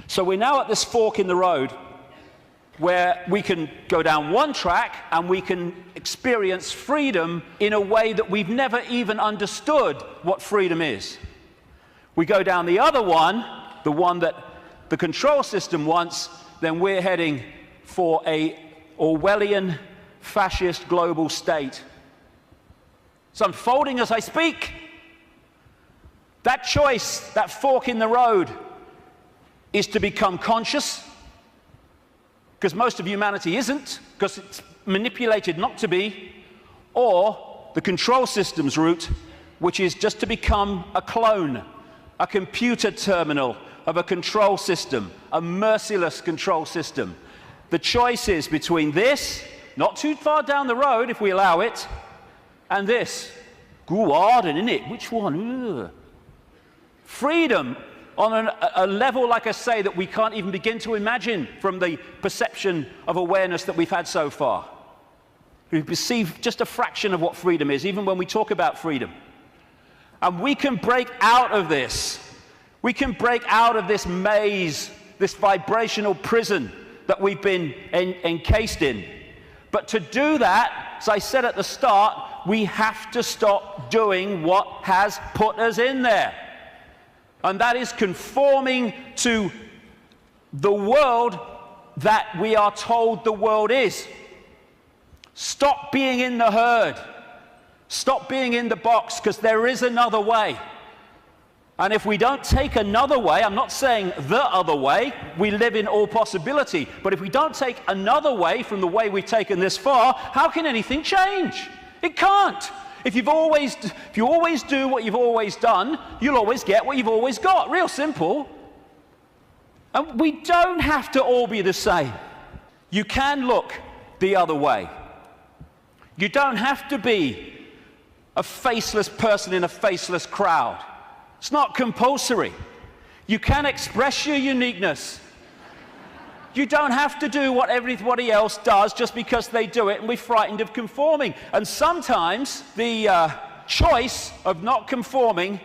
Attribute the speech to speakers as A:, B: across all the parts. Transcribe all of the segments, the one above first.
A: So we're now at this fork in the road where we can go down one track and we can experience freedom in a way that we've never even understood what freedom is. We go down the other one, the one that the control system wants, then we're heading for a Orwellian fascist global state. It's unfolding as I speak. That choice, that fork in the road, is to become conscious, because most of humanity isn't, because it's manipulated not to be, or the control system's route, which is just to become a clone, a computer terminal of a control system, a merciless control system. The choice is between this, not too far down the road if we allow it, and this. Go hard, isn't it? Which one? Ugh. Freedom on a level, like I say, that we can't even begin to imagine from the perception of awareness that we've had so far. We perceive just a fraction of what freedom is, even when we talk about freedom. And we can break out of this. We can break out of this maze, this vibrational prison that we've been encased in. But to do that, as I said at the start, we have to stop doing what has put us in there. And that is conforming to the world that we are told the world is. Stop being in the herd. Stop being in the box, because there is another way. And if we don't take another way, I'm not saying the other way, we live in all possibility, but if we don't take another way from the way we've taken this far, how can anything change? It can't. If you always do what you've always done, you'll always get what you've always got. Real simple. And we don't have to all be the same. You can look the other way. You don't have to be a faceless person in a faceless crowd. It's not compulsory. You can express your uniqueness. You don't have to do what everybody else does just because they do it and we're frightened of conforming. And sometimes the choice of not conforming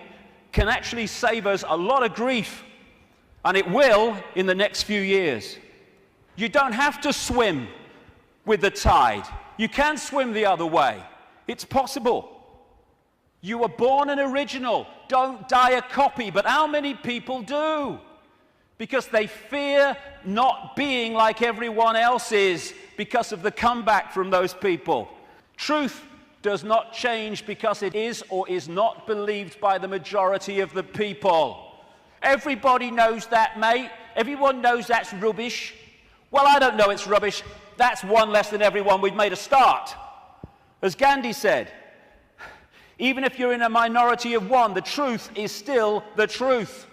A: can actually save us a lot of grief. And it will in the next few years. You don't have to swim with the tide. You can swim the other way. It's possible. You were born an original. Don't die a copy. But how many people do? Because they fear not being like everyone else is because of the comeback from those people. Truth does not change because it is or is not believed by the majority of the people. Everybody knows that, mate. Everyone knows that's rubbish. Well, I don't know it's rubbish. That's one less than everyone. We've made a start. As Gandhi said, even if you're in a minority of one, the truth is still the truth.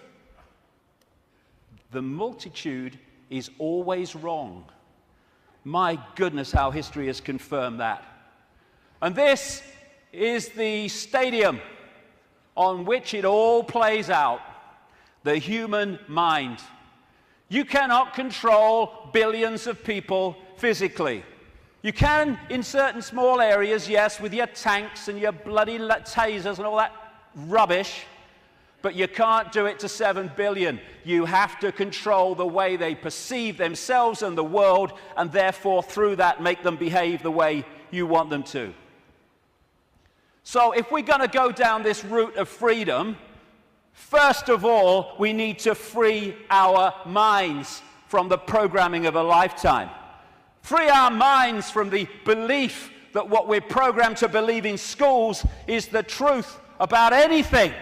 A: The multitude is always wrong. My goodness, how history has confirmed that. And this is the stadium on which it all plays out, the human mind. You cannot control billions of people physically. You can in certain small areas, yes, with your tanks and your bloody tasers and all that rubbish. But you can't do it to 7 billion. You have to control the way they perceive themselves and the world, and therefore, through that, make them behave the way you want them to. So if we're going to go down this route of freedom, first of all, we need to free our minds from the programming of a lifetime. Free our minds from the belief that what we're programmed to believe in schools is the truth about anything.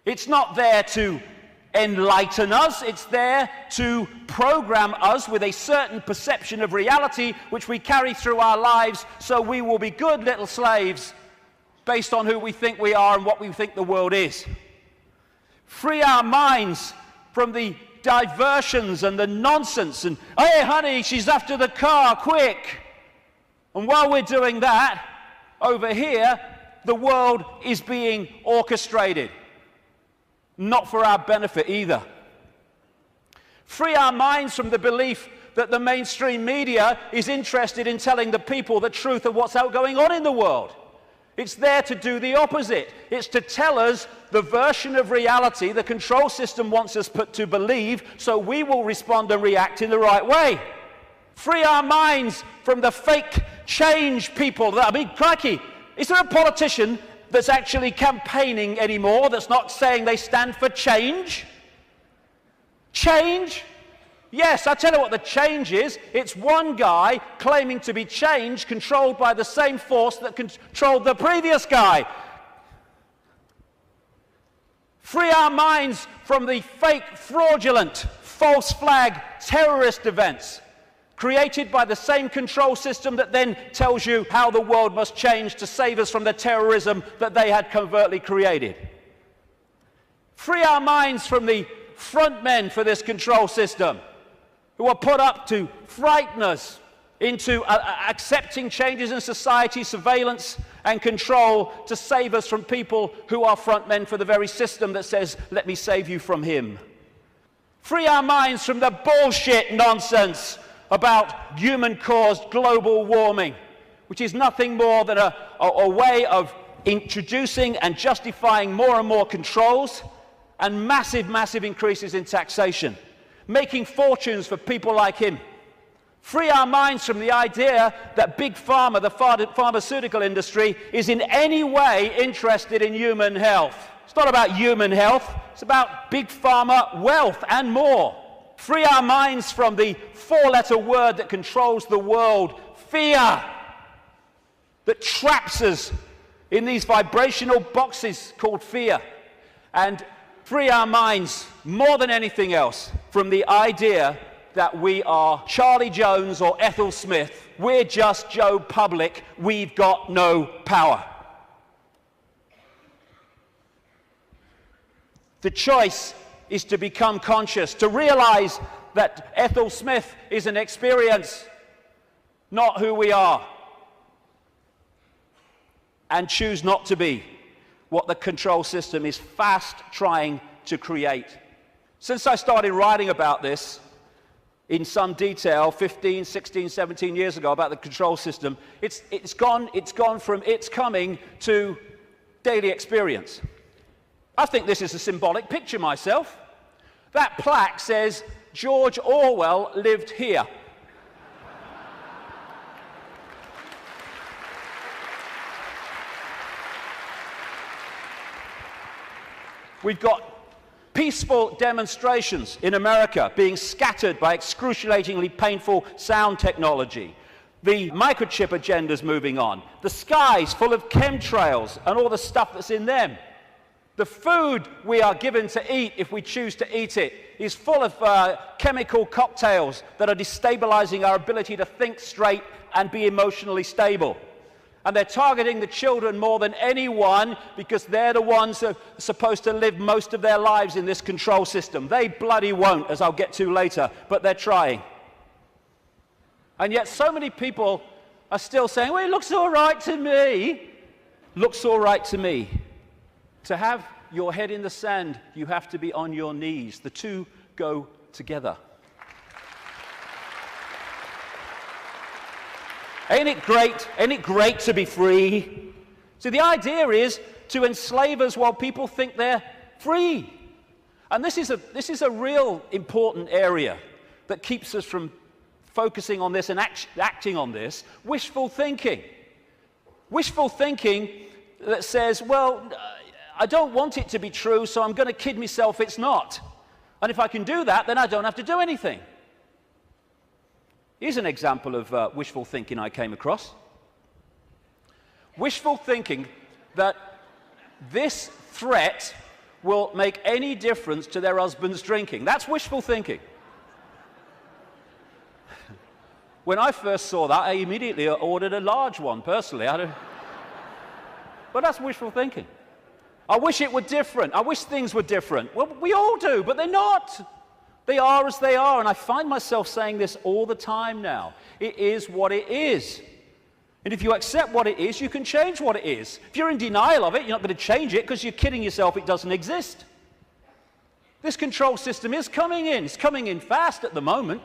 A: It's not there to enlighten us. It's there to program us with a certain perception of reality which we carry through our lives, so we will be good little slaves based on who we think we are and what we think the world is. Free our minds from the diversions and the nonsense and, hey honey, she's after the car, quick. And while we're doing that, over here, the world is being orchestrated. Not for our benefit either. Free our minds from the belief that the mainstream media is interested in telling the people the truth of what's going on in the world. It's there to do the opposite. It's to tell us the version of reality the control system wants us to believe, so we will respond and react in the right way. Free our minds from the fake change people. Crikey, is there a politician that's actually campaigning anymore that's not saying they stand for change? Change? Yes, I tell you what the change is. It's one guy claiming to be change, controlled by the same force that controlled the previous guy. Free our minds from the fake, fraudulent, false flag terrorist events created by the same control system that then tells you how the world must change to save us from the terrorism that they had covertly created. Free our minds from the front men for this control system, who are put up to frighten us into accepting changes in society, surveillance and control to save us from people who are front men for the very system that says, let me save you from him. Free our minds from the bullshit nonsense about human-caused global warming, which is nothing more than a way of introducing and justifying more and more controls and massive, massive increases in taxation, making fortunes for people like him. Free our minds from the idea that Big Pharma, the pharmaceutical industry, is in any way interested in human health. It's not about human health, it's about Big Pharma wealth and more. Free our minds from the four-letter word that controls the world, fear, that traps us in these vibrational boxes called fear. And free our minds, more than anything else, from the idea that we are Charlie Jones or Ethel Smith. We're just Joe Public. We've got no power. The choice is to become conscious, to realize that Ethel Smith is an experience, not who we are, and choose not to be what the control system is fast trying to create. Since I started writing about this in some detail 15, 16, 17 years ago about the control system, it's gone from its coming to daily experience. I think this is a symbolic picture myself. That plaque says, George Orwell lived here. We've got peaceful demonstrations in America being scattered by excruciatingly painful sound technology. The microchip agenda's moving on. The sky's full of chemtrails and all the stuff that's in them. The food we are given to eat, if we choose to eat it, is full of chemical cocktails that are destabilizing our ability to think straight and be emotionally stable. And they're targeting the children more than anyone because they're the ones that are supposed to live most of their lives in this control system. They bloody won't, as I'll get to later, but they're trying. And yet so many people are still saying, well, it looks all right to me. Looks all right to me. To have your head in the sand, you have to be on your knees. The two go together. Ain't it great? Ain't it great to be free? So the idea is to enslave us while people think they're free. And this is a real important area that keeps us from focusing on this and acting on this. Wishful thinking. Wishful thinking that says, well, I don't want it to be true, so I'm going to kid myself it's not. And if I can do that, then I don't have to do anything. Here's an example of wishful thinking I came across. Wishful thinking that this threat will make any difference to their husband's drinking. That's wishful thinking. When I first saw that, I immediately ordered a large one, personally. But that's wishful thinking. I wish it were different. I wish things were different. Well, we all do, but they're not. They are as they are, and I find myself saying this all the time now. It is what it is. And if you accept what it is, you can change what it is. If you're in denial of it, you're not going to change it because you're kidding yourself it doesn't exist. This control system is coming in. It's coming in fast at the moment,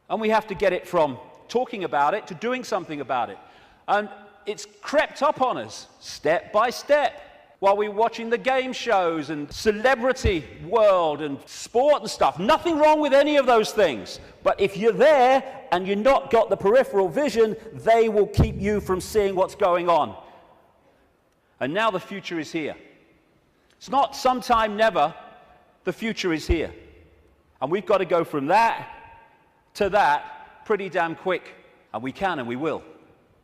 A: and we have to get it from talking about it to doing something about it. And it's crept up on us step by step. while we're watching the game shows and celebrity world and sport and stuff. Nothing wrong with any of those things. But if you're there and you've not got the peripheral vision, they will keep you from seeing what's going on. And now the future is here. It's not sometime never. The future is here. And we've got to go from that to that pretty damn quick. And we can and we will,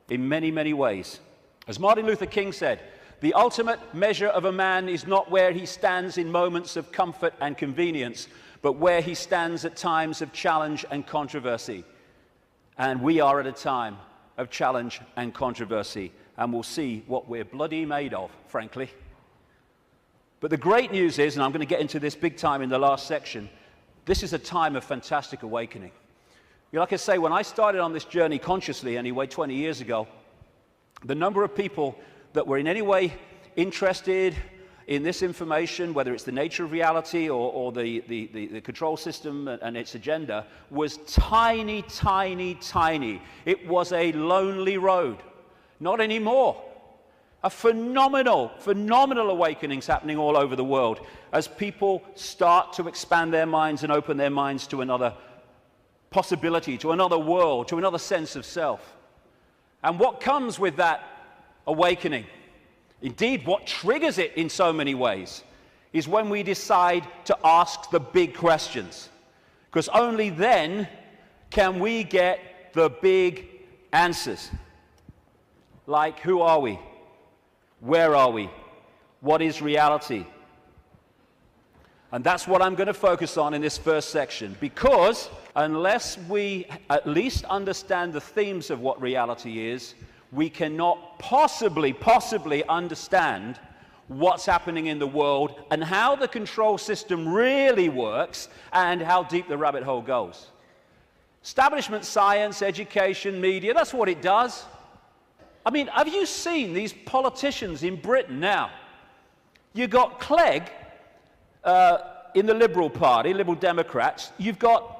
A: in many, many ways. As Martin Luther King said, the ultimate measure of a man is not where he stands in moments of comfort and convenience, but where he stands at times of challenge and controversy. And we are at a time of challenge and controversy, and we'll see what we're bloody made of, frankly. But the great news is, and I'm going to get into this big time in the last section, this is a time of fantastic awakening. Like I say, when I started on this journey consciously, anyway, 20 years ago, the number of people that were in any way interested in this information, whether it's the nature of reality or the control system and its agenda, was tiny, tiny, tiny. It was a lonely road. Not anymore. A phenomenal awakenings happening all over the world as people start to expand their minds and open their minds to another possibility, to another world, to another sense of self. And what comes with that awakening, indeed what triggers it in so many ways, is when we decide to ask the big questions. Because only then can we get the big answers. Like, who are we? Where are we? What is reality? And that's what I'm going to focus on in this first section, because unless we at least understand the themes of what reality is, we cannot possibly understand what's happening in the world and how the control system really works and how deep the rabbit hole goes. Establishment science, education, media, that's what it does. I mean, have you seen these politicians in Britain now? You've got Clegg in the Liberal Party, Liberal Democrats. You've got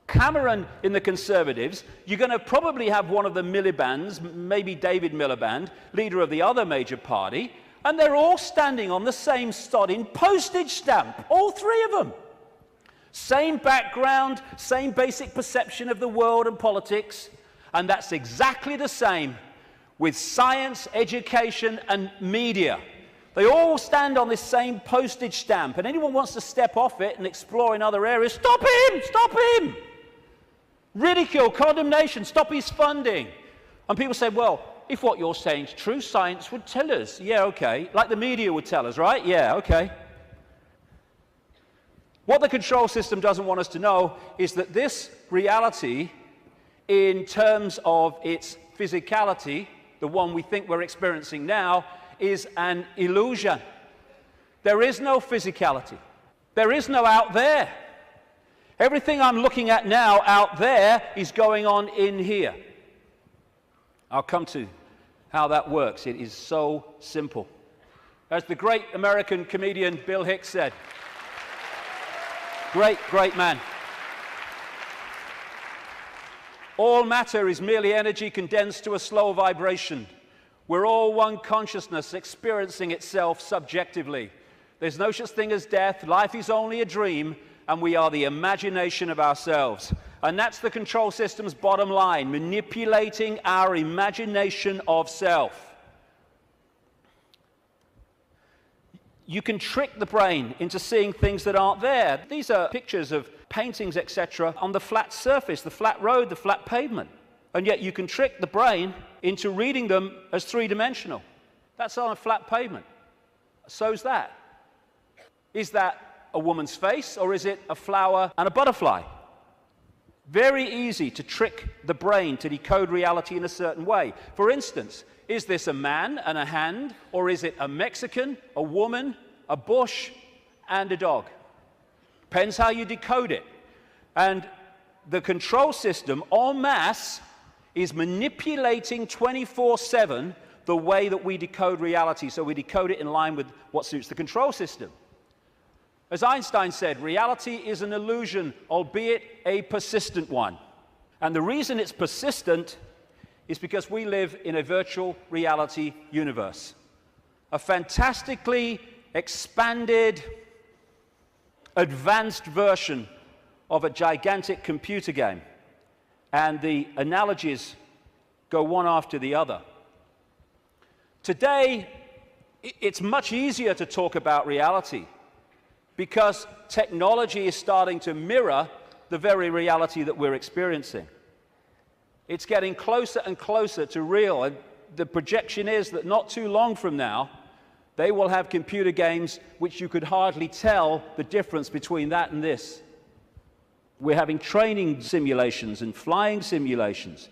A: Cameron in the Conservatives. You're going to probably have one of the Miliband's, maybe David Miliband, leader of the other major party, and they're all standing on the same sodding postage stamp, all three of them. Same background, same basic perception of the world and politics, and that's exactly the same with science, education, and media. They all stand on this same postage stamp, and anyone wants to step off it and explore in other areas, stop him! Stop him! Ridicule, condemnation, stop his funding. And people say, well, if what you're saying is true, science would tell us. Yeah, okay. Like the media would tell us, right? Yeah, okay. What the control system doesn't want us to know is that this reality, in terms of its physicality, the one we think we're experiencing now, is an illusion. There is no physicality. There is no out there. Everything I'm looking at now out there is going on in here. I'll come to how that works. It is so simple. As the great American comedian Bill Hicks said, great man. All matter is merely energy condensed to a slow vibration. We're all one consciousness experiencing itself subjectively. There's no such thing as death. Life is only a dream, and we are the imagination of ourselves. And that's the control system's bottom line, manipulating our imagination of self. You can trick the brain into seeing things that aren't there. These are pictures of paintings, etc., on the flat surface, the flat road, the flat pavement. And yet you can trick the brain into reading them as three-dimensional. That's on a flat pavement. So's that. Is that a woman's face, or is it a flower and a butterfly? Very easy to trick the brain to decode reality in a certain way. For instance, is this a man and a hand, or is it a Mexican, a woman, a bush, and a dog? Depends how you decode it. And the control system, en masse, is manipulating 24/7 the way that we decode reality. So we decode it in line with what suits the control system. As Einstein said, reality is an illusion, albeit a persistent one. And the reason it's persistent is because we live in a virtual reality universe. a fantastically expanded, advanced version of a gigantic computer game. And the analogies go one after the other. Today, it's much easier to talk about reality because technology is starting to mirror the very reality that we're experiencing. It's getting closer and closer to real, and the projection is that not too long from now, they will have computer games which you could hardly tell the difference between that and this. We're having training simulations and flying simulations.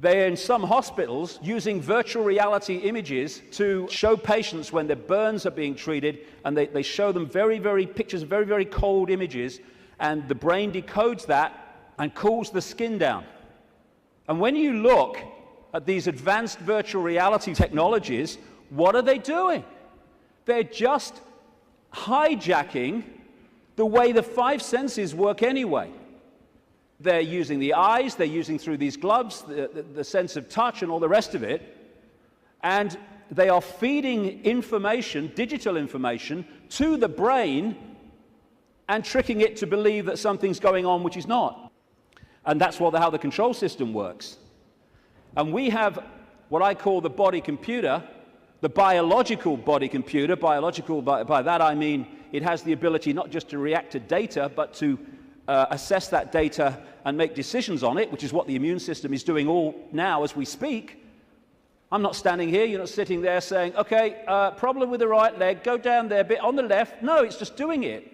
A: They're in some hospitals using virtual reality images to show patients when their burns are being treated, and they show them pictures, very cold images, and the brain decodes that and cools the skin down. And when you look at these advanced virtual reality technologies, what are they doing? They're just hijacking the way the five senses work anyway. They're using the eyes, they're using through these gloves, the sense of touch and all the rest of it, and they are feeding information, digital information, to the brain and tricking it to believe that something's going on which is not. And that's how the control system works. And we have what I call the body computer, the biological body computer. Biological, by that I mean it has the ability not just to react to data, but to assess that data and make decisions on it, which is what the immune system is doing all now as we speak. I'm not standing here, you're not sitting there saying, okay, problem with the right leg, go down there a bit on the left. No, it's just doing it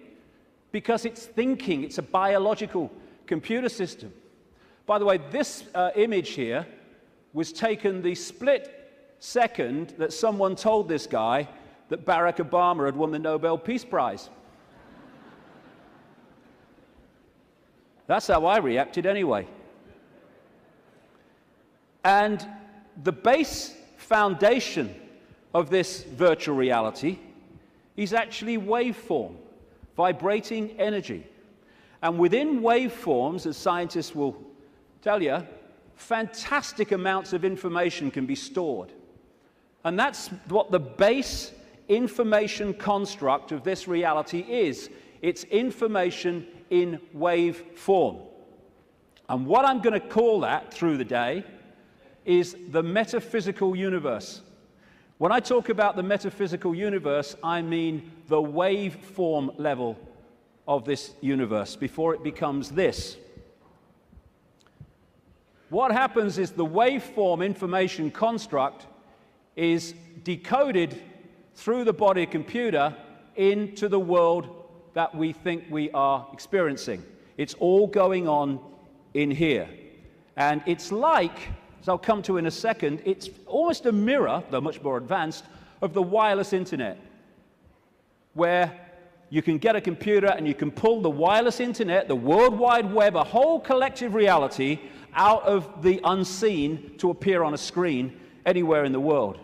A: because it's thinking. It's a biological computer system. By the way, this image here was taken the split second that someone told this guy that Barack Obama had won the Nobel Peace Prize. That's how I reacted anyway. And the base foundation of this virtual reality is actually waveform, vibrating energy. And within waveforms, as scientists will tell you, fantastic amounts of information can be stored. And that's what the base information construct of this reality is. It's information in wave form. And what I'm going to call that through the day is the metaphysical universe. When I talk about the metaphysical universe, I mean the waveform level of this universe before it becomes this. What happens is the waveform information construct is decoded through the body computer into the world that we think we are experiencing. It's all going on in here. And it's like, as I'll come to in a second, it's almost a mirror, though much more advanced, of the wireless internet, where you can get a computer and you can pull the wireless internet, the World Wide Web, a whole collective reality out of the unseen to appear on a screen anywhere in the world.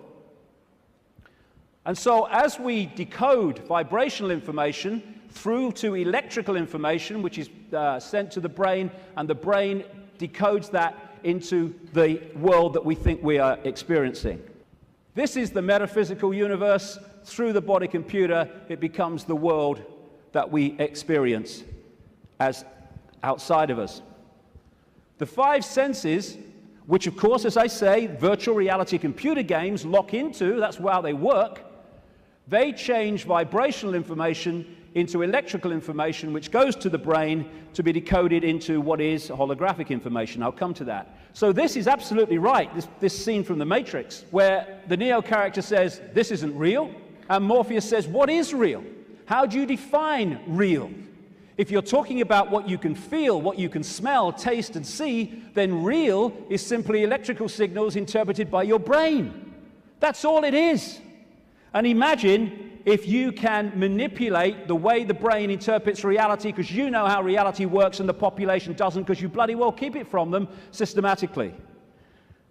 A: And so as we decode vibrational information through to electrical information, which is sent to the brain, and the brain decodes that into the world that we think we are experiencing. This is the metaphysical universe. Through the body computer, it becomes the world that we experience as outside of us. The five senses, which of course, as I say, virtual reality computer games lock into, that's how they work, they change vibrational information into electrical information, which goes to the brain to be decoded into what is holographic information. I'll come to that. So this is absolutely right, this scene from The Matrix, where the Neo character says, this isn't real, and Morpheus says, what is real? How do you define real? If you're talking about what you can feel, what you can smell, taste, and see, then real is simply electrical signals interpreted by your brain. That's all it is. And imagine if you can manipulate the way the brain interprets reality, because you know how reality works and the population doesn't, because you bloody well keep it from them systematically.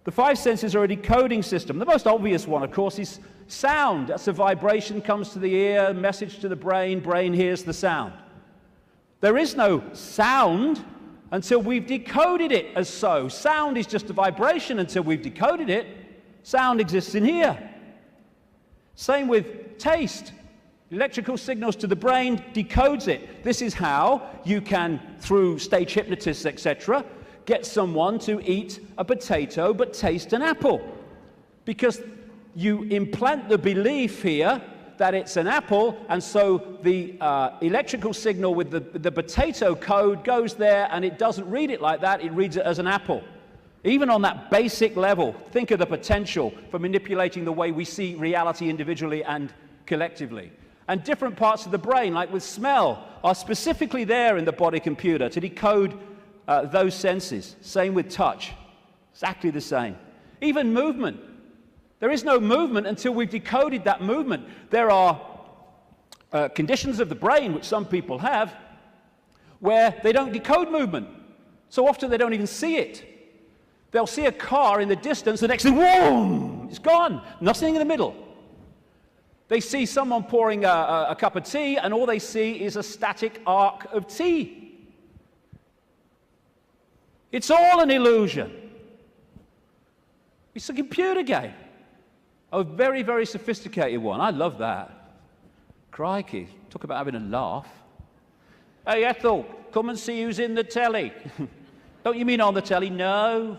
A: The five senses are a decoding system. The most obvious one, of course, is sound. That's a vibration, comes to the ear, message to the brain, brain hears the sound. There is no sound until we've decoded it as so. Sound is just a vibration until we've decoded it. Sound exists in here. Same with taste. Electrical signals to the brain decodes it. This is how you can, through stage hypnotists, etc., get someone to eat a potato but taste an apple. Because you implant the belief here that it's an apple, and so the electrical signal with the potato code goes there, and it doesn't read it like that, it reads it as an apple. Even on that basic level, think of the potential for manipulating the way we see reality individually and collectively. And different parts of the brain, like with smell, are specifically there in the body computer to decode those senses. Same with touch, exactly the same. Even movement. There is no movement until we've decoded that movement. There are conditions of the brain, which some people have, where they don't decode movement. So often they don't even see it. They'll see a car in the distance, the next thing, whoa, it's gone. Nothing in the middle. They see someone pouring a cup of tea, and all they see is a static arc of tea. It's all an illusion. It's a computer game. A very, very sophisticated one. I love that. Crikey, talk about having a laugh. Hey, Ethel, come and see who's in the telly. Don't you mean on the telly? No.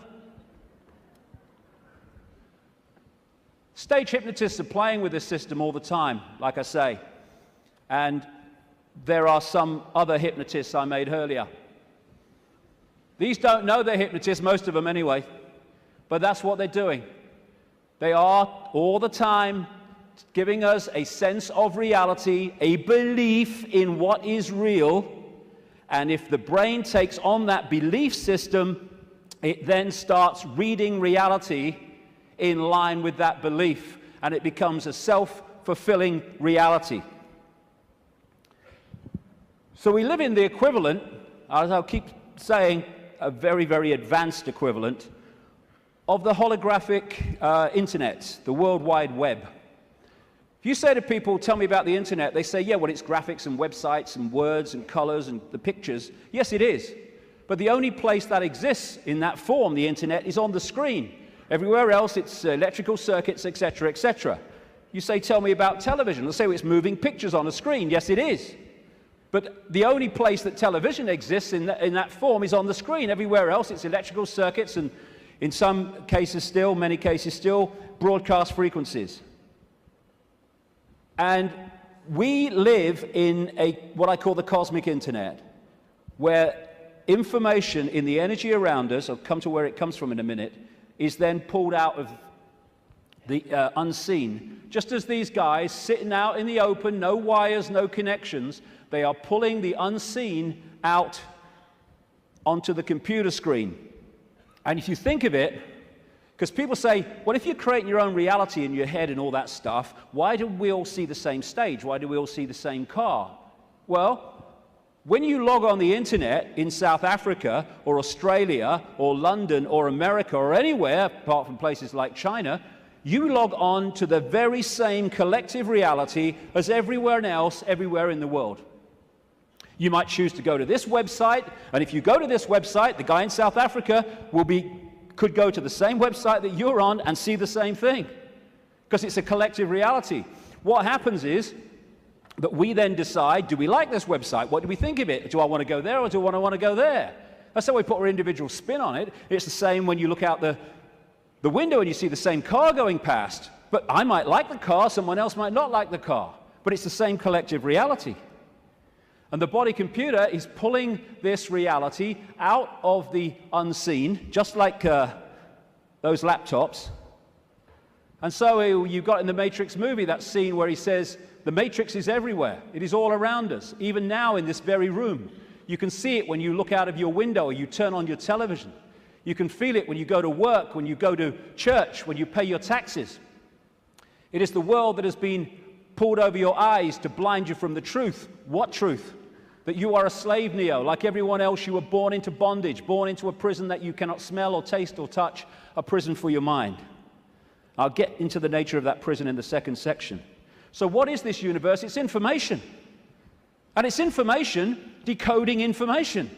A: Stage hypnotists are playing with this system all the time, like I say. And there are some other hypnotists I made earlier. These don't know they're hypnotists, most of them anyway. But that's what they're doing. They are all the time giving us a sense of reality, a belief in what is real. And if the brain takes on that belief system, it then starts reading reality in line with that belief. And it becomes a self-fulfilling reality. So we live in the equivalent, as I'll keep saying, a very, very advanced equivalent of the holographic internet, the World Wide Web. If you say to people, tell me about the internet, they say, yeah, well, it's graphics and websites and words and colors and the pictures. Yes, it is. But the only place that exists in that form, the internet, is on the screen. Everywhere else, it's electrical circuits, etc., etc. You say, tell me about television. They'll say, well, it's moving pictures on a screen. Yes, it is. But the only place that television exists in that form is on the screen. Everywhere else, it's electrical circuits and, in some cases still, many cases still, broadcast frequencies. And we live in what I call the cosmic internet, where information in the energy around us, I'll come to where it comes from in a minute, is then pulled out of the unseen. Just as these guys sitting out in the open, no wires, no connections, they are pulling the unseen out onto the computer screen. And if you think of it, because people say, well, if you're creating your own reality in your head and all that stuff, why do we all see the same stage? Why do we all see the same car? Well, when you log on the internet in South Africa or Australia or London or America or anywhere, apart from places like China, you log on to the very same collective reality as everywhere else, everywhere in the world. You might choose to go to this website, and if you go to this website, the guy in South Africa could go to the same website that you're on and see the same thing, because it's a collective reality. What happens is that we then decide, do we like this website? What do we think of it? Do I want to go there, or do I want to go there? That's how we put our individual spin on it. It's the same when you look out the window and you see the same car going past. But I might like the car, someone else might not like the car. But it's the same collective reality. And the body computer is pulling this reality out of the unseen, just like those laptops. And so you got in the Matrix movie that scene where he says, the Matrix is everywhere. It is all around us, even now in this very room. You can see it when you look out of your window or you turn on your television. You can feel it when you go to work, when you go to church, when you pay your taxes. It is the world that has been pulled over your eyes to blind you from the truth. What truth? That you are a slave, Neo. Like everyone else, you were born into bondage, born into a prison that you cannot smell or taste or touch, a prison for your mind. I'll get into the nature of that prison in the second section. So what is this universe? It's information. And it's information decoding information.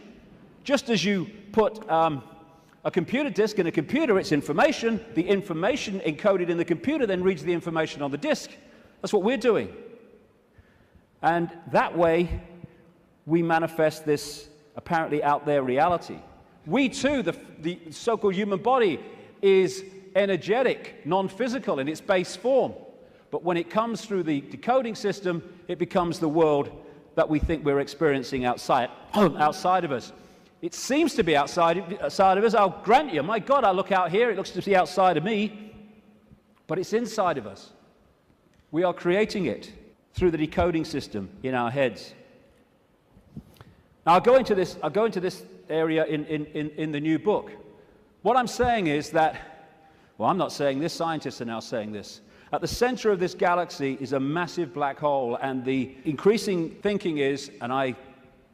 A: Just as you put a computer disk in a computer, it's information. The information encoded in the computer then reads the information on the disk. That's what we're doing. And that way, we manifest this apparently out there reality. We too, the so-called human body, is energetic, non-physical in its base form. But when it comes through the decoding system, it becomes the world that we think we're experiencing outside of us. It seems to be outside of us. I'll grant you, my God, I look out here, it looks to be outside of me, but it's inside of us. We are creating it through the decoding system in our heads. Now, I'll go into this area in the new book. What I'm saying is that, well, I'm not saying this, scientists are now saying this. At the center of this galaxy is a massive black hole, and the increasing thinking is, and I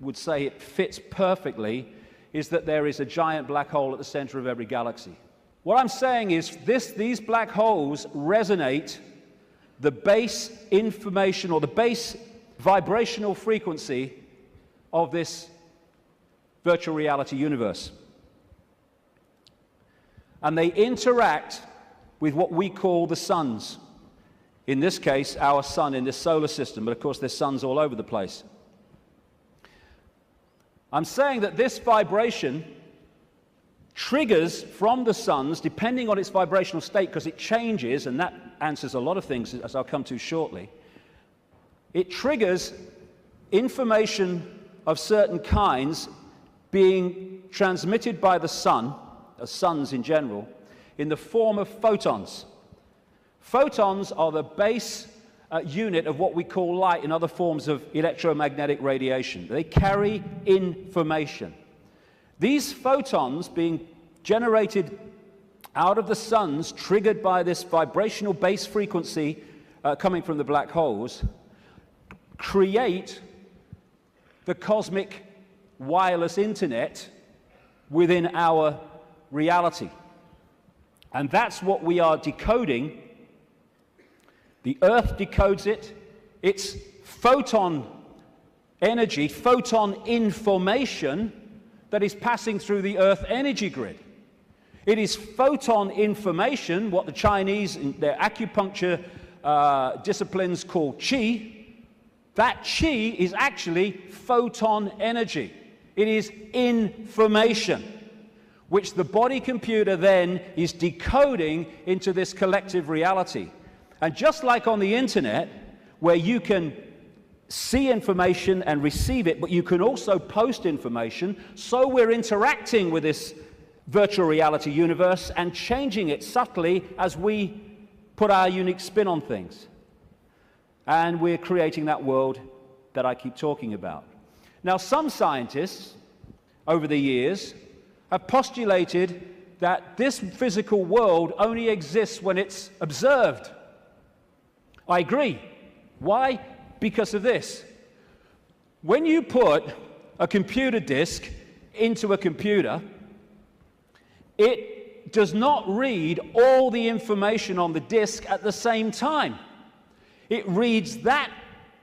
A: would say it fits perfectly, is that there is a giant black hole at the center of every galaxy. What I'm saying is these black holes resonate the base information or the base vibrational frequency of this virtual reality universe. And they interact with what we call the suns. In this case, our sun in this solar system, but of course there's suns all over the place. I'm saying that this vibration triggers from the suns, depending on its vibrational state, because it changes, and that answers a lot of things, as I'll come to shortly. It triggers information of certain kinds being transmitted by the sun, suns in general, in the form of photons. Photons are the base unit of what we call light and other forms of electromagnetic radiation. They carry information. These photons being generated out of the suns, triggered by this vibrational base frequency coming from the black holes, create the cosmic wireless internet within our reality. And that's what we are decoding. The Earth decodes it. It's photon energy, photon information that is passing through the Earth energy grid. It is photon information, what the Chinese, in their acupuncture disciplines call qi. That qi is actually photon energy. It is information, which the body computer then is decoding into this collective reality. And just like on the internet, where you can see information and receive it, but you can also post information, so we're interacting with this virtual reality universe and changing it subtly as we put our unique spin on things. And we're creating that world that I keep talking about. Now, some scientists over the years have postulated that this physical world only exists when it's observed. I agree. Why? Because of this. When you put a computer disk into a computer, it does not read all the information on the disk at the same time. It reads that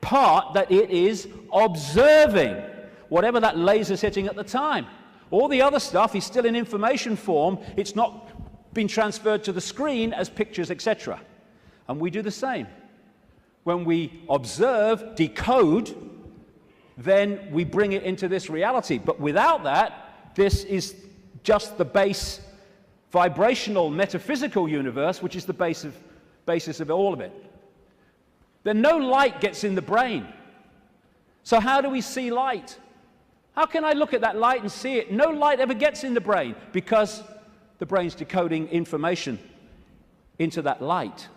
A: part that it is observing, whatever that laser's hitting at the time. All the other stuff is still in information form. It's not been transferred to the screen as pictures, etc. And we do the same. When we observe, decode, then we bring it into this reality. But without that, this is just the base vibrational metaphysical universe, which is the basis of all of it. Then no light gets in the brain. So how do we see light? How can I look at that light and see it? No light ever gets in the brain because the brain's decoding information into that light.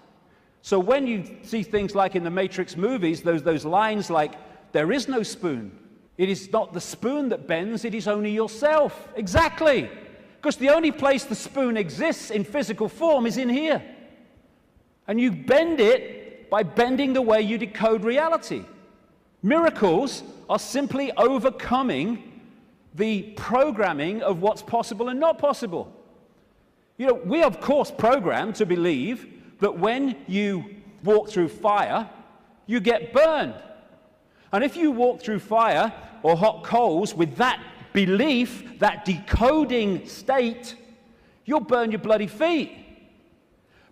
A: So when you see things like in the Matrix movies, those lines like, there is no spoon. It is not the spoon that bends, it is only yourself. Exactly. Because the only place the spoon exists in physical form is in here. And you bend it by bending the way you decode reality. Miracles are simply overcoming the programming of what's possible and not possible. You know, we are, of course, programmed to believe that when you walk through fire, you get burned. And if you walk through fire or hot coals with that belief, that decoding state, you'll burn your bloody feet.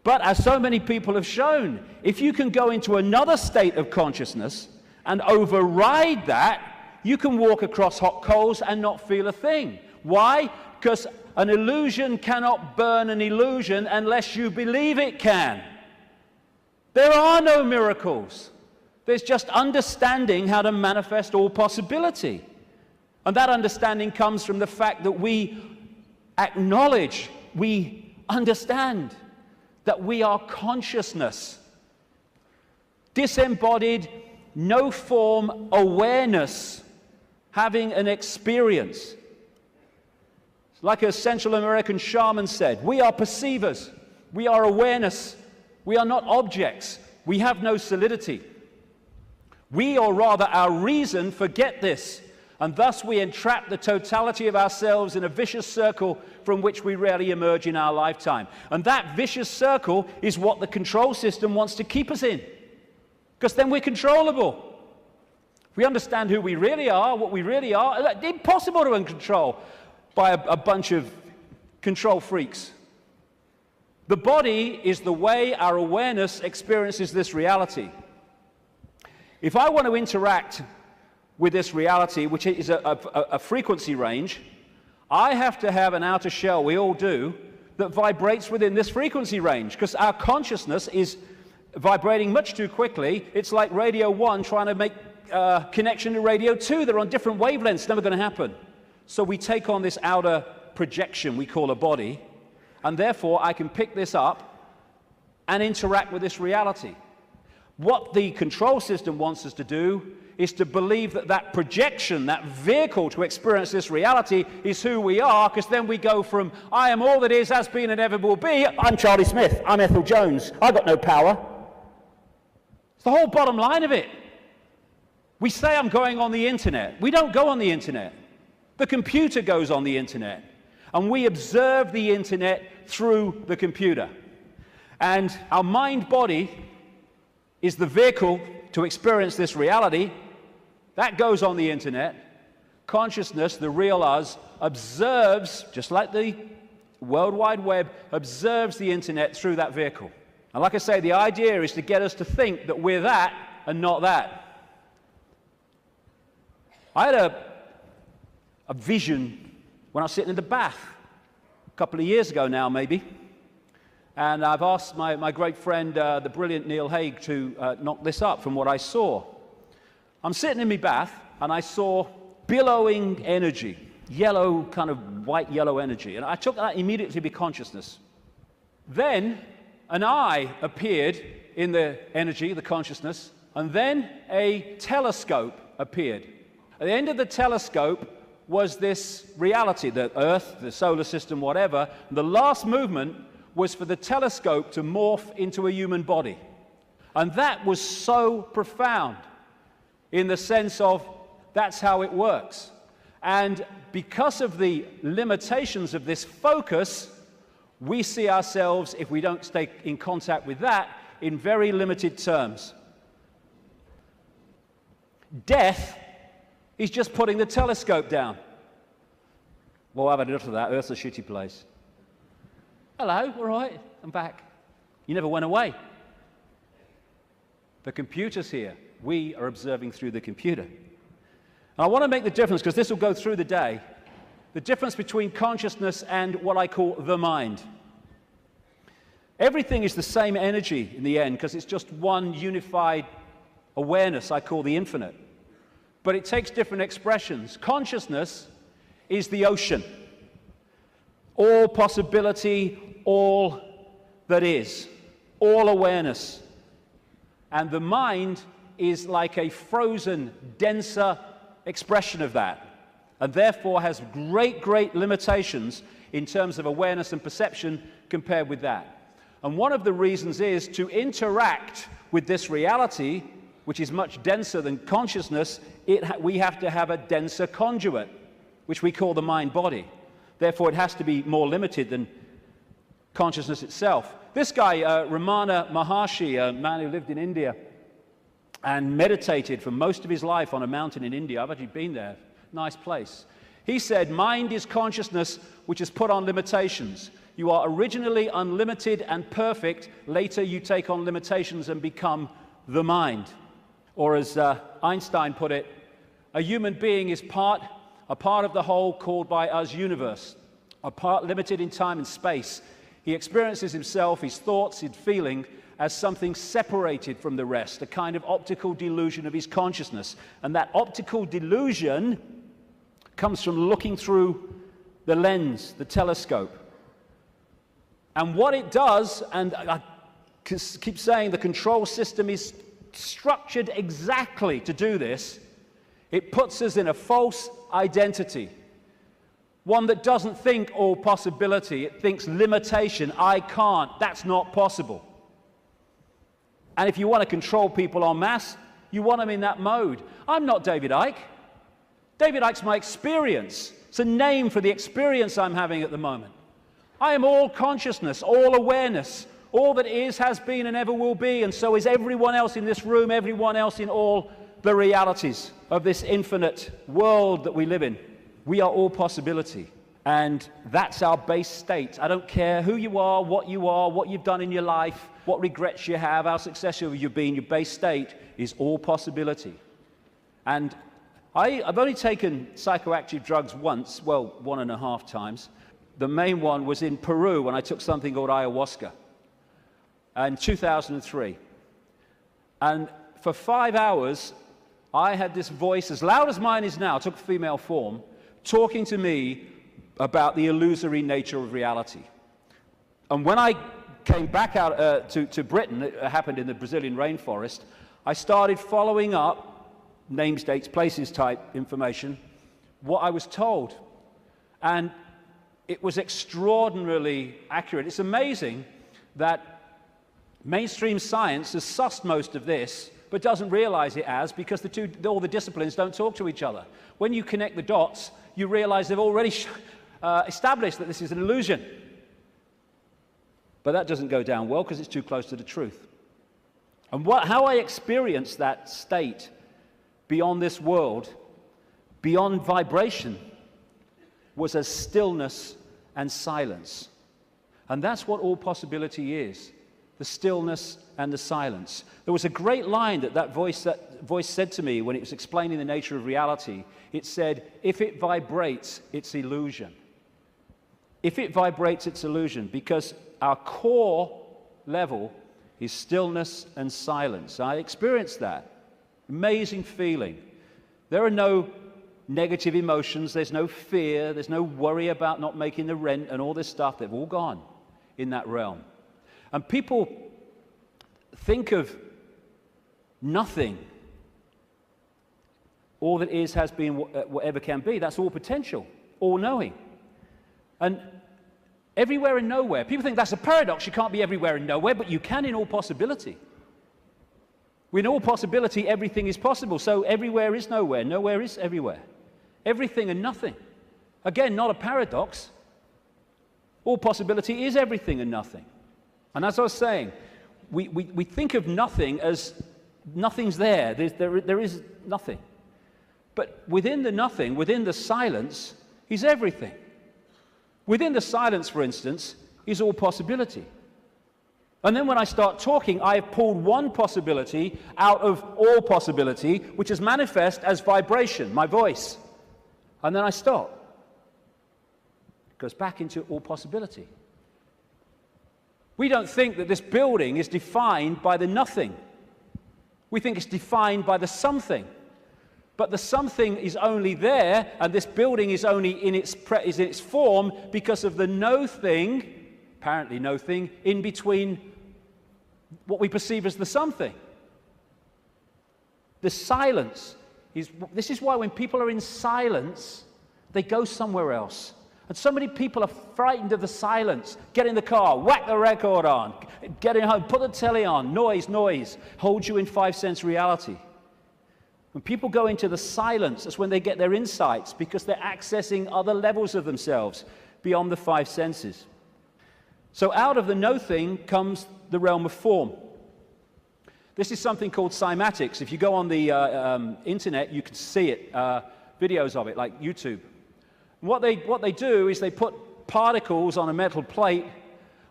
A: But as so many people have shown, if you can go into another state of consciousness and override that, you can walk across hot coals and not feel a thing. Why? Because an illusion cannot burn an illusion unless you believe it can. There are no miracles. There's just understanding how to manifest all possibility. And that understanding comes from the fact that we acknowledge, we understand that we are consciousness. Disembodied, no form awareness, having an experience. Like a Central American shaman said, we are perceivers, we are awareness, we are not objects, we have no solidity. We, or rather our reason, forget this, and thus we entrap the totality of ourselves in a vicious circle from which we rarely emerge in our lifetime. And that vicious circle is what the control system wants to keep us in, because then we're controllable. If we understand who we really are, what we really are, it's impossible to control by a bunch of control freaks. The body is the way our awareness experiences this reality. If I want to interact with this reality, which is a frequency range, I have to have an outer shell, we all do, that vibrates within this frequency range, because our consciousness is vibrating much too quickly. It's like radio 1 trying to make connection to radio 2. They're on different wavelengths. It's never going to happen. So we take on this outer projection we call a body, and therefore I can pick this up and interact with this reality. What the control system wants us to do is to believe that that projection, that vehicle to experience this reality, is who we are, because then we go from, I am all that is, has been, and ever will be, I'm Charlie Smith, I'm Ethel Jones, I've got no power. It's the whole bottom line of it. We say I'm going on the internet. We don't go on the internet. The computer goes on the internet, and we observe the internet through the computer. And our mind-body is the vehicle to experience this reality. That goes on the internet. Consciousness, the real us, observes, just like the World Wide Web, observes the internet through that vehicle. And like I say, the idea is to get us to think that we're that and not that. I had a vision when I was sitting in the bath a couple of years ago now, maybe. And I've asked my great friend, the brilliant Neil Haig, to knock this up from what I saw. I'm sitting in my bath, and I saw billowing energy, yellow, kind of white-yellow energy. And I took that immediately to be consciousness. Then an eye appeared in the energy, the consciousness, and then a telescope appeared. At the end of the telescope was this reality, the Earth, the solar system, whatever. The last movement was for the telescope to morph into a human body. And that was so profound in the sense of that's how it works. And because of the limitations of this focus, we see ourselves, if we don't stay in contact with that, in very limited terms. Death is just putting the telescope down. Well, I've had enough of that. Earth's a shitty place. Hello, all right, I'm back. You never went away. The computer's here. We are observing through the computer. And I want to make the difference, because this will go through the day, the difference between consciousness and what I call the mind. Everything is the same energy in the end, because it's just one unified awareness I call the infinite. But it takes different expressions. Consciousness is the ocean. All possibility, all that is, all awareness. And the mind is like a frozen, denser expression of that, and therefore has great, great limitations in terms of awareness and perception compared with that. And one of the reasons is to interact with this reality, which is much denser than consciousness, we have to have a denser conduit, which we call the mind-body. Therefore, it has to be more limited than consciousness itself. This guy, Ramana Maharshi, a man who lived in India and meditated for most of his life on a mountain in India. I've actually been there. Nice place. He said, mind is consciousness which has put on limitations. You are originally unlimited and perfect. Later you take on limitations and become the mind. Or as Einstein put it, a human being is a part of the whole called by us universe, a part limited in time and space. He experiences himself, his thoughts, his feeling, as something separated from the rest, a kind of optical delusion of his consciousness. And that optical delusion comes from looking through the lens, the telescope. And what it does, and I keep saying the control system is structured exactly to do this, it puts us in a false identity. One that doesn't think all possibility, it thinks limitation, I can't, that's not possible. And if you want to control people en masse, you want them in that mode. I'm not David Icke. David Icke's my experience. It's a name for the experience I'm having at the moment. I am all consciousness, all awareness. All that is, has been, and ever will be, and so is everyone else in this room, everyone else in all the realities of this infinite world that we live in. We are all possibility, and that's our base state. I don't care who you are, what you've done in your life, what regrets you have, how successful you've been, your base state is all possibility. And I've only taken psychoactive drugs once, well, 1.5 times. The main one was in Peru when I took something called ayahuasca in 2003. And for 5 hours, I had this voice, as loud as mine is now, took female form, talking to me about the illusory nature of reality. And when I came back out to Britain, it happened in the Brazilian rainforest, I started following up, names, dates, places type information, what I was told. And it was extraordinarily accurate. It's amazing that mainstream science has sussed most of this, but doesn't realize it as, because all the disciplines don't talk to each other. When you connect the dots, you realize they've already established that this is an illusion. But that doesn't go down well because it's too close to the truth. And how I experienced that state beyond this world, beyond vibration, was as stillness and silence. And that's what all possibility is, the stillness and the silence. There was a great line that voice said to me when it was explaining the nature of reality. It said, if it vibrates, it's illusion. If it vibrates, it's illusion, because our core level is stillness and silence. I experienced that. Amazing feeling. There are no negative emotions, there's no fear, there's no worry about not making the rent and all this stuff. They've all gone in that realm. And people think of nothing. All that is, has been, whatever can be. That's all potential, all knowing. And everywhere and nowhere. People think that's a paradox. You can't be everywhere and nowhere, but you can in all possibility. In all possibility, everything is possible. So everywhere is nowhere. Nowhere is everywhere. Everything and nothing. Again, not a paradox. All possibility is everything and nothing. And as I was saying, we think of nothing as nothing's there. There is nothing. But within the nothing, within the silence, is everything. Within the silence, for instance, is all possibility. And then when I start talking, I have pulled one possibility out of all possibility, which is manifest as vibration, my voice. And then I stop. It goes back into all possibility. We don't think that this building is defined by the nothing. We think it's defined by the something. But the something is only there, and this building is only in its form because of the no thing, apparently no thing, in between what we perceive as the something. The silence this is why when people are in silence, they go somewhere else. And so many people are frightened of the silence. Get in the car, whack the record on, get in home, put the telly on, noise, hold you in 5 sense reality. When people go into the silence, that's when they get their insights, because they're accessing other levels of themselves beyond the 5 senses. So out of the no thing comes the realm of form. This is something called cymatics. If you go on the internet, you can see it, videos of it, like YouTube. And what they do is they put particles on a metal plate,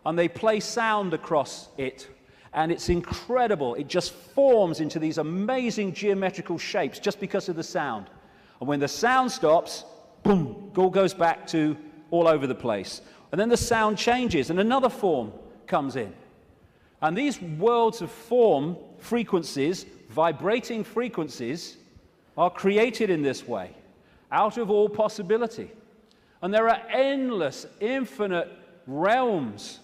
A: and they play sound across it. And it's incredible. It just forms into these amazing geometrical shapes just because of the sound. And when the sound stops, boom, it all goes back to all over the place. And then the sound changes and another form comes in. And these worlds of form, frequencies, vibrating frequencies, are created in this way, out of all possibility. And there are endless, infinite realms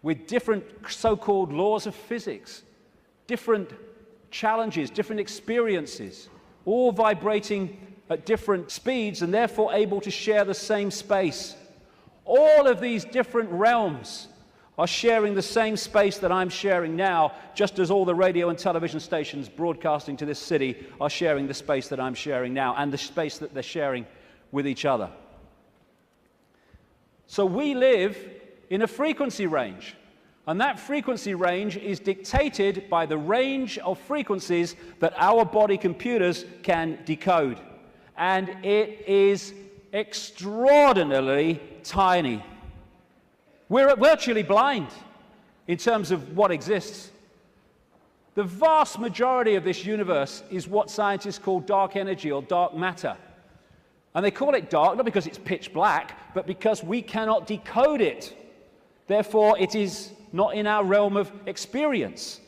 A: with different so-called laws of physics, different challenges, different experiences, all vibrating at different speeds and therefore able to share the same space. All of these different realms are sharing the same space that I'm sharing now, just as all the radio and television stations broadcasting to this city are sharing the space that I'm sharing now and the space that they're sharing with each other. So we live in a frequency range, and that frequency range is dictated by the range of frequencies that our body computers can decode. And it is extraordinarily tiny. We're virtually blind in terms of what exists. The vast majority of this universe is what scientists call dark energy or dark matter. And they call it dark not because it's pitch black, but because we cannot decode it. Therefore, it is not in our realm of experience.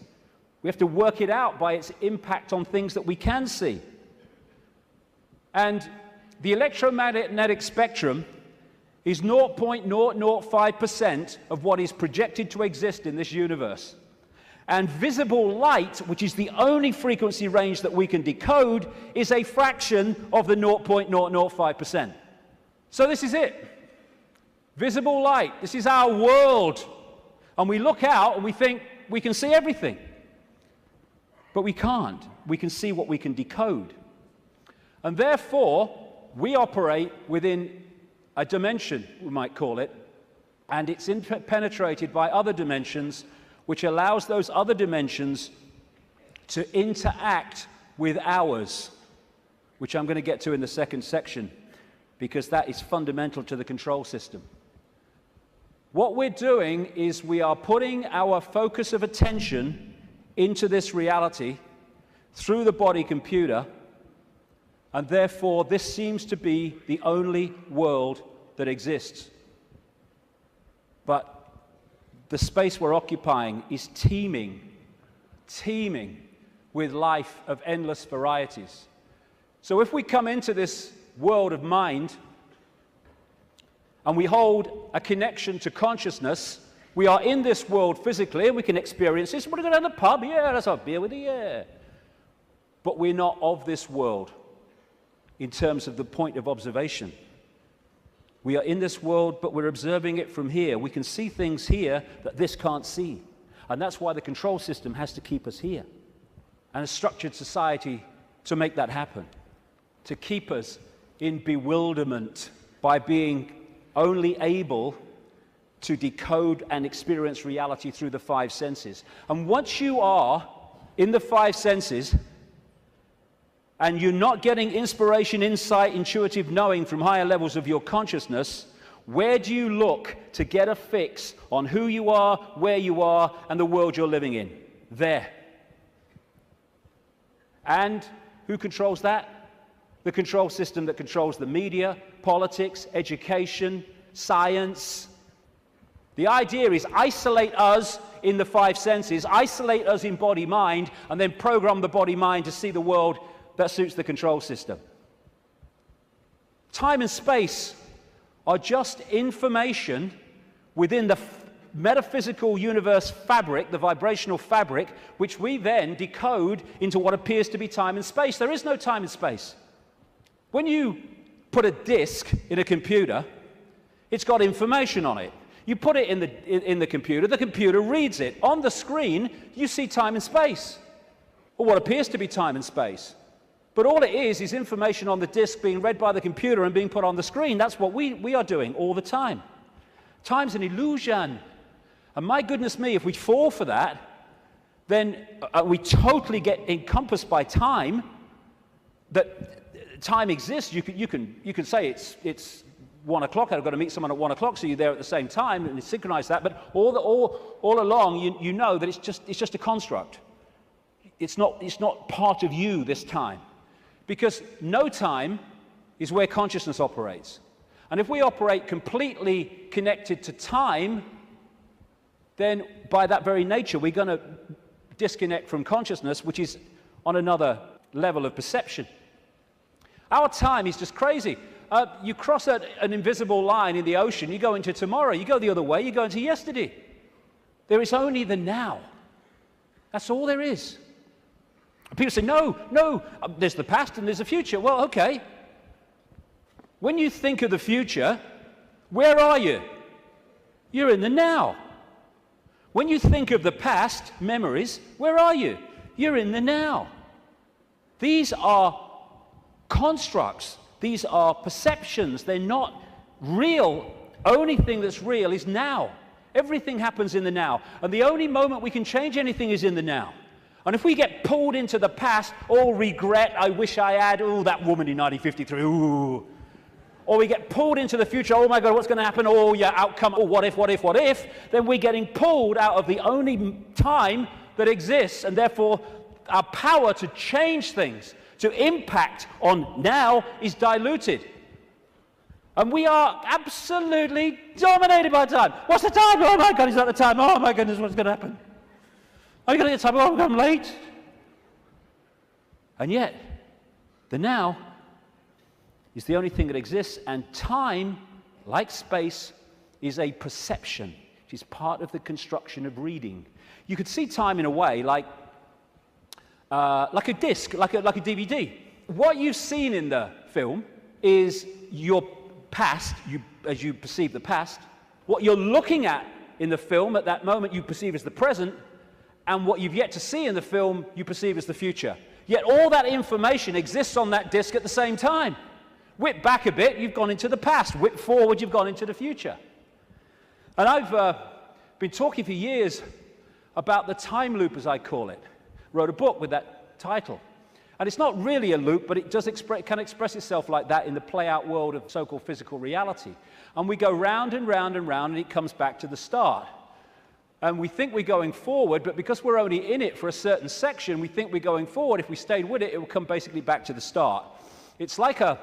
A: We have to work it out by its impact on things that we can see. And the electromagnetic spectrum is 0.005% of what is projected to exist in this universe. And visible light, which is the only frequency range that we can decode, is a fraction of the 0.005%. So this is it. Visible light. This is our world. And we look out and we think we can see everything. But we can't. We can see what we can decode. And therefore, we operate within a dimension, we might call it, and it's penetrated by other dimensions, which allows those other dimensions to interact with ours, which I'm going to get to in the second section, because that is fundamental to the control system. What we're doing is we are putting our focus of attention into this reality through the body computer, and therefore this seems to be the only world that exists. But the space we're occupying is teeming with life of endless varieties. So if we come into this world of mind and we hold a connection to consciousness, we are in this world physically and we can experience this. Want to go down the pub? Yeah, let's have a beer with you, yeah. But we're not of this world in terms of the point of observation. We are in this world, but we're observing it from here. We can see things here that this can't see. And that's why the control system has to keep us here. And a structured society to make that happen. To keep us in bewilderment by being only able to decode and experience reality through the five senses. And once you are in the five senses, and you're not getting inspiration, insight, intuitive knowing from higher levels of your consciousness, where do you look to get a fix on who you are, where you are, and the world you're living in? There. And who controls that? The control system that controls the media, politics, education, science. The idea is isolate us in the five senses, isolate us in body-mind, and then program the body-mind to see the world that suits the control system. Time and space are just information within the metaphysical universe fabric, the vibrational fabric, which we then decode into what appears to be time and space. There is no time and space. When you put a disk in a computer, it's got information on it. You put it in the computer reads it. On the screen, you see time and space, or what appears to be time and space. But all it is information on the disk being read by the computer and being put on the screen. That's what we are doing all the time. Time's an illusion. And my goodness me, if we fall for that, then we totally get encompassed by time, that time exists. You can say it's 1 o'clock, I've got to meet someone at 1 o'clock, so you're there at the same time, and you synchronize that, but all along, you know that it's just a construct. It's not part of you this time. Because no time is where consciousness operates. And if we operate completely connected to time, then by that very nature, we're going to disconnect from consciousness, which is on another level of perception. Our time is just crazy. You cross an invisible line in the ocean, you go into tomorrow, you go the other way, you go into yesterday. There is only the now. That's all there is. People say, no, there's the past and there's the future. Well, okay. When you think of the future, where are you? You're in the now. When you think of the past, memories, where are you? You're in the now. These are constructs. These are perceptions. They're not real. Only thing that's real is now. Everything happens in the now. And the only moment we can change anything is in the now. And if we get pulled into the past, all regret, I wish I had, oh, that woman in 1953, ooh. Or we get pulled into the future, oh my God, what's going to happen? Oh, yeah, outcome, oh, what if? Then we're getting pulled out of the only time that exists, and therefore our power to change things, to impact on now, is diluted. And we are absolutely dominated by time. What's the time? Oh my God, it's not the time. Oh my goodness, what's going to happen? Are you going to get time? Oh, I'm late. And yet, the now is the only thing that exists, and time, like space, is a perception. It is part of the construction of reading. You could see time in a way like a disc, like a DVD. What you've seen in the film is your past, as you perceive the past. What you're looking at in the film at that moment you perceive as the present, and what you've yet to see in the film you perceive as the future. Yet all that information exists on that disc at the same time. Whip back a bit, you've gone into the past. Whip forward, you've gone into the future. And I've been talking for years about the time loop, as I call it. Wrote a book with that title. And it's not really a loop, but it can express itself like that in the play-out world of so-called physical reality. And we go round and round and round, and it comes back to the start. And we think we're going forward, but because we're only in it for a certain section, we think we're going forward. If we stayed with it, it will come basically back to the start. It's like a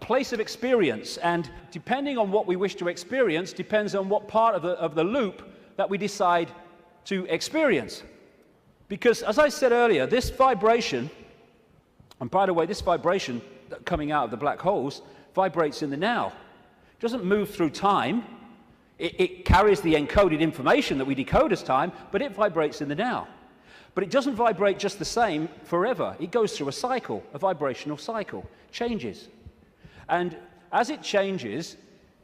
A: place of experience, and depending on what we wish to experience depends on what part of the loop that we decide to experience. Because, as I said earlier, this vibration, and by the way, this vibration coming out of the black holes vibrates in the now. It doesn't move through time. It carries the encoded information that we decode as time, but it vibrates in the now. But it doesn't vibrate just the same forever. It goes through a cycle, a vibrational cycle, changes. And as it changes,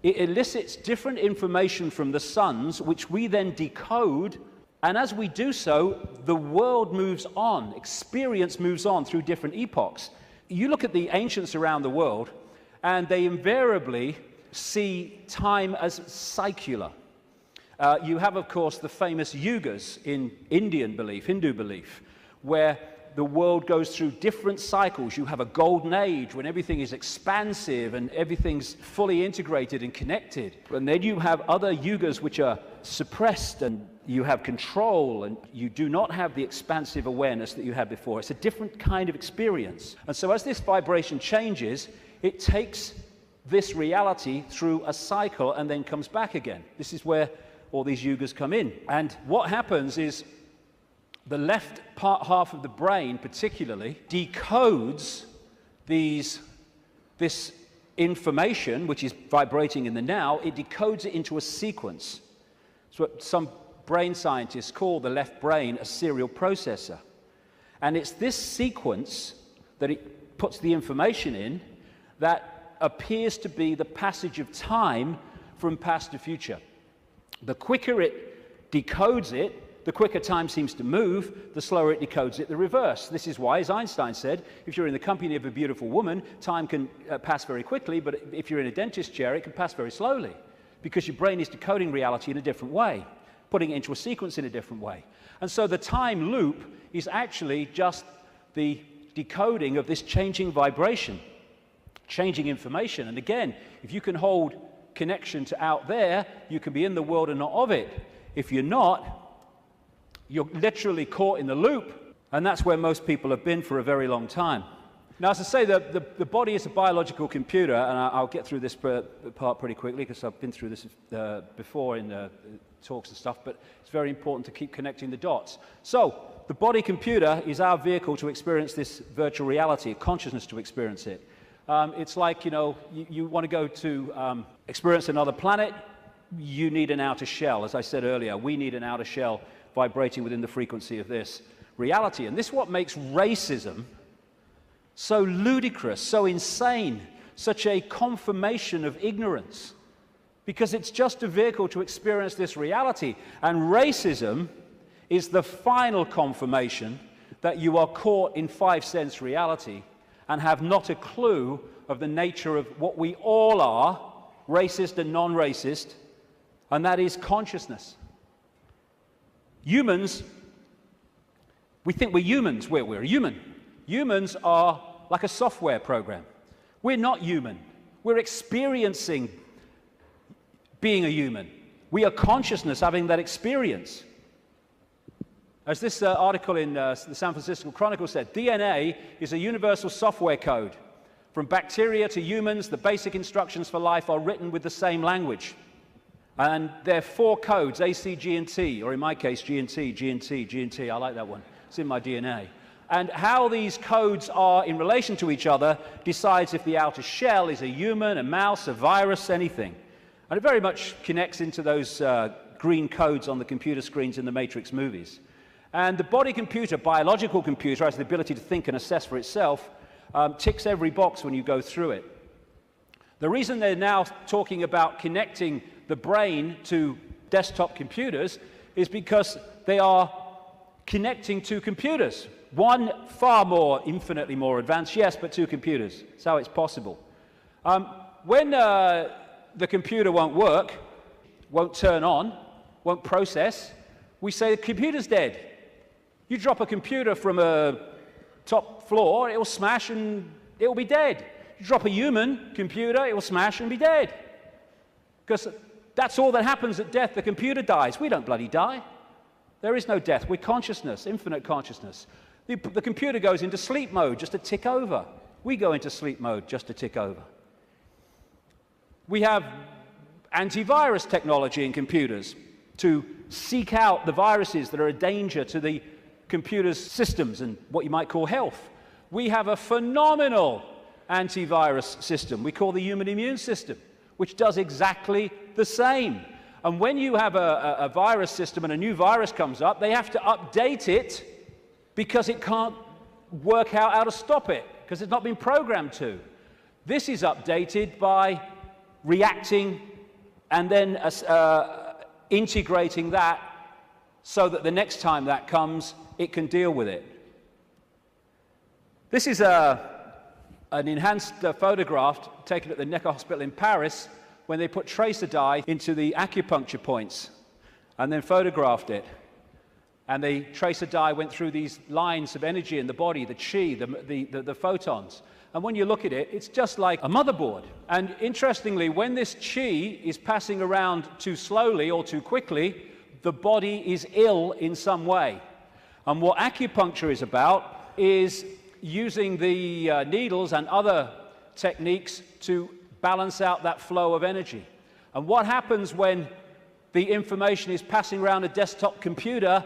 A: it elicits different information from the suns, which we then decode. And as we do so, the world moves on, experience moves on through different epochs. You look at the ancients around the world, and they invariably see time as secular. You have, of course, the famous yugas in Indian belief, Hindu belief, where the world goes through different cycles. You have a golden age when everything is expansive and everything's fully integrated and connected. And then you have other yugas which are suppressed, and you have control, and you do not have the expansive awareness that you had before. It's a different kind of experience. And so as this vibration changes, it takes this reality through a cycle and then comes back again. This is where all these yugas come in. And what happens is the left half of the brain particularly decodes this information, which is vibrating in the now. It decodes it into a sequence. It's what some brain scientists call the left brain a serial processor. And it's this sequence that it puts the information in that appears to be the passage of time from past to future. The quicker it decodes it, the quicker time seems to move, the slower it decodes it, the reverse. This is why, as Einstein said, if you're in the company of a beautiful woman, time can pass very quickly, but if you're in a dentist chair, it can pass very slowly, because your brain is decoding reality in a different way, putting it into a sequence in a different way. And so the time loop is actually just the decoding of this changing vibration, changing information. And again, if you can hold connection to out there, you can be in the world and not of it. If you're not, you're literally caught in the loop, and that's where most people have been for a very long time. Now, as I say, the body is a biological computer, and I'll get through this part pretty quickly because I've been through this before in talks and stuff, but it's very important to keep connecting the dots. So, the body computer is our vehicle to experience this virtual reality, consciousness to experience it. It's like, you want to go to experience another planet, you need an outer shell. As I said earlier, we need an outer shell vibrating within the frequency of this reality. And this is what makes racism so ludicrous, so insane, such a confirmation of ignorance. Because it's just a vehicle to experience this reality. And racism is the final confirmation that you are caught in five-sense reality and have not a clue of the nature of what we all are, racist and non-racist, and that is consciousness. Humans, we think we're humans. We're human. Humans are like a software program. We're not human. We're experiencing being a human. We are consciousness having that experience. As this article in the San Francisco Chronicle said, DNA is a universal software code. From bacteria to humans, the basic instructions for life are written with the same language. And there are 4 codes, A, C, G, and T, or in my case, G and T, G and T, G and T. I like that one. It's in my DNA. And how these codes are in relation to each other decides if the outer shell is a human, a mouse, a virus, anything. And it very much connects into those green codes on the computer screens in the Matrix movies. And the body computer, biological computer, has the ability to think and assess for itself, ticks every box when you go through it. The reason they're now talking about connecting the brain to desktop computers is because they are connecting 2 computers. One far more, infinitely more advanced, yes, but 2 computers. That's how it's possible. When the computer won't work, won't turn on, won't process, we say the computer's dead. You drop a computer from a top floor, it will smash and it will be dead. You drop a human computer, it will smash and be dead. Because that's all that happens at death. The computer dies. We don't bloody die. There is no death. We're consciousness, infinite consciousness. The computer goes into sleep mode just to tick over. We go into sleep mode just to tick over. We have antivirus technology in computers to seek out the viruses that are a danger to the computer's systems and what you might call health. We have a phenomenal antivirus system we call the human immune system, which does exactly the same. And when you have a virus system and a new virus comes up, they have to update it because it can't work out how to stop it, because it's not been programmed to. This is updated by reacting and then integrating that so that the next time that comes, it can deal with it. This is an enhanced photograph taken at the Necker Hospital in Paris when they put tracer dye into the acupuncture points and then photographed it. And the tracer dye went through these lines of energy in the body, the chi, the photons. And when you look at it, it's just like a motherboard. And interestingly, when this chi is passing around too slowly or too quickly, the body is ill in some way. And what acupuncture is about is using the needles and other techniques to balance out that flow of energy. And what happens when the information is passing around a desktop computer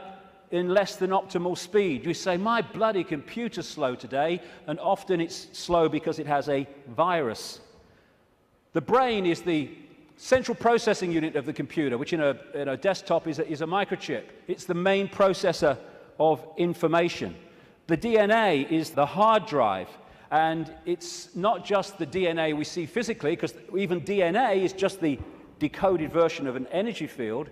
A: in less than optimal speed? You say, my bloody computer's slow today, and often it's slow because it has a virus. The brain is the central processing unit of the computer, which in a desktop is a microchip. It's the main processor of information. The DNA is the hard drive, and it's not just the DNA we see physically, because even DNA is just the decoded version of an energy field.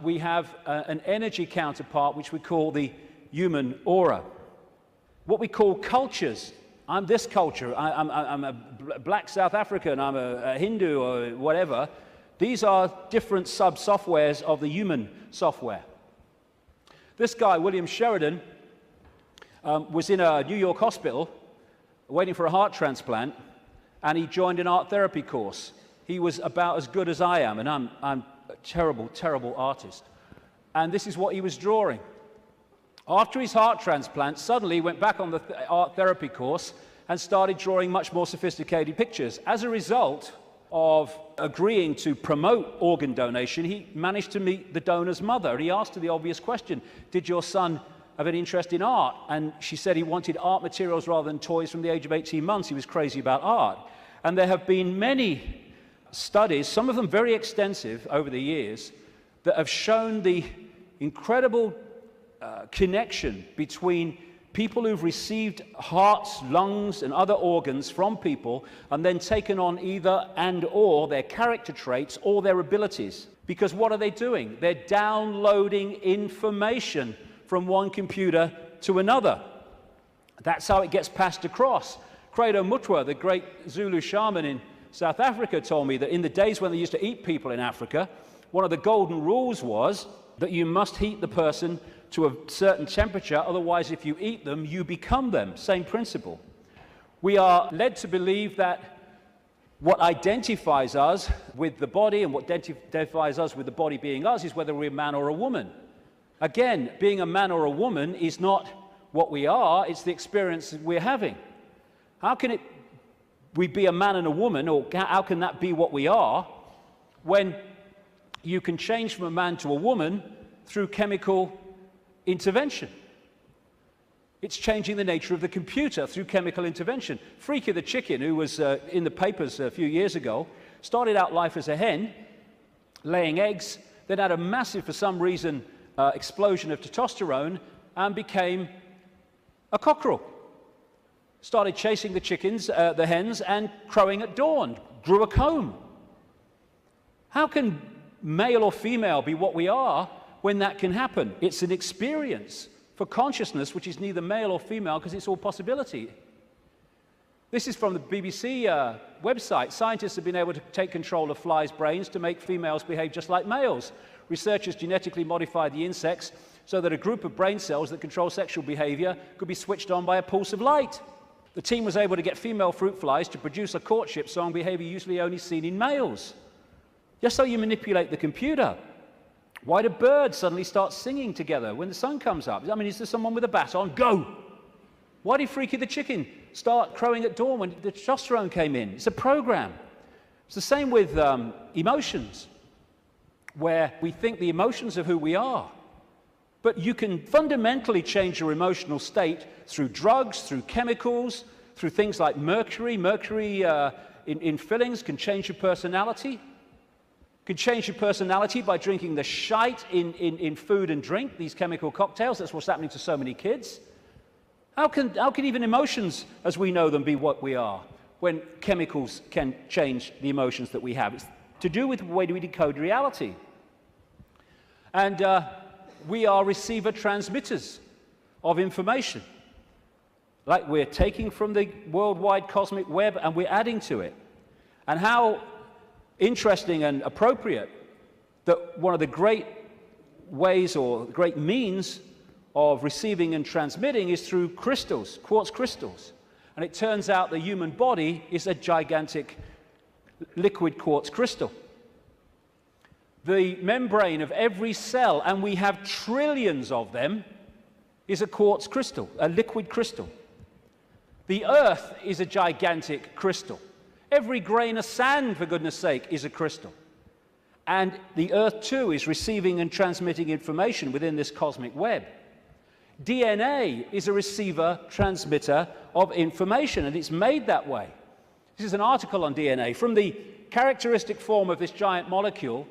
A: We have an energy counterpart, which we call the human aura. What we call cultures. I'm this culture, I'm a black South African, I'm a Hindu or whatever. These are different sub-softwares of the human software. This guy, William Sheridan, was in a New York hospital waiting for a heart transplant, and he joined an art therapy course. he was about as good as I am, and I'm a terrible, terrible artist. And this is what he was drawing. After his heart transplant, suddenly he went back on the art therapy course and started drawing much more sophisticated pictures. As a result of agreeing to promote organ donation, he managed to meet the donor's mother. He asked her the obvious question, did your son have an interest in art? And she said he wanted art materials rather than toys from the age of 18 months. He was crazy about art. And there have been many studies, some of them very extensive over the years, that have shown the incredible connection between people who've received hearts, lungs, and other organs from people and then taken on either and/or their character traits or their abilities. Because what are they doing? They're downloading information from one computer to another. That's how it gets passed across. Credo Mutwa, the great Zulu shaman in South Africa, told me that in the days when they used to eat people in Africa, one of the golden rules was that you must heat the person to a certain temperature, otherwise if you eat them, you become them. Same principle. We are led to believe that what identifies us with the body and what identifies us with the body being us is whether we're a man or a woman. Again, being a man or a woman is not what we are, it's the experience we're having. How can we be a man and a woman, or how can that be what we are, when you can change from a man to a woman through chemical intervention? It's changing the nature of the computer through chemical intervention. Freaky the chicken, who was in the papers a few years ago, started out life as a hen, laying eggs, then had a massive, for some reason, explosion of testosterone and became a cockerel. Started chasing the chickens, the hens, and crowing at dawn, grew a comb. How can male or female be what we are when that can happen? It's an experience for consciousness which is neither male or female because it's all possibility. This is from the BBC website. Scientists have been able to take control of flies' brains to make females behave just like males. Researchers genetically modified the insects so that a group of brain cells that control sexual behavior could be switched on by a pulse of light. The team was able to get female fruit flies to produce a courtship song behavior usually only seen in males. Just so you manipulate the computer. Why do birds suddenly start singing together when the sun comes up? I mean, is there someone with a baton? Go! Why did Freaky the chicken start crowing at dawn when the testosterone came in? It's a program. It's the same with emotions, where we think the emotions of who we are. But you can fundamentally change your emotional state through drugs, through chemicals, through things like mercury. Mercury in fillings can change your personality. Can change your personality by drinking the shite in food and drink, these chemical cocktails. That's what's happening to so many kids. How can even emotions, as we know them, be what we are, when chemicals can change the emotions that we have? It's to do with the way we decode reality. And we are receiver-transmitters of information. Like we're taking from the worldwide cosmic web and we're adding to it. And how interesting and appropriate that one of the great ways or great means of receiving and transmitting is through crystals, quartz crystals. And it turns out the human body is a gigantic liquid quartz crystal. The membrane of every cell, and we have trillions of them, is a quartz crystal, a liquid crystal. The Earth is a gigantic crystal. Every grain of sand, for goodness sake, is a crystal. And the Earth, too, is receiving and transmitting information within this cosmic web. DNA is a receiver-transmitter of information, and it's made that way. This is an article on DNA. From the characteristic form of this giant molecule,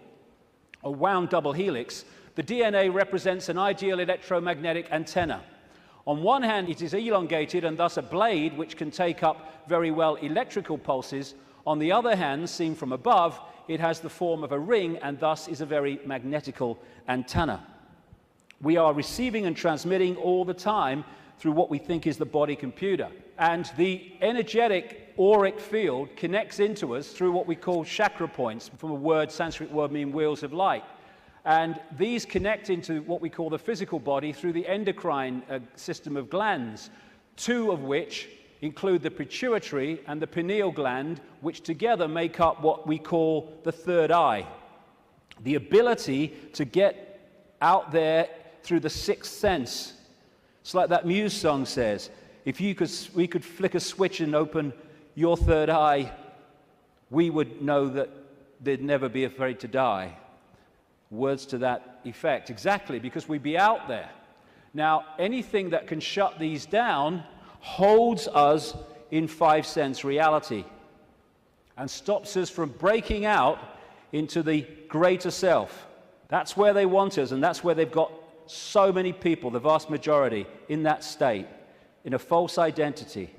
A: a wound double helix, the DNA represents an ideal electromagnetic antenna. On one hand, it is elongated and thus a blade which can take up very well electrical pulses. On the other hand, seen from above, it has the form of a ring and thus is a very magnetical antenna. We are receiving and transmitting all the time through what we think is the body computer. And the energetic auric field connects into us through what we call chakra points, from a word, Sanskrit word meaning wheels of light. And these connect into what we call the physical body through the endocrine system of glands, two of which include the pituitary and the pineal gland, which together make up what we call the third eye. The ability to get out there through the sixth sense. It's like that Muse song says, if we could flick a switch and open your third eye, we would know that they'd never be afraid to die. Words to that effect. Exactly, because we'd be out there. Now, anything that can shut these down holds us in five-sense reality and stops us from breaking out into the greater self. That's where they want us, and that's where they've got so many people, the vast majority, in that state, in a false identity.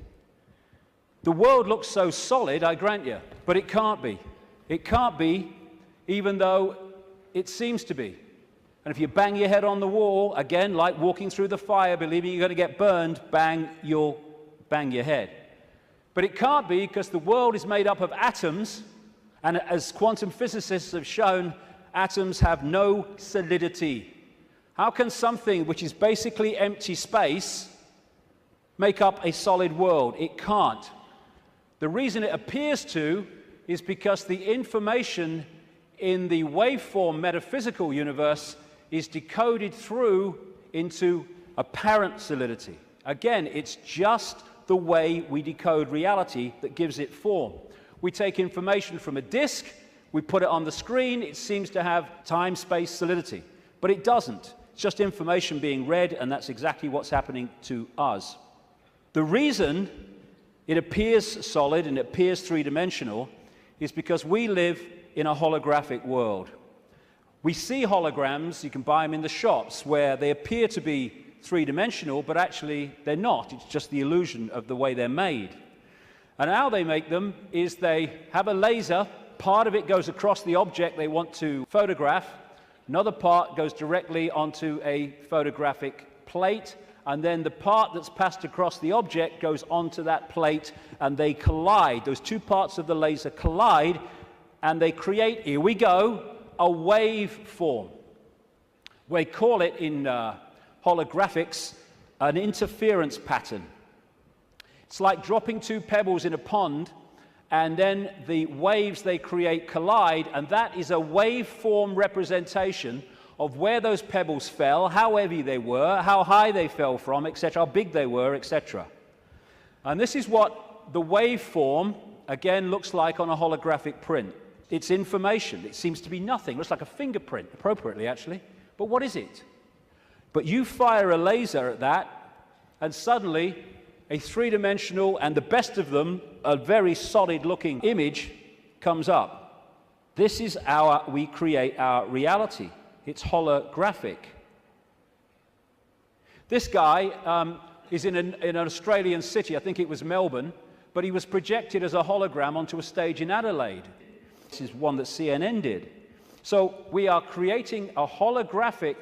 A: The world looks so solid, I grant you, but it can't be. It can't be, even though it seems to be. And if you bang your head on the wall, again, like walking through the fire, believing you're going to get burned, bang, you'll bang your head. But it can't be, because the world is made up of atoms, and as quantum physicists have shown, atoms have no solidity. How can something which is basically empty space make up a solid world? It can't. The reason it appears to is because the information in the waveform metaphysical universe is decoded through into apparent solidity. Again, it's just the way we decode reality that gives it form. We take information from a disk, we put it on the screen, it seems to have time-space solidity. But it doesn't. It's just information being read, and that's exactly what's happening to us. The reason it appears solid and it appears three-dimensional is because we live in a holographic world. We see holograms, you can buy them in the shops, where they appear to be three-dimensional, but actually they're not. It's just the illusion of the way they're made. And how they make them is they have a laser, part of it goes across the object they want to photograph, another part goes directly onto a photographic plate, and then the part that's passed across the object goes onto that plate, and they collide. Those two parts of the laser collide, and they create, here we go, a wave form. We call it in holographics an interference pattern. It's like dropping two pebbles in a pond, and then the waves they create collide, and that is a waveform representation of where those pebbles fell, how heavy they were, how high they fell from, etc., how big they were, etc. And this is what the waveform, again, looks like on a holographic print. It's information. It seems to be nothing. It looks like a fingerprint, appropriately, actually. But what is it? But you fire a laser at that, and suddenly a three-dimensional, and the best of them, a very solid-looking image comes up. This is how we create our reality. It's holographic. This guy is in an Australian city, I think it was Melbourne, but he was projected as a hologram onto a stage in Adelaide. This is one that CNN did. So we are creating a holographic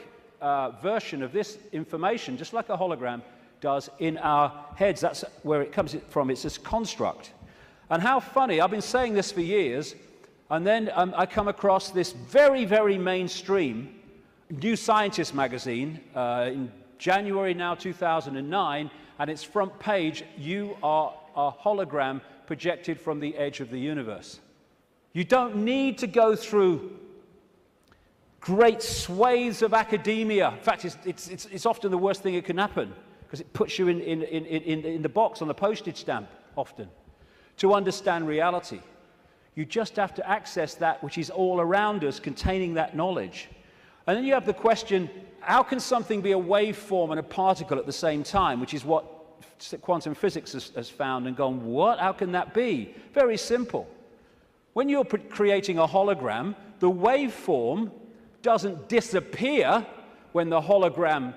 A: version of this information, just like a hologram does in our heads. That's where it comes from. It's this construct. And how funny, I've been saying this for years, and then I come across this very, very mainstream New Scientist magazine in January now 2009, and its front page, you are a hologram projected from the edge of the universe. You don't need to go through great swathes of academia. In fact, it's often the worst thing that can happen, because it puts you in the box on the postage stamp, often, to understand reality. You just have to access that which is all around us, containing that knowledge. And then you have the question, how can something be a waveform and a particle at the same time, which is what quantum physics has found and gone, what? How can that be? Very simple. When you're creating a hologram, the waveform doesn't disappear when the hologram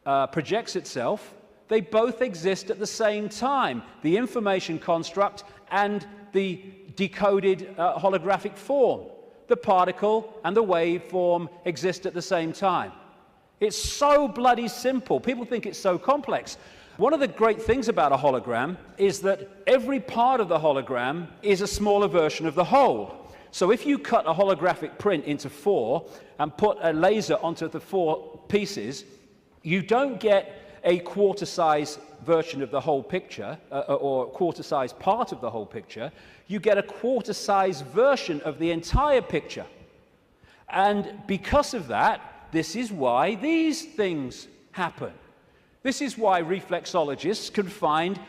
A: projects itself. They both exist at the same time, the information construct and the decoded holographic form. The particle and the waveform exist at the same time. It's so bloody simple. People think it's so complex. One of the great things about a hologram is that every part of the hologram is a smaller version of the whole. So if you cut a holographic print into four and put a laser onto the four pieces, you don't get a quarter-size version of the whole picture, or a quarter-size part of the whole picture, you get a quarter-size version of the entire picture. And because of that, this is why these things happen. This is why reflexologists can find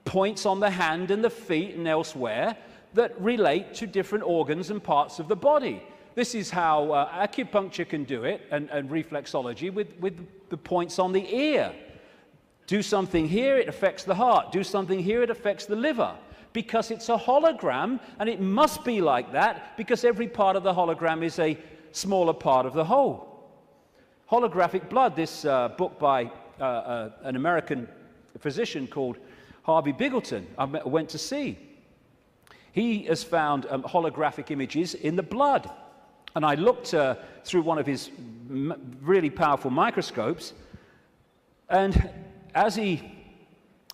A: points on the hand and the feet and elsewhere that relate to different organs and parts of the body. This is how acupuncture can do it, and reflexology with the points on the ear. Do something here, it affects the heart. Do something here, it affects the liver. Because it's a hologram, and it must be like that, because every part of the hologram is a smaller part of the whole. Holographic blood, this book by an American physician called Harvey Biggleton, I went to see. He has found holographic images in the blood. And I looked through one of his really powerful microscopes, and as he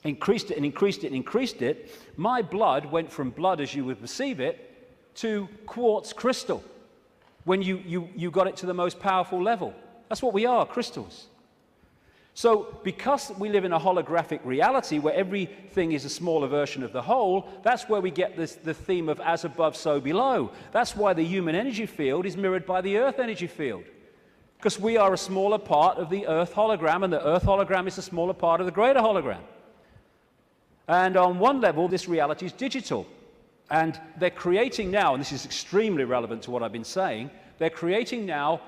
A: increased it and increased it and increased it, my blood went from blood as you would perceive it to quartz crystal when you got it to the most powerful level. That's what we are, crystals. So because we live in a holographic reality where everything is a smaller version of the whole, that's where we get the theme of as above, so below. That's why the human energy field is mirrored by the earth energy field. Because we are a smaller part of the earth hologram, and the earth hologram is a smaller part of the greater hologram. And on one level, this reality is digital. And they're creating now, and this is extremely relevant to what I've been saying, they're creating now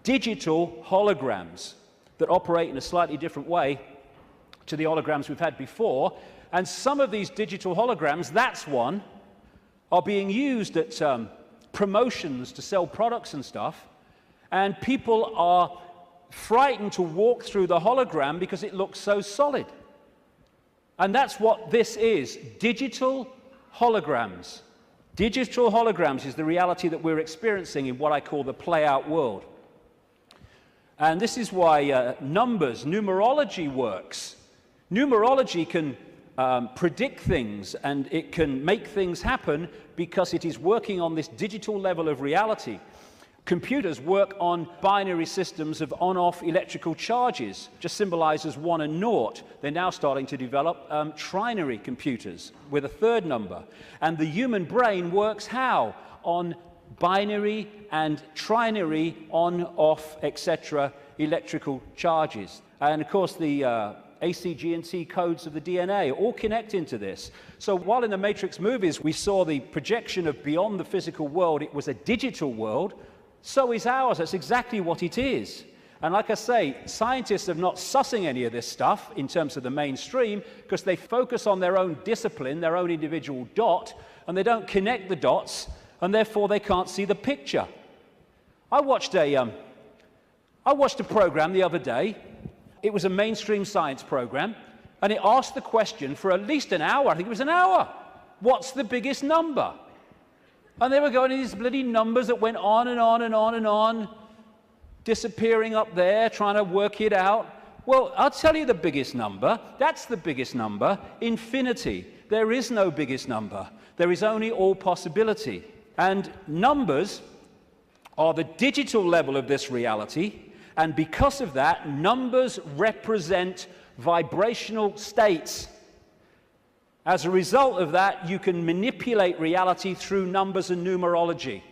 A: digital holograms that operate in a slightly different way to the holograms we've had before. And some of these digital holograms, that's one, are being used at promotions to sell products and stuff. And people are frightened to walk through the hologram because it looks so solid. And that's what this is, digital holograms. Digital holograms is the reality that we're experiencing in what I call the play-out world. And this is why numerology works. Numerology can predict things, and it can make things happen because it is working on this digital level of reality. Computers work on binary systems of on-off electrical charges, just symbolized as 1 and 0. They're now starting to develop trinary computers with a third number. And the human brain works how? On binary and trinary on-off, etc., electrical charges. And of course the A, C, G, and T codes of the DNA all connect into this. So while in the Matrix movies we saw the projection of beyond the physical world, it was a digital world, so is ours. That's exactly what it is. And like I say, scientists are not sussing any of this stuff in terms of the mainstream because they focus on their own discipline, their own individual dot, and they don't connect the dots, and therefore they can't see the picture. I watched a program the other day. It was a mainstream science program, and it asked the question for at least an hour. I think it was an hour. What's the biggest number? And they were going to these bloody numbers that went on and on and on and on, disappearing up there, trying to work it out. Well, I'll tell you the biggest number. That's the biggest number. Infinity. There is no biggest number. There is only all possibility. And numbers are the digital level of this reality, and because of that, numbers represent vibrational states. As a result of that, you can manipulate reality through numbers and numerology,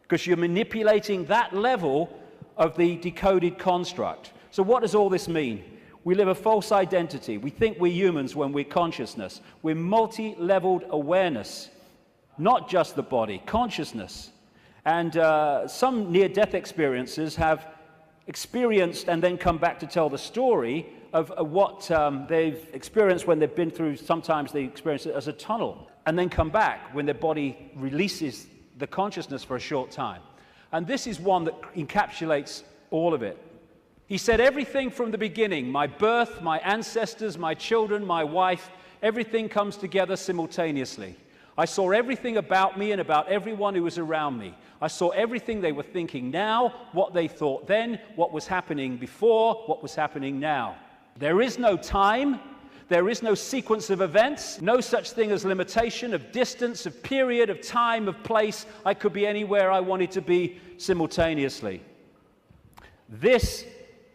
A: because you're manipulating that level of the decoded construct. So what does all this mean? We live a false identity. We think we're humans when we're consciousness. We're multi-leveled awareness, not just the body, consciousness. And some near-death experiences have experienced and then come back to tell the story of what they've experienced when they've been through. Sometimes they experience it as a tunnel and then come back when their body releases the consciousness for a short time. And this is one that encapsulates all of it. He said, everything from the beginning, my birth, my ancestors, my children, my wife, everything comes together simultaneously. I saw everything about me and about everyone who was around me. I saw everything they were thinking now, what they thought then, what was happening before, what was happening now. There is no time. There is no sequence of events, no such thing as limitation of distance, of period, of time, of place. I could be anywhere I wanted to be simultaneously. This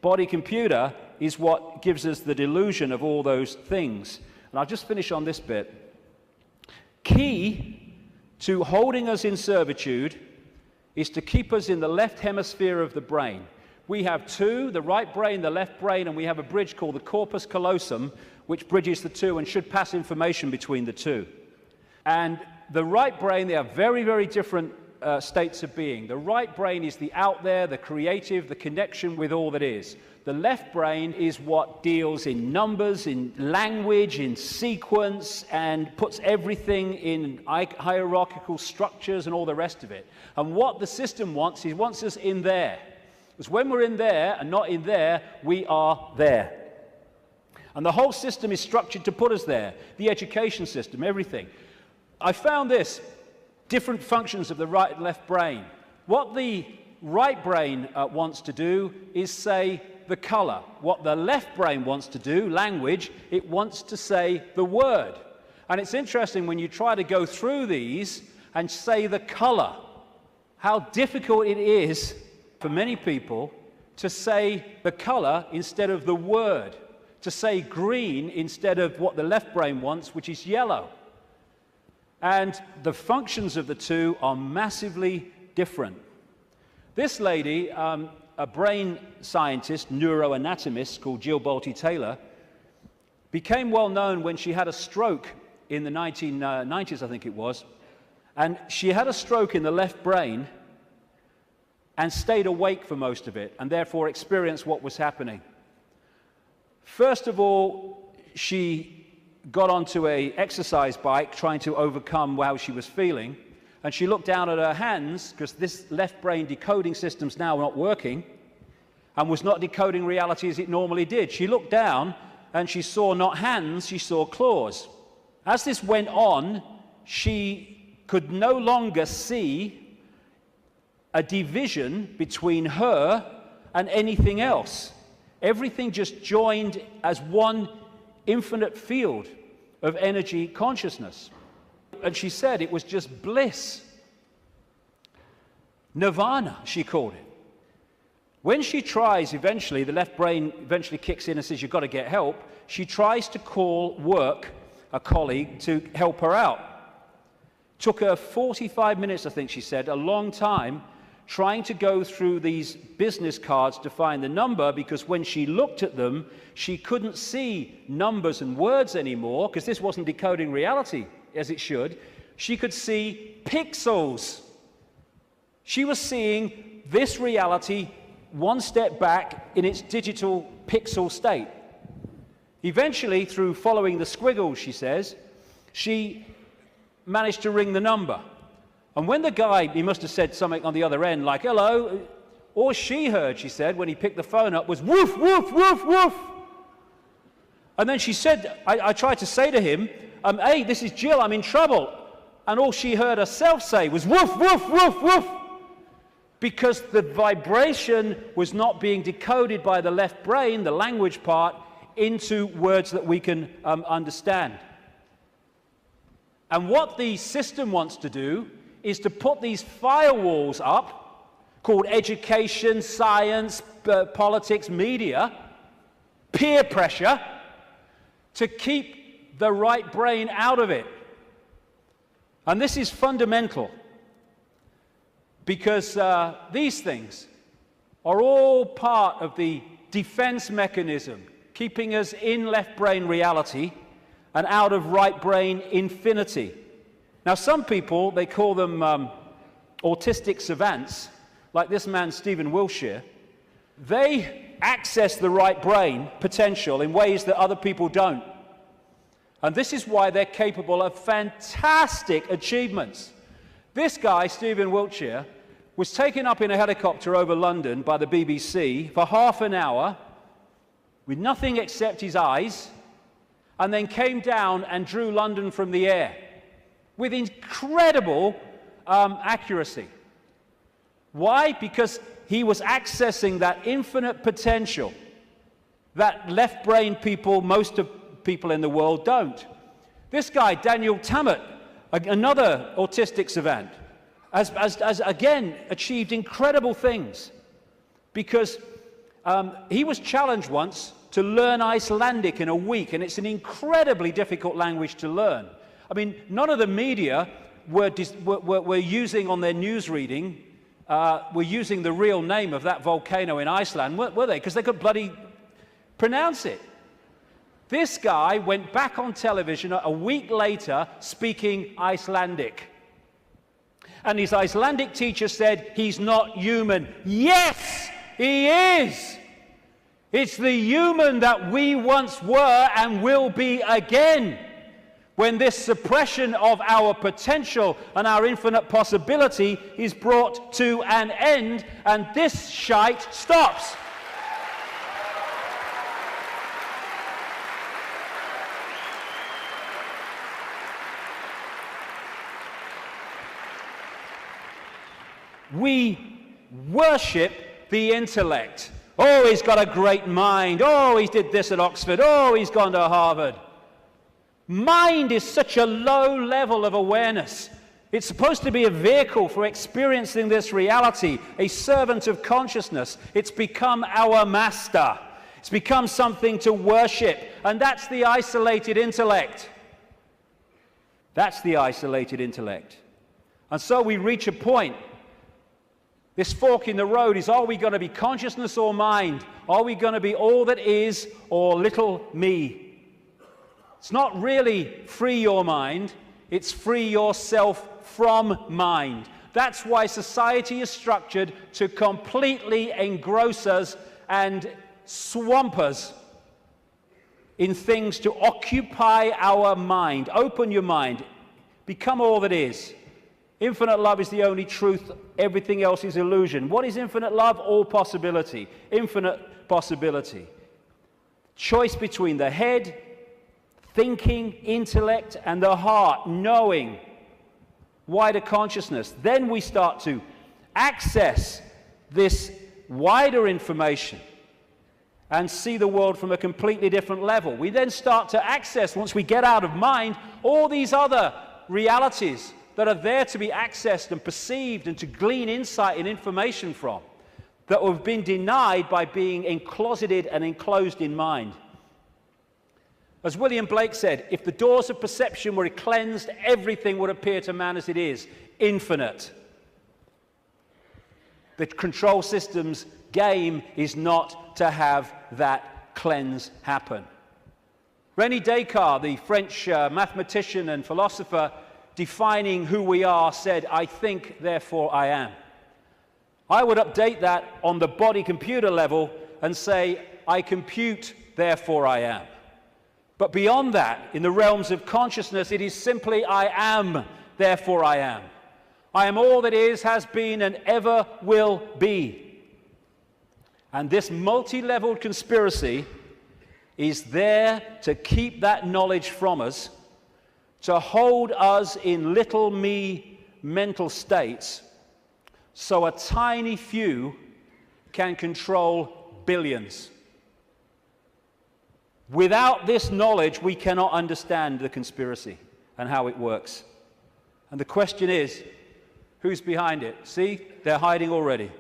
A: body computer is what gives us the delusion of all those things. And I'll just finish on this bit. Key to holding us in servitude is to keep us in the left hemisphere of the brain. We have two, the right brain, the left brain, and we have a bridge called the corpus callosum, which bridges the two and should pass information between the two. And the right brain, they are very, very different states of being. The right brain is the out there, the creative, the connection with all that is. The left brain is what deals in numbers, in language, in sequence, and puts everything in hierarchical structures and all the rest of it. And what the system wants, he wants us in there. Because when we're in there and not in there, we are there. And the whole system is structured to put us there. The education system, everything. I found this, different functions of the right and left brain. What the right brain wants to do is say the color. What the left brain wants to do, language, it wants to say the word. And it's interesting when you try to go through these and say the color, how difficult it is for many people to say the color instead of the word, to say green instead of what the left brain wants, which is yellow. And the functions of the two are massively different. This lady, a brain scientist, neuroanatomist called Jill Bolte Taylor, became well known when she had a stroke in the 1990s, I think it was. And she had a stroke in the left brain and stayed awake for most of it, and therefore experienced what was happening. First of all, she got onto an exercise bike trying to overcome how she was feeling, and she looked down at her hands, because this left brain decoding system's now not working, and was not decoding reality as it normally did. She looked down, and she saw not hands, she saw claws. As this went on, she could no longer see a division between her and anything else. Everything just joined as one infinite field of energy consciousness. And she said it was just bliss. Nirvana, she called it. When she tries eventually, the left brain eventually kicks in and says, you've got to get help. She tries to call work, a colleague, to help her out. Took her 45 minutes, I think she said, a long time, trying to go through these business cards to find the number, because when she looked at them, she couldn't see numbers and words anymore, because this wasn't decoding reality as it should. She could see pixels. She was seeing this reality one step back in its digital pixel state. Eventually, through following the squiggles, she says, she managed to ring the number. And when the guy, he must have said something on the other end, like, hello, all she heard, she said, when he picked the phone up, was woof, woof, woof, woof. And then she said, I tried to say to him, hey, this is Jill, I'm in trouble. And all she heard herself say was woof, woof, woof, woof. Because the vibration was not being decoded by the left brain, the language part, into words that we can understand. And what the system wants to do is to put these firewalls up, called education, science, politics, media, peer pressure, to keep the right brain out of it. And this is fundamental, because these things are all part of the defense mechanism, keeping us in left brain reality and out of right brain infinity. Now, some people, they call them autistic savants, like this man, Stephen Wiltshire. They access the right brain potential in ways that other people don't. And this is why they're capable of fantastic achievements. This guy, Stephen Wiltshire, was taken up in a helicopter over London by the BBC for half an hour with nothing except his eyes, and then came down and drew London from the air with incredible accuracy. Why? Because he was accessing that infinite potential that left brain people, most of people in the world, don't. This guy, Daniel Tammet, another autistic savant, has again achieved incredible things, because he was challenged once to learn Icelandic in a week, and it's an incredibly difficult language to learn. I mean, none of the media were using on their news reading, were using the real name of that volcano in Iceland, were they? Because they could bloody pronounce it. This guy went back on television a week later speaking Icelandic. And his Icelandic teacher said, he's not human. Yes, he is. It's the human that we once were and will be again. When this suppression of our potential and our infinite possibility is brought to an end, and this shite stops. We worship the intellect. Oh, he's got a great mind. Oh, he did this at Oxford. Oh, he's gone to Harvard. Mind is such a low level of awareness. It's supposed to be a vehicle for experiencing this reality, a servant of consciousness. It's become our master. It's become something to worship, and that's the isolated intellect. That's the isolated intellect. And so we reach a point. This fork in the road is, are we going to be consciousness or mind? Are we going to be all that is or little me? It's not really free your mind, it's free yourself from mind. That's why society is structured to completely engross us and swamp us in things to occupy our mind. Open your mind, become all that is. Infinite love is the only truth. Everything else is illusion. What is infinite love? All possibility. Infinite possibility. Choice between the head, thinking, intellect, and the heart, knowing, wider consciousness. Then we start to access this wider information and see the world from a completely different level. We then start to access, once we get out of mind, all these other realities that are there to be accessed and perceived and to glean insight and information from, that have been denied by being encloseted and enclosed in mind. As William Blake said, if the doors of perception were cleansed, everything would appear to man as it is, infinite. The control system's game is not to have that cleanse happen. René Descartes, the French mathematician and philosopher, defining who we are, said, I think, therefore I am. I would update that on the body-computer level and say, I compute, therefore I am. But beyond that, in the realms of consciousness, it is simply I am, therefore I am. I am all that is, has been, and ever will be. And this multi-leveled conspiracy is there to keep that knowledge from us, to hold us in little me mental states, so a tiny few can control billions. Without this knowledge, we cannot understand the conspiracy and how it works. And the question is, who's behind it? See, they're hiding already.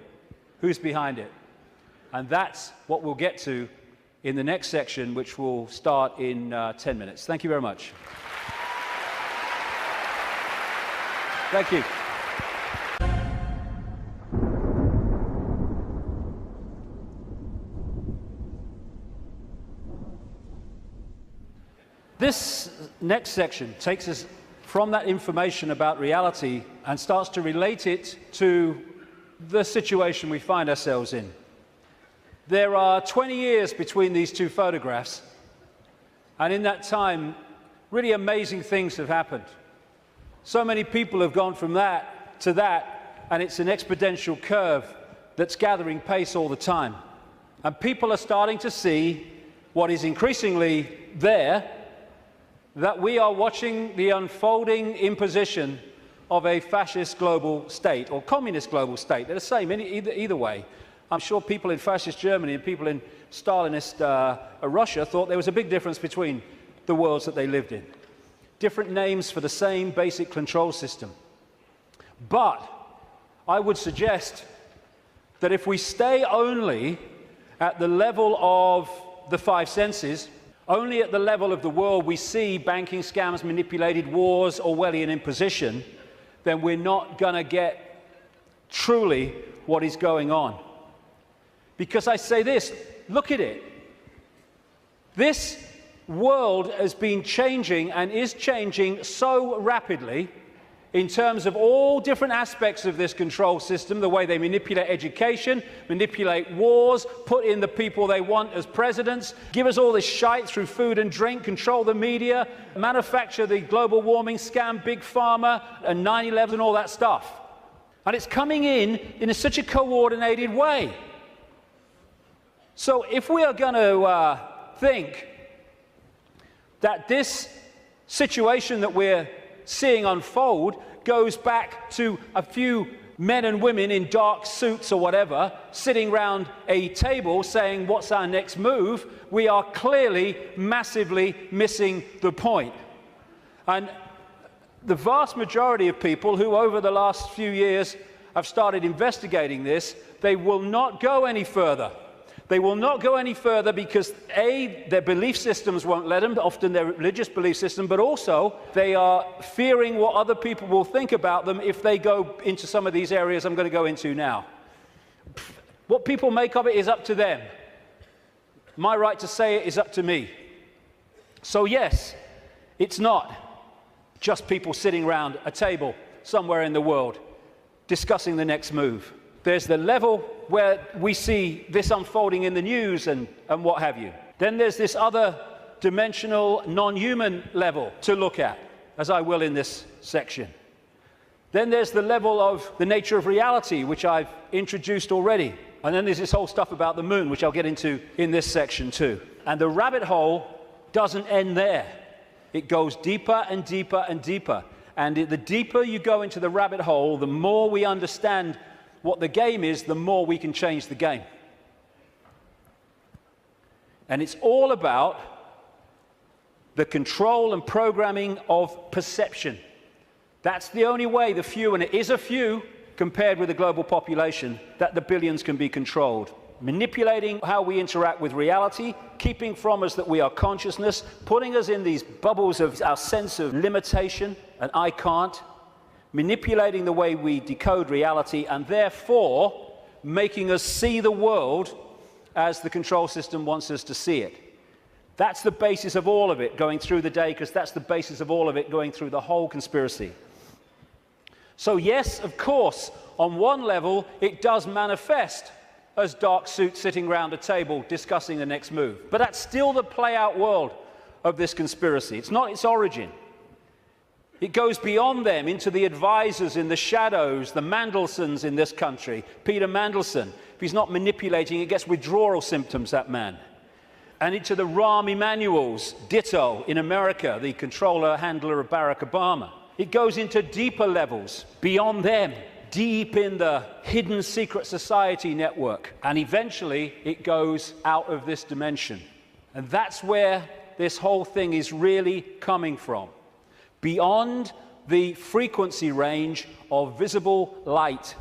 A: Who's behind it? And that's what we'll get to in the next section, which will start in 10 minutes. Thank you very much. Thank you. This next section takes us from that information about reality and starts to relate it to the situation we find ourselves in. There are 20 years between these two photographs, and in that time, really amazing things have happened. So many people have gone from that to that, and it's an exponential curve that's gathering pace all the time. And people are starting to see what is increasingly there, that we are watching the unfolding imposition of a fascist global state, or communist global state. They're the same either way. I'm sure people in fascist Germany and people in Stalinist Russia thought there was a big difference between the worlds that they lived in. Different names for the same basic control system. But I would suggest that if we stay only at the level of the five senses. Only at the level of the world we see banking scams, manipulated wars, Orwellian imposition, then we're not going to get truly what is going on. Because I say this, look at it. This world has been changing and is changing so rapidly in terms of all different aspects of this control system, the way they manipulate education, manipulate wars, put in the people they want as presidents, give us all this shite through food and drink, control the media, manufacture the global warming scam, big pharma, and 9/11 and all that stuff. And it's coming in such a coordinated way. So if we are going to think that this situation that we're seeing unfold goes back to a few men and women in dark suits or whatever sitting round a table saying, what's our next move? We are clearly massively missing the point. And the vast majority of people who over the last few years have started investigating this, they will not go any further. They will not go any further because, A, their belief systems won't let them, often their religious belief system, but also they are fearing what other people will think about them if they go into some of these areas I'm going to go into now. What people make of it is up to them. My right to say it is up to me. So yes, it's not just people sitting around a table somewhere in the world discussing the next move. There's the level where we see this unfolding in the news and what have you. Then there's this other dimensional, non-human level to look at, as I will in this section. Then there's the level of the nature of reality, which I've introduced already. And then there's this whole stuff about the moon, which I'll get into in this section too. And the rabbit hole doesn't end there. It goes deeper and deeper and deeper. And the deeper you go into the rabbit hole, the more we understand what the game is, the more we can change the game. And it's all about the control and programming of perception. That's the only way the few, and it is a few compared with the global population, that the billions can be controlled. Manipulating how we interact with reality, keeping from us that we are consciousness, putting us in these bubbles of our sense of limitation and I can't, manipulating the way we decode reality, and therefore making us see the world as the control system wants us to see it. That's the basis of all of it going through the day, because that's the basis of all of it going through the whole conspiracy. So yes, of course, on one level, it does manifest as dark suits sitting around a table discussing the next move. But that's still the play-out world of this conspiracy. It's not its origin. It goes beyond them into the advisors in the shadows, the Mandelsons in this country. Peter Mandelson, if he's not manipulating, he gets withdrawal symptoms, that man. And into the Rahm Emanuels, ditto, in America, the controller, handler of Barack Obama. It goes into deeper levels, beyond them, deep in the hidden secret society network. And eventually, it goes out of this dimension. And that's where this whole thing is really coming from. Beyond the frequency range of visible light.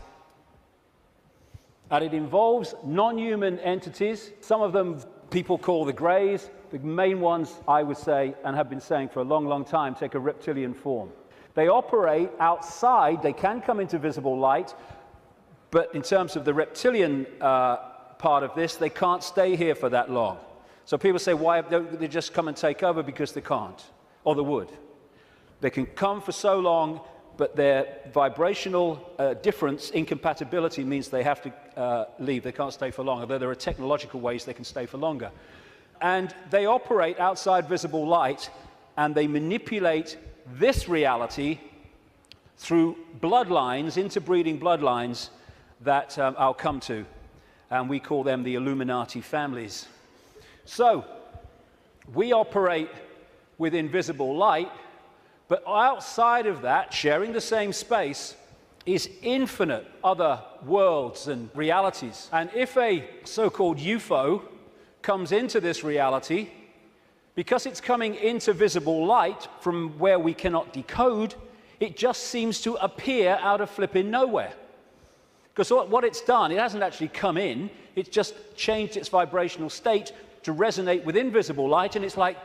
A: And it involves non-human entities. Some of them people call the greys. The main ones, I would say, and have been saying for a long, long time, take a reptilian form. They operate outside. They can come into visible light, but in terms of the reptilian part of this, they can't stay here for that long. So people say, why don't they just come and take over? Because they can't, or they would. They can come for so long, but their vibrational difference, incompatibility, means they have to leave. They can't stay for long, although there are technological ways they can stay for longer. And they operate outside visible light, and they manipulate this reality through bloodlines, interbreeding bloodlines that I'll come to. And we call them the Illuminati families. So, we operate with invisible light, but outside of that, sharing the same space, is infinite other worlds and realities. And if a so-called UFO comes into this reality, because it's coming into visible light from where we cannot decode, it just seems to appear out of flipping nowhere. Because what it's done, it hasn't actually come in, it's just changed its vibrational state to resonate with invisible light, and it's like,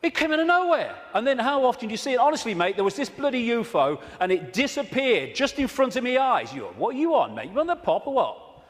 A: it came out of nowhere. And then how often do you see it? Honestly, mate, there was this bloody UFO, and it disappeared just in front of my eyes. What are you on, mate? You on the pop or what?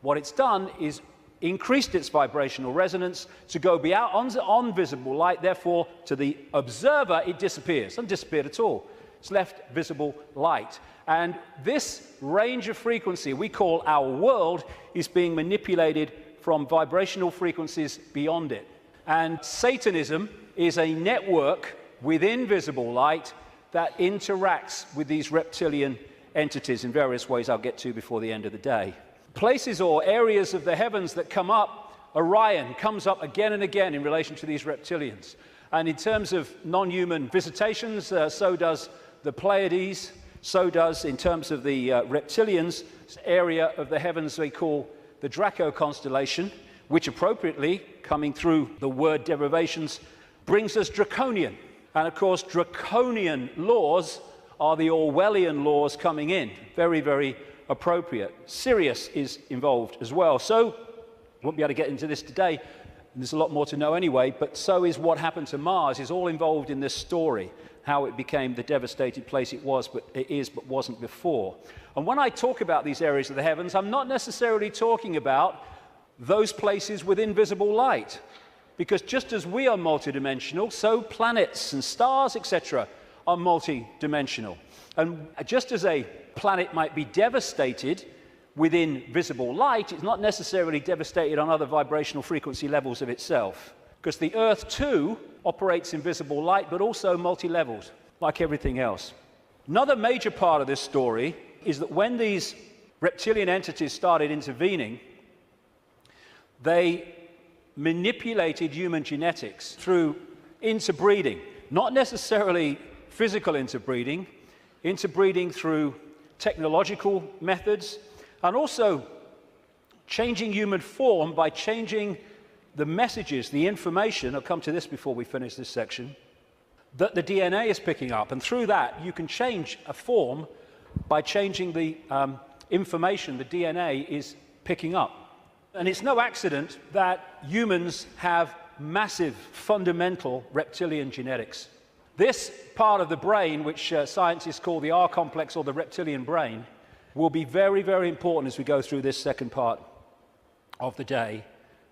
A: What it's done is increased its vibrational resonance to go on visible light. Therefore, to the observer, it disappears. It doesn't disappear at all. It's left visible light. And this range of frequency we call our world is being manipulated from vibrational frequencies beyond it. And Satanism is a network within visible light that interacts with these reptilian entities in various ways I'll get to before the end of the day. Places or areas of the heavens that come up, Orion comes up again and again in relation to these reptilians. And in terms of non-human visitations, so does the Pleiades, so does, in terms of the reptilians, this area of the heavens they call the Draco constellation, which appropriately, coming through the word derivations, brings us draconian. And of course, draconian laws are the Orwellian laws coming in. Very, very appropriate. Sirius is involved as well. So, won't be able to get into this today, and there's a lot more to know anyway, but so is what happened to Mars, is all involved in this story, how it became the devastated place it was, but it is, but wasn't before. And when I talk about these areas of the heavens, I'm not necessarily talking about those places with invisible light. Because just as we are multidimensional, so planets and stars, etc., are multidimensional. And just as a planet might be devastated within visible light, it's not necessarily devastated on other vibrational frequency levels of itself. Because the Earth, too, operates in visible light, but also multi-levels, like everything else. Another major part of this story is that when these reptilian entities started intervening, they manipulated human genetics through interbreeding, not necessarily physical interbreeding through technological methods, and also changing human form by changing the messages, the information, I'll come to this before we finish this section, that the DNA is picking up. And through that, you can change a form by changing the information the DNA is picking up. And it's no accident that humans have massive, fundamental reptilian genetics. This part of the brain, which scientists call the R complex or the reptilian brain, will be very, very important as we go through this second part of the day,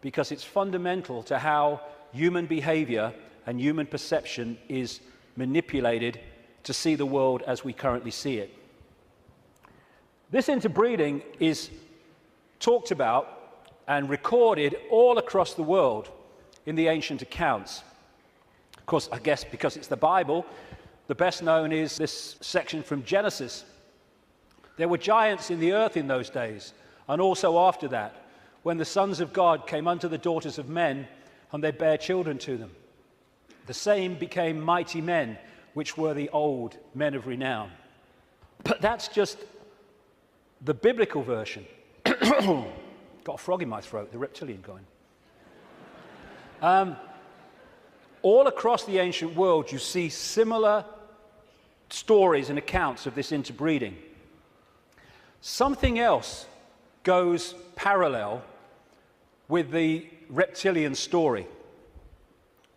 A: because it's fundamental to how human behavior and human perception is manipulated to see the world as we currently see it. This interbreeding is talked about and recorded all across the world in the ancient accounts. Of course, I guess because it's the Bible, the best known is this section from Genesis. There were giants in the earth in those days, and also after that, when the sons of God came unto the daughters of men, and they bare children to them. The same became mighty men, which were the old men of renown. But that's just the biblical version. Got a frog in my throat, the reptilian going. All across the ancient world, you see similar stories and accounts of this interbreeding. Something else goes parallel with the reptilian story.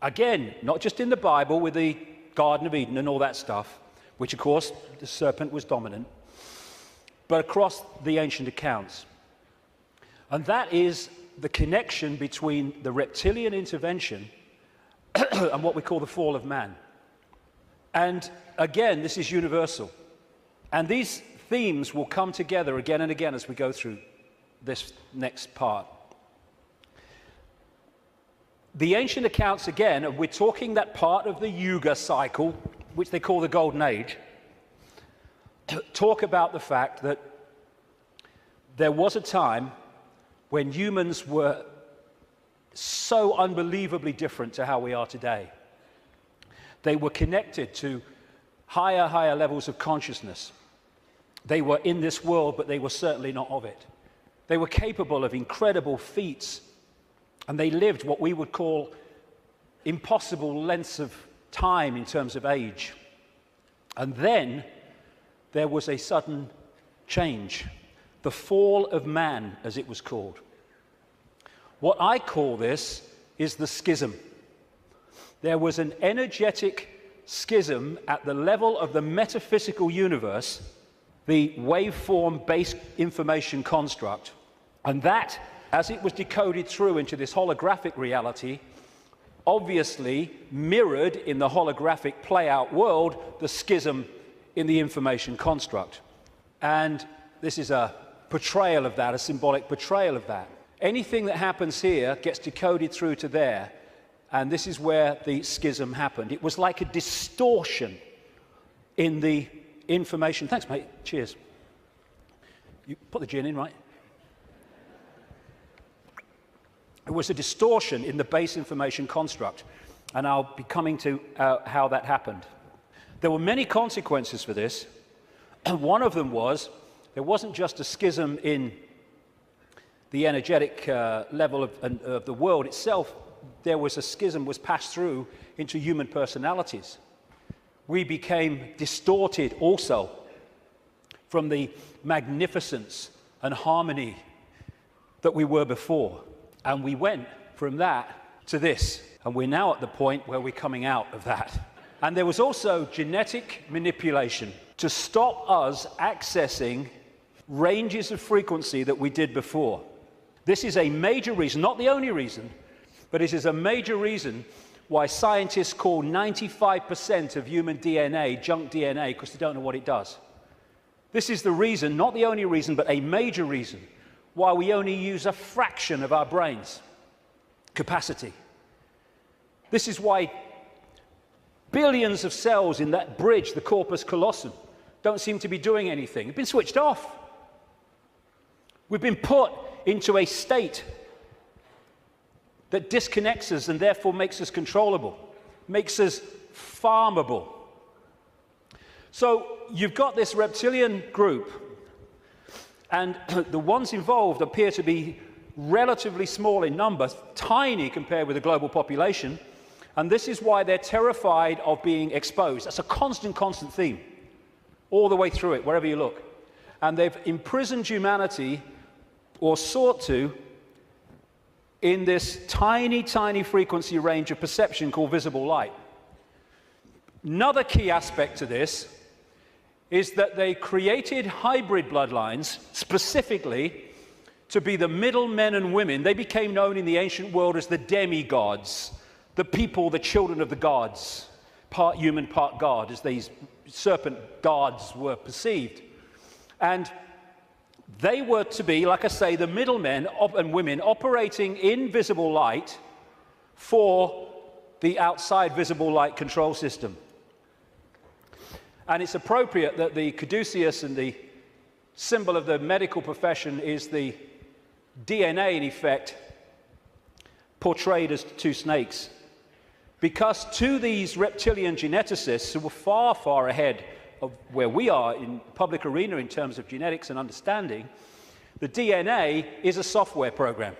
A: Again, not just in the Bible with the Garden of Eden and all that stuff, which of course the serpent was dominant, but across the ancient accounts. And that is the connection between the reptilian intervention and what we call the fall of man. And again, this is universal. And these themes will come together again and again as we go through this next part. The ancient accounts, again, and we're talking that part of the Yuga cycle, which they call the Golden Age, talk about the fact that there was a time when humans were so unbelievably different to how we are today. They were connected to higher levels of consciousness. They were in this world, but they were certainly not of it. They were capable of incredible feats, and they lived what we would call impossible lengths of time in terms of age. And then there was a sudden change. The fall of man, as it was called. What I call this is the schism. There was an energetic schism at the level of the metaphysical universe, the waveform-based information construct, and that, as it was decoded through into this holographic reality, obviously mirrored in the holographic play-out world the schism in the information construct. And this is a portrayal of that, a symbolic portrayal of that. Anything that happens here gets decoded through to there, and this is where the schism happened. It was like a distortion in the information. Thanks, mate. Cheers. You put the gin in, right? It was a distortion in the base information construct, and I'll be coming to how that happened. There were many consequences for this, and one of them was there wasn't just a schism in the energetic level of the world itself. There was a schism was passed through into human personalities. We became distorted also from the magnificence and harmony that we were before. And we went from that to this. And we're now at the point where we're coming out of that. And there was also genetic manipulation to stop us accessing ranges of frequency that we did before. This is a major reason, not the only reason, but it is a major reason why scientists call 95% of human DNA junk DNA, because they don't know what it does. This is the reason, not the only reason, but a major reason why we only use a fraction of our brain's capacity. This is why billions of cells in that bridge, the corpus callosum, don't seem to be doing anything. They've been switched off. We've been put into a state that disconnects us and therefore makes us controllable, makes us farmable. So you've got this reptilian group, and the ones involved appear to be relatively small in number, tiny compared with the global population, and this is why they're terrified of being exposed. That's a constant theme, all the way through it, wherever you look. And they've imprisoned humanity, or sought to, in this tiny frequency range of perception called visible light. Another key aspect to this is that they created hybrid bloodlines specifically to be the middle men and women. They became known in the ancient world as the demigods, the people, the children of the gods, part human, part god, as these serpent gods were perceived. And they were to be, like I say, the middlemen and women operating in visible light for the outside visible light control system. And it's appropriate that the caduceus and the symbol of the medical profession is the DNA, in effect, portrayed as two snakes. Because to these reptilian geneticists who were far ahead of where we are in public arena in terms of genetics and understanding, the DNA is a software program.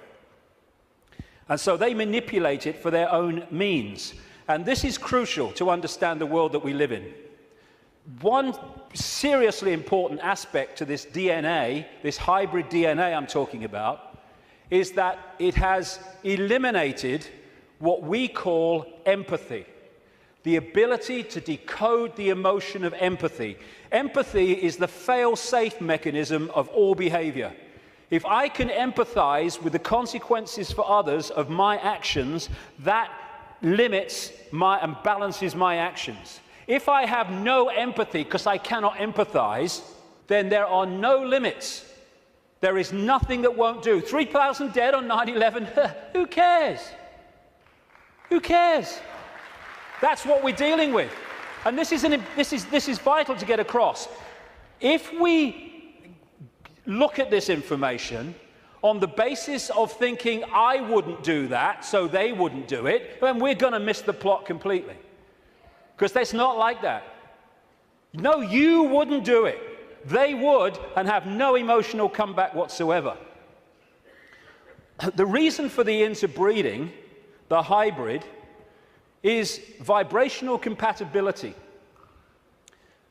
A: And so they manipulate it for their own means. And this is crucial to understand the world that we live in. One seriously important aspect to this DNA, this hybrid DNA I'm talking about, is that it has eliminated what we call empathy. The ability to decode the emotion of empathy. Empathy is the fail-safe mechanism of all behavior. If I can empathize with the consequences for others of my actions, that limits and balances my actions. If I have no empathy because I cannot empathize, then there are no limits. There is nothing that won't do. 3,000 dead on 9/11, who cares? Who cares? That's what we're dealing with. And this is vital to get across. If we look at this information on the basis of thinking I wouldn't do that, so they wouldn't do it, then we're going to miss the plot completely. Because it's not like that. No, you wouldn't do it. They would, and have no emotional comeback whatsoever. The reason for the interbreeding, the hybrid, is vibrational compatibility.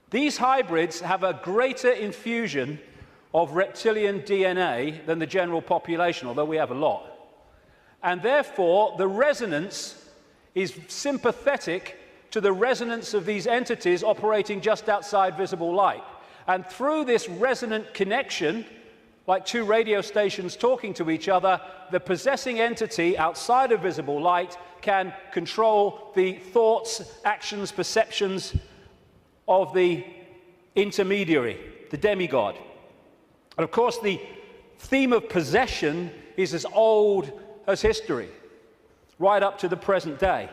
A: These hybrids have a greater infusion of reptilian DNA than the general population, although we have a lot. And therefore, the resonance is sympathetic to the resonance of these entities operating just outside visible light. And through this resonant connection, like two radio stations talking to each other, the possessing entity outside of visible light can control the thoughts, actions, perceptions of the intermediary, the demigod. And of course, the theme of possession is as old as history, right up to the present day.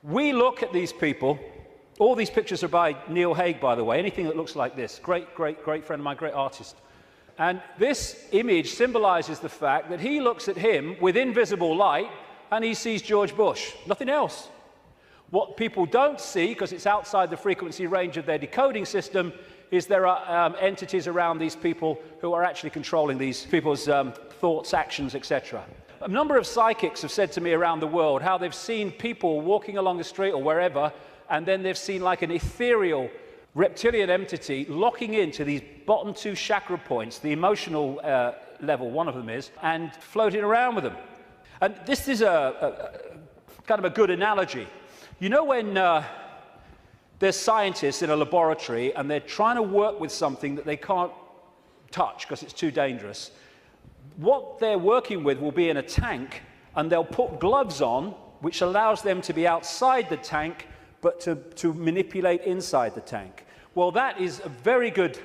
A: We look at these people. All these pictures are by Neil Haig, by the way. Anything that looks like this. Great friend of mine, great artist. And this image symbolizes the fact that he looks at him with invisible light and he sees George Bush, nothing else. What people don't see, because it's outside the frequency range of their decoding system, is there are entities around these people who are actually controlling these people's thoughts, actions, etc. A number of psychics have said to me around the world how they've seen people walking along the street or wherever, and then they've seen like an ethereal reptilian entity locking into these bottom two chakra points, the emotional level, one of them is, and floating around with them. And this is a kind of a good analogy. You know when there's scientists in a laboratory and they're trying to work with something that they can't touch because it's too dangerous, what they're working with will be in a tank, and they'll put gloves on, which allows them to be outside the tank, but to manipulate inside the tank. Well, that is a very good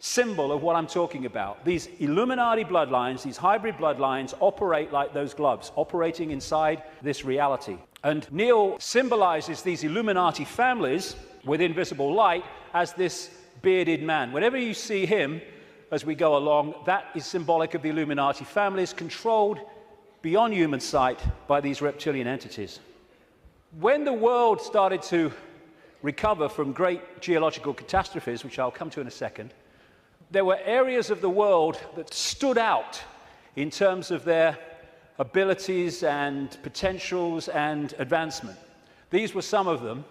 A: symbol of what I'm talking about. These Illuminati bloodlines, these hybrid bloodlines, operate like those gloves, operating inside this reality. And Neil symbolizes these Illuminati families with invisible light as this bearded man. Whenever you see him as we go along, that is symbolic of the Illuminati families, controlled beyond human sight by these reptilian entities. When the world started to recover from great geological catastrophes, which I'll come to in a second, there were areas of the world that stood out in terms of their abilities and potentials and advancement. These were some of them,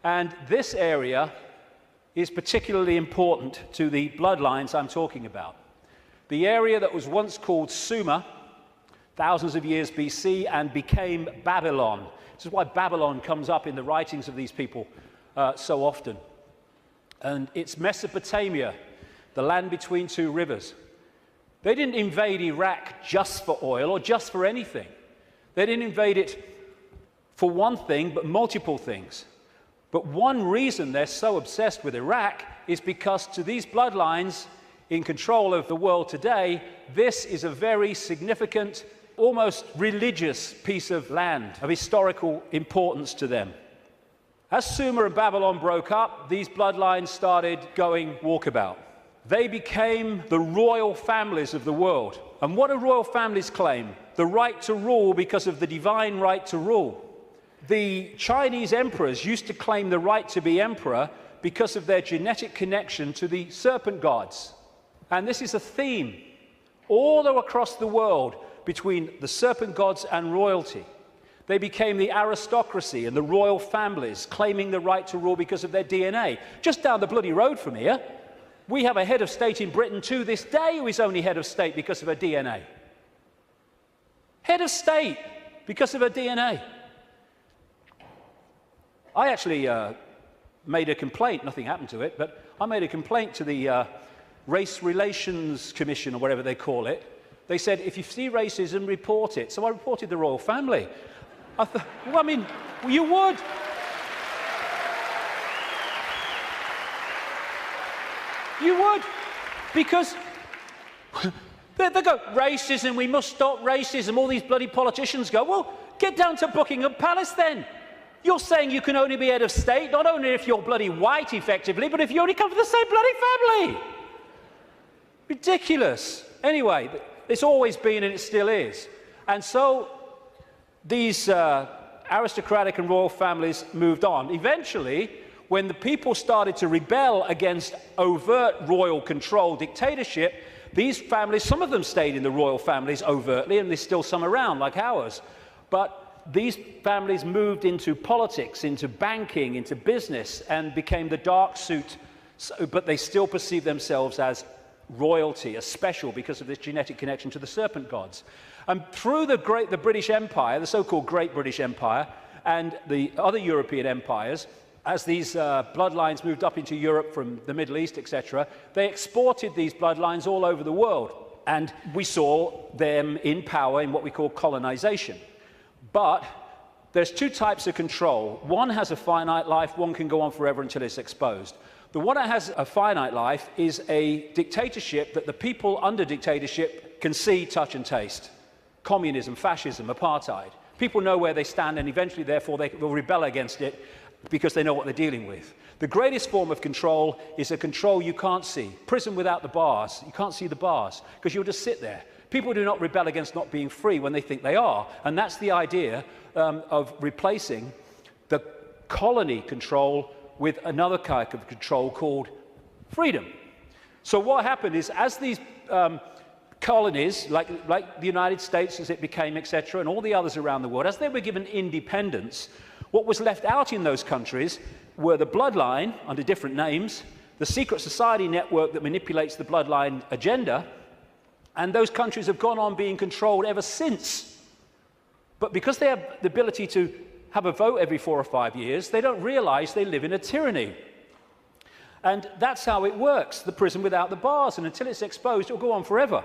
A: and this area is particularly important to the bloodlines I'm talking about. The area that was once called Sumer, thousands of years BC, and became Babylon. This is why Babylon comes up in the writings of these people so often. And it's Mesopotamia, the land between two rivers. They didn't invade Iraq just for oil or just for anything. They didn't invade it for one thing, but multiple things. But one reason they're so obsessed with Iraq is because to these bloodlines in control of the world today, this is a very significant, almost religious piece of land of historical importance to them. As Sumer and Babylon broke up, these bloodlines started going walkabout. They became the royal families of the world. And what do royal families claim? The right to rule because of the divine right to rule. The Chinese emperors used to claim the right to be emperor because of their genetic connection to the serpent gods. And this is a theme all across the world between the serpent gods and royalty. They became the aristocracy and the royal families, claiming the right to rule because of their DNA. Just down the bloody road from here, we have a head of state in Britain to this day who is only head of state because of her DNA. Head of state because of her DNA. I actually made a complaint, nothing happened to it, but I made a complaint to the Race Relations Commission, or whatever they call it. They said, if you see racism, report it. So I reported the royal family. I thought, well, I mean, you would. You would, because they go, racism, we must stop racism. All these bloody politicians go, well, get down to Buckingham Palace then. You're saying you can only be head of state, not only if you're bloody white, effectively, but if you only come from the same bloody family. Ridiculous. Anyway, it's always been and it still is. And so these aristocratic and royal families moved on. Eventually, when the people started to rebel against overt royal control dictatorship, these families, some of them stayed in the royal families overtly, and there's still some around, like ours. But these families moved into politics, into banking, into business, and became the dark suit, but they still perceive themselves as royalty, as special because of this genetic connection to the serpent gods. And through the British Empire, the so-called Great British Empire, and the other European empires, as these bloodlines moved up into Europe from the Middle East, etc., they exported these bloodlines all over the world. And we saw them in power in what we call colonization. But there's two types of control. One has a finite life, one can go on forever until it's exposed. The one that has a finite life is a dictatorship that the people under dictatorship can see, touch, and taste. Communism, fascism, apartheid. People know where they stand, and eventually, therefore, they will rebel against it because they know what they're dealing with. The greatest form of control is a control you can't see. Prison without the bars. You can't see the bars because you'll just sit there. People do not rebel against not being free when they think they are. And that's the idea of replacing the colony control with another kind of control called freedom. So what happened is, as these colonies, like the United States as it became, etc., and all the others around the world, as they were given independence, what was left out in those countries were the bloodline, under different names, the secret society network that manipulates the bloodline agenda, and those countries have gone on being controlled ever since. But because they have the ability to have a vote every 4 or 5 years, they don't realize they live in a tyranny. And that's how it works, the prison without the bars, and until it's exposed, it'll go on forever.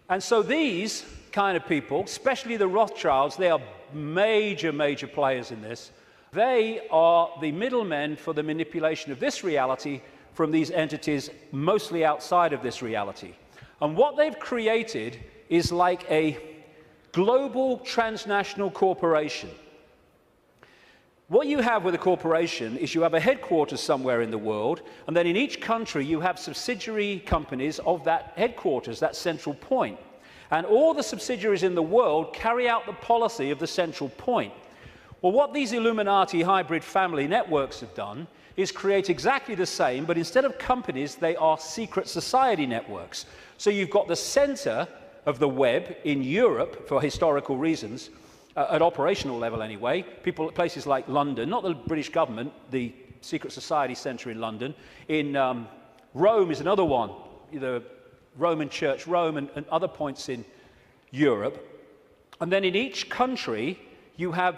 A: And so these kind of people, especially the Rothschilds, they are major, major players in this. They are the middlemen for the manipulation of this reality from these entities mostly outside of this reality. And what they've created is like a global transnational corporation. What you have with a corporation is you have a headquarters somewhere in the world, and then in each country you have subsidiary companies of that headquarters, that central point. And all the subsidiaries in the world carry out the policy of the central point. Well, what these Illuminati hybrid family networks have done is create exactly the same, but instead of companies, they are secret society networks. So you've got the center of the web in Europe for historical reasons, at operational level anyway, people at places like London, not the British government, the secret society center in London. In Rome is another one, the Roman Church, Rome, and other points in Europe. And then in each country, you have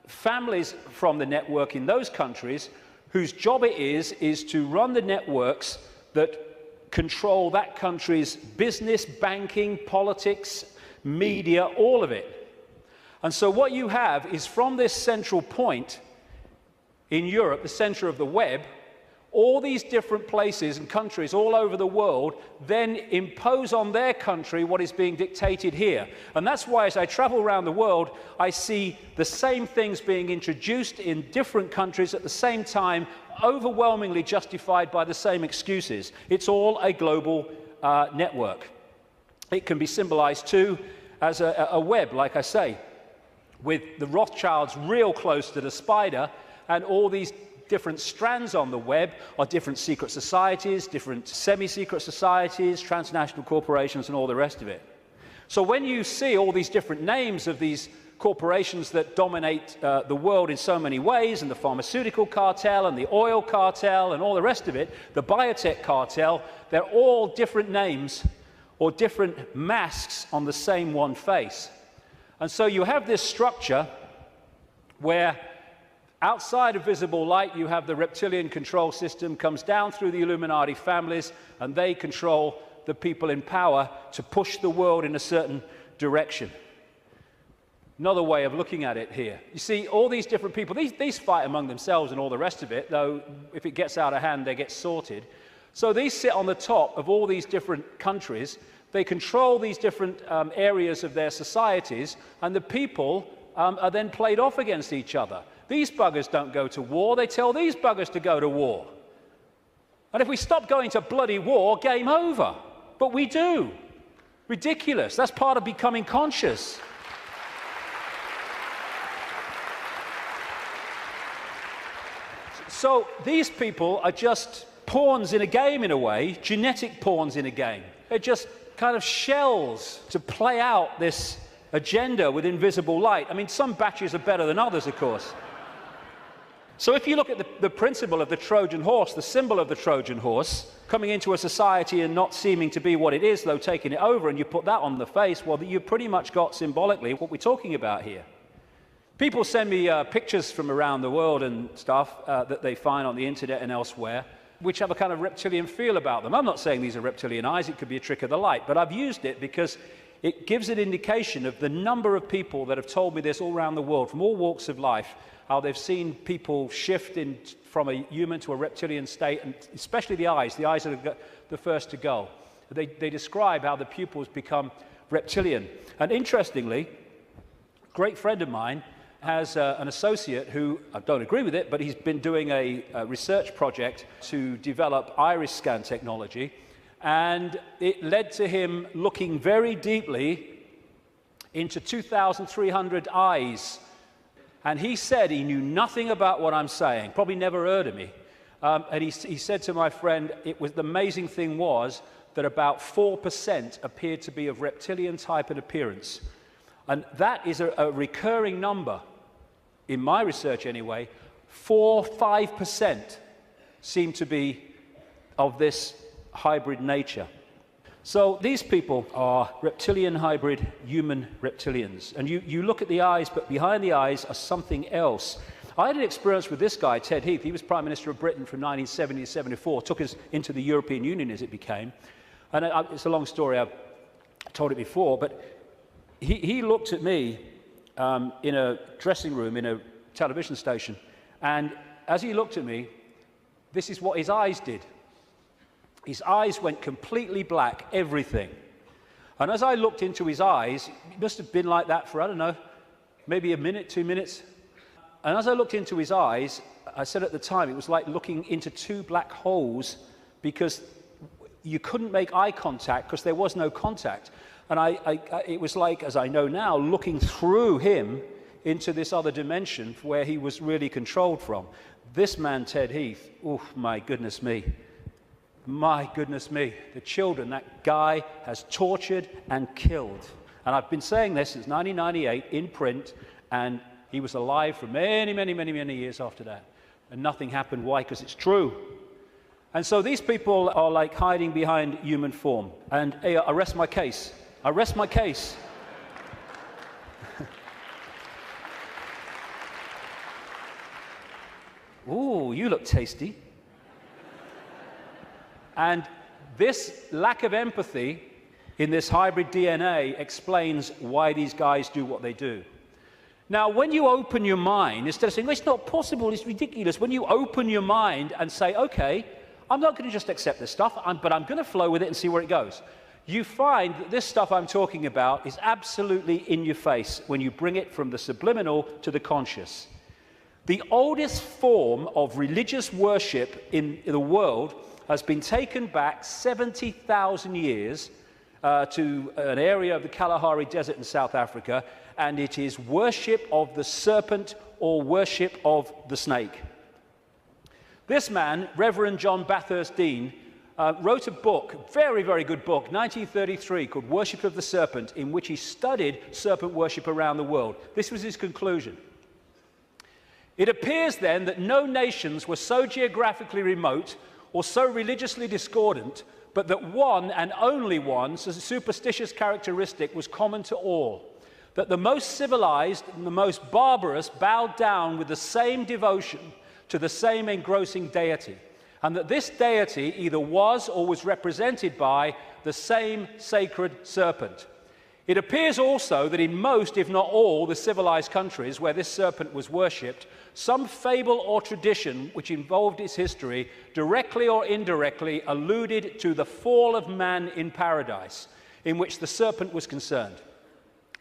A: families from the network in those countries whose job it is to run the networks that control that country's business, banking, politics, media, all of it. And so what you have is, from this central point in Europe, the center of the web, all these different places and countries all over the world then impose on their country what is being dictated here. And that's why, as I travel around the world, I see the same things being introduced in different countries at the same time, overwhelmingly justified by the same excuses. It's all a global network. It can be symbolized too as a web, like I say, with the Rothschilds real close to the spider, and all these different strands on the web are different secret societies, different semi-secret societies, transnational corporations, and all the rest of it. So when you see all these different names of these corporations that dominate the world in so many ways, and the pharmaceutical cartel, and the oil cartel, and all the rest of it, the biotech cartel, they're all different names or different masks on the same one face. And so you have this structure where outside of visible light, you have the reptilian control system, comes down through the Illuminati families, and they control the people in power to push the world in a certain direction. Another way of looking at it here. You see, all these different people, these fight among themselves and all the rest of it, though if it gets out of hand, they get sorted. So these sit on the top of all these different countries. They control these different areas of their societies, and the people are then played off against each other. These buggers don't go to war, they tell these buggers to go to war. And if we stop going to bloody war, game over. But we do. Ridiculous. That's part of becoming conscious. So these people are just pawns in a game, in a way, genetic pawns in a game. They're just kind of shells to play out this agenda with invisible light. I mean, some batches are better than others, of course. So if you look at the principle of the Trojan horse, the symbol of the Trojan horse, coming into a society and not seeming to be what it is, though taking it over, and you put that on the face, well, you've pretty much got symbolically what we're talking about here. People send me pictures from around the world and stuff that they find on the internet and elsewhere, which have a kind of reptilian feel about them. I'm not saying these are reptilian eyes, it could be a trick of the light, but I've used it because it gives an indication of the number of people that have told me this all around the world, from all walks of life, how they've seen people shift from a human to a reptilian state, and especially the eyes are the first to go. They describe how the pupils become reptilian. And interestingly, a great friend of mine has an associate who, I don't agree with it, but he's been doing a research project to develop iris scan technology, and it led to him looking very deeply into 2,300 eyes. And he said he knew nothing about what I'm saying, probably never heard of me. And he said to my friend, the amazing thing was that about 4% appeared to be of reptilian type and appearance. And that is a recurring number, in my research anyway. 5% seem to be of this hybrid nature. So these people are reptilian hybrid human reptilians. And you look at the eyes, but behind the eyes are something else. I had an experience with this guy, Ted Heath. He was Prime Minister of Britain from 1970 to 74, took us into the European Union as it became. And it's a long story, I've told it before, but he looked at me in a dressing room in a television station, and as he looked at me, this is what his eyes did. His eyes went completely black, everything. And as I looked into his eyes, it must have been like that for, I don't know, maybe a minute, 2 minutes. And as I looked into his eyes, I said at the time, it was like looking into two black holes, because you couldn't make eye contact because there was no contact. And it was like, as I know now, looking through him into this other dimension where he was really controlled from. This man, Ted Heath, oh my goodness me. My goodness me, the children that guy has tortured and killed. And I've been saying this since 1998 in print, and he was alive for many, many, many, many years after that. And nothing happened. Why? Because it's true. And so these people are like hiding behind human form. And hey, I rest my case. I rest my case. Ooh, you look tasty. And this lack of empathy in this hybrid DNA explains why these guys do what they do. Now, when you open your mind, instead of saying, it's not possible, it's ridiculous, when you open your mind and say, okay, I'm not going to just accept this stuff, but I'm going to flow with it and see where it goes, you find that this stuff I'm talking about is absolutely in your face when you bring it from the subliminal to the conscious. The oldest form of religious worship in the world has been taken back 70,000 years to an area of the Kalahari Desert in South Africa, and it is worship of the serpent or worship of the snake. This man, Reverend John Bathurst Dean, wrote a book, very, very good book, 1933, called Worship of the Serpent, in which he studied serpent worship around the world. This was his conclusion. It appears then that no nations were so geographically remote or so religiously discordant, but that one and only one superstitious characteristic was common to all, that the most civilized and the most barbarous bowed down with the same devotion to the same engrossing deity, and that this deity either was or was represented by the same sacred serpent. It appears also that in most, if not all, the civilized countries where this serpent was worshipped, some fable or tradition which involved its history, directly or indirectly, alluded to the fall of man in paradise, in which the serpent was concerned.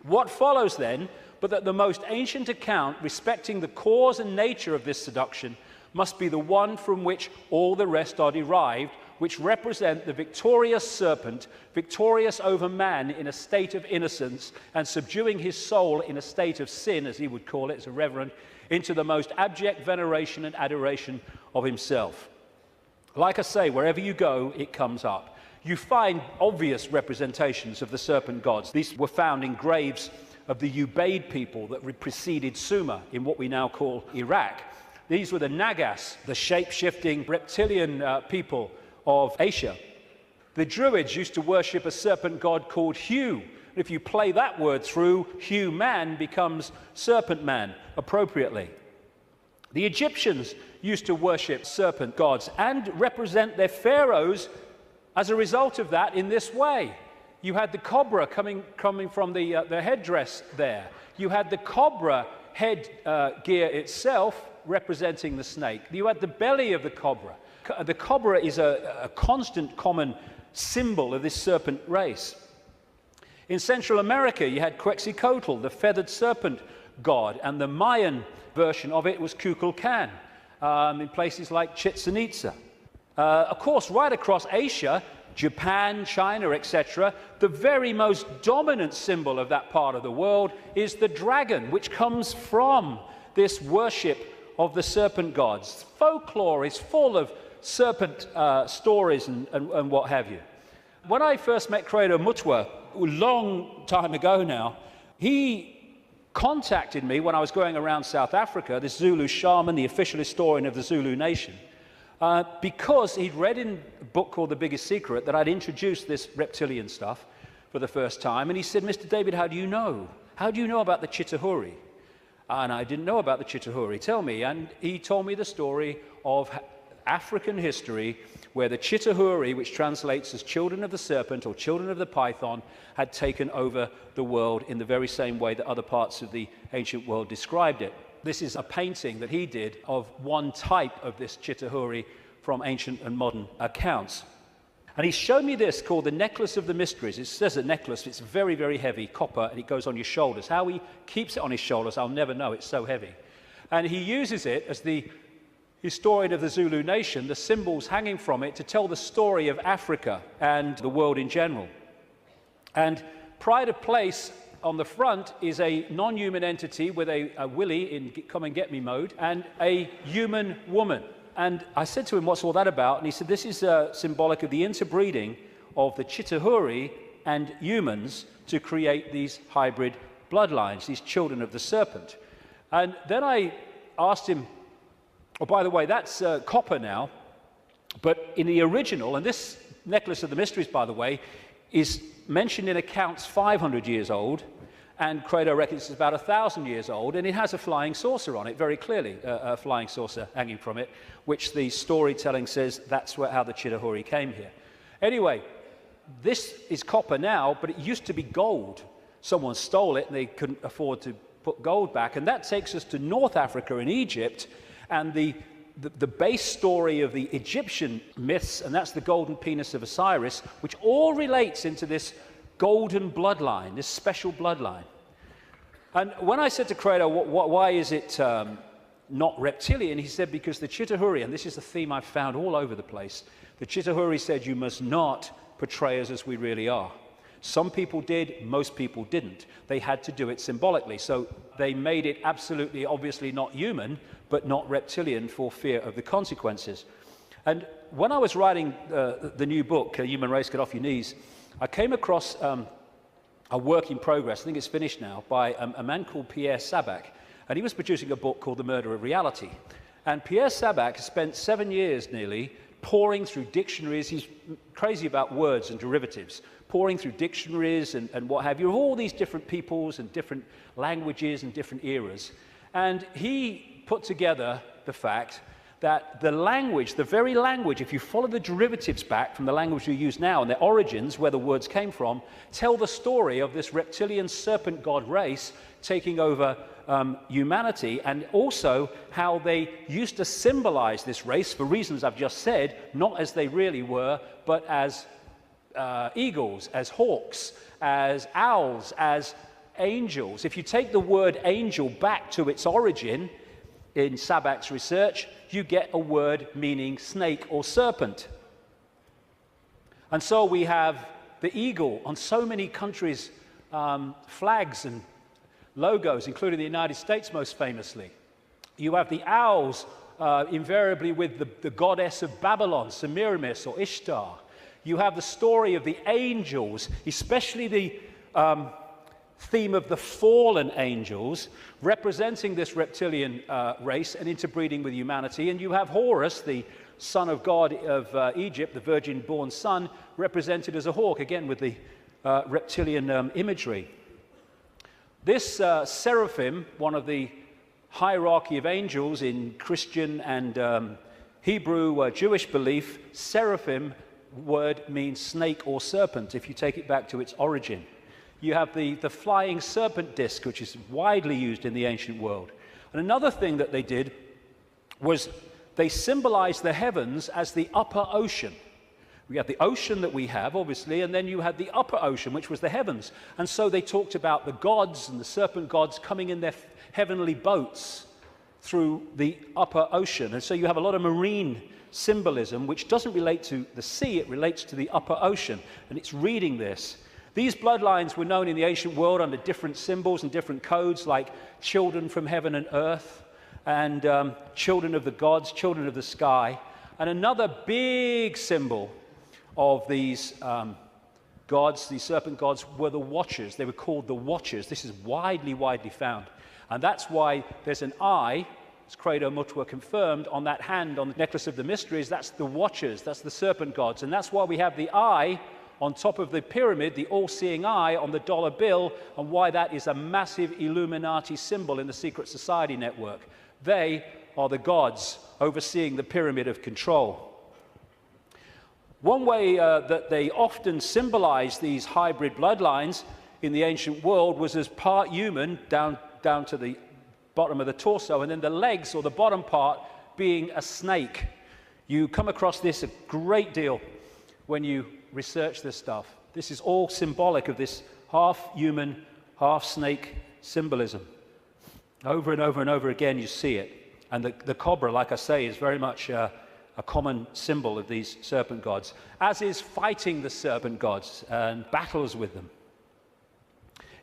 A: What follows then, but that the most ancient account respecting the cause and nature of this seduction must be the one from which all the rest are derived, which represent the victorious serpent, victorious over man in a state of innocence and subduing his soul in a state of sin, as he would call it as a reverend, into the most abject veneration and adoration of himself. Like I say, wherever you go, it comes up. You find obvious representations of the serpent gods. These were found in graves of the Ubaid people that preceded Sumer in what we now call Iraq. These were the Nagas, the shape-shifting reptilian people of Asia. The Druids used to worship a serpent god called Hu. If you play that word through, Hu-man becomes serpent man, appropriately. The Egyptians used to worship serpent gods and represent their pharaohs as a result of that in this way. You had the cobra coming from the headdress there. You had the cobra head gear itself representing the snake. You had the belly of the cobra. The cobra is a constant common symbol of this serpent race. In Central America, you had Quetzalcoatl, the feathered serpent god, and the Mayan version of it was Kukulkan in places like Chichen Itza. Of course, right across Asia, Japan, China, etc., the very most dominant symbol of that part of the world is the dragon, which comes from this worship of the serpent gods. Folklore is full of serpent stories and what have you. When I first met Credo Mutwa, a long time ago now, he contacted me when I was going around South Africa, this Zulu shaman, the official historian of the Zulu nation, because he'd read in a book called The Biggest Secret that I'd introduced this reptilian stuff for the first time. And he said, Mr. David, how do you know? How do you know about the Chitahuri? And I didn't know about the Chitahuri. Tell me. And he told me the story of African history where the Chitahuri, which translates as children of the serpent or children of the python, had taken over the world in the very same way that other parts of the ancient world described it. This is a painting that he did of one type of this Chitahuri from ancient and modern accounts. And he showed me this called the Necklace of the Mysteries. It says a necklace, it's very, very heavy, copper, and it goes on your shoulders. How he keeps it on his shoulders, I'll never know, it's so heavy. And he uses it as the historian of the Zulu nation, the symbols hanging from it, to tell the story of Africa and the world in general. And pride of place on the front is a non-human entity with a willy in come and get me mode and a human woman. And I said to him, what's all that about? And he said, this is symbolic of the interbreeding of the Chitahuri and humans to create these hybrid bloodlines, these children of the serpent. And then I asked him, oh, by the way, that's copper now, but in the original, and this Necklace of the Mysteries, by the way, is mentioned in accounts 500 years old, and Credo reckons it's about 1,000 years old, and it has a flying saucer on it, very clearly, a flying saucer hanging from it, which the storytelling says that's how the Chitahuri came here. Anyway, this is copper now, but it used to be gold. Someone stole it, and they couldn't afford to put gold back, and that takes us to North Africa and Egypt, and the base story of the Egyptian myths, and that's the golden penis of Osiris, which all relates into this golden bloodline, this special bloodline. And when I said to Credo, why is it not reptilian, he said, because the Chitahuri, and this is a theme I've found all over the place, the Chitahuri said you must not portray us as we really are. Some people did, most people didn't. They had to do it symbolically, so they made it absolutely, obviously not human, but not reptilian for fear of the consequences. And when I was writing the new book, Human Race, Get Off Your Knees, I came across a work in progress, I think it's finished now, by a man called Pierre Sabac, and he was producing a book called The Murder of Reality. And Pierre Sabac spent 7 years nearly pouring through dictionaries. He's crazy about words and derivatives, pouring through dictionaries and what have you, of all these different peoples and different languages and different eras. And he put together the fact that the language, the very language, if you follow the derivatives back from the language we use now and their origins, where the words came from, tell the story of this reptilian serpent god race taking over humanity, and also how they used to symbolize this race for reasons I've just said, not as they really were, but as eagles, as hawks, as owls, as angels. If you take the word angel back to its origin in Sabac's research, you get a word meaning snake or serpent. And so we have the eagle on so many countries' flags and logos, including the United States most famously. You have the owls invariably with the goddess of Babylon, Semiramis or Ishtar. You have the story of the angels, especially theme of the fallen angels, representing this reptilian race and interbreeding with humanity. And you have Horus, the son of God of Egypt, the virgin-born son, represented as a hawk, again with the reptilian imagery. This seraphim, one of the hierarchy of angels in Christian and Hebrew Jewish belief, seraphim word means snake or serpent, if you take it back to its origin. You have the flying serpent disc, which is widely used in the ancient world. And another thing that they did was they symbolized the heavens as the upper ocean. We had the ocean that we have, obviously, and then you had the upper ocean, which was the heavens. And so they talked about the gods and the serpent gods coming in their heavenly boats through the upper ocean. And so you have a lot of marine symbolism, which doesn't relate to the sea, it relates to the upper ocean. And it's reading this. These bloodlines were known in the ancient world under different symbols and different codes, like children from heaven and earth, and children of the gods, children of the sky. And another big symbol of these gods, these serpent gods, were the Watchers. They were called the Watchers. This is widely found. And that's why there's an eye, as Credo Mutua confirmed, on that hand, on the necklace of the mysteries. That's the Watchers, that's the serpent gods. And that's why we have the eye on top of the pyramid, the all-seeing eye on the dollar bill, and why that is a massive Illuminati symbol in the secret society network. They are the gods overseeing the pyramid of control. One way that they often symbolized these hybrid bloodlines in the ancient world was as part human down to the bottom of the torso, and then the legs, or the bottom part, being a snake. You come across this a great deal when you research this stuff. This is all symbolic of this half-human, half-snake symbolism. Over and over and over again you see it. And the cobra, like I say, is very much a common symbol of these serpent gods, as is fighting the serpent gods and battles with them.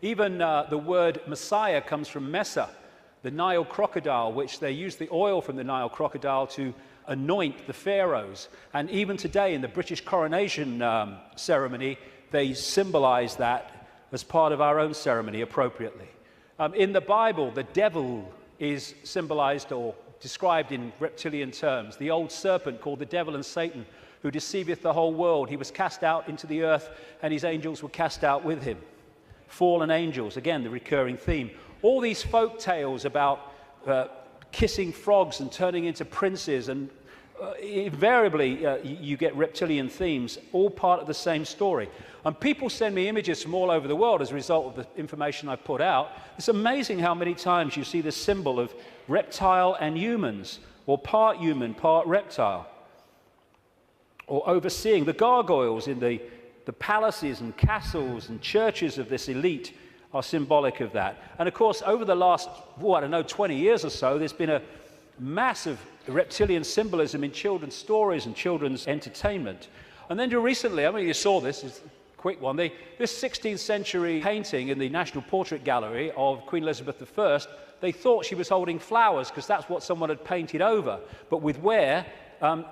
A: Even the word Messiah comes from Messa, the Nile crocodile, which they used the oil from the Nile crocodile to anoint the pharaohs. And even today in the British coronation ceremony, they symbolize that as part of our own ceremony appropriately. In the Bible, the devil is symbolized or described in reptilian terms. The old serpent called the devil and Satan, who deceiveth the whole world. He was cast out into the earth, and his angels were cast out with him. Fallen angels, again, the recurring theme. All these folk tales about kissing frogs and turning into princes, and invariably you get reptilian themes, all part of the same story. And people send me images from all over the world as a result of the information I put out. It's amazing how many times you see the symbol of reptile and humans, or part human, part reptile. Or overseeing the gargoyles in the palaces and castles and churches of this elite are symbolic of that. And of course, over the last, 20 years or so, there's been a massive reptilian symbolism in children's stories and children's entertainment. And then recently, you saw this, it's a quick one, this 16th century painting in the National Portrait Gallery of Queen Elizabeth I, they thought she was holding flowers because that's what someone had painted over. But with wear,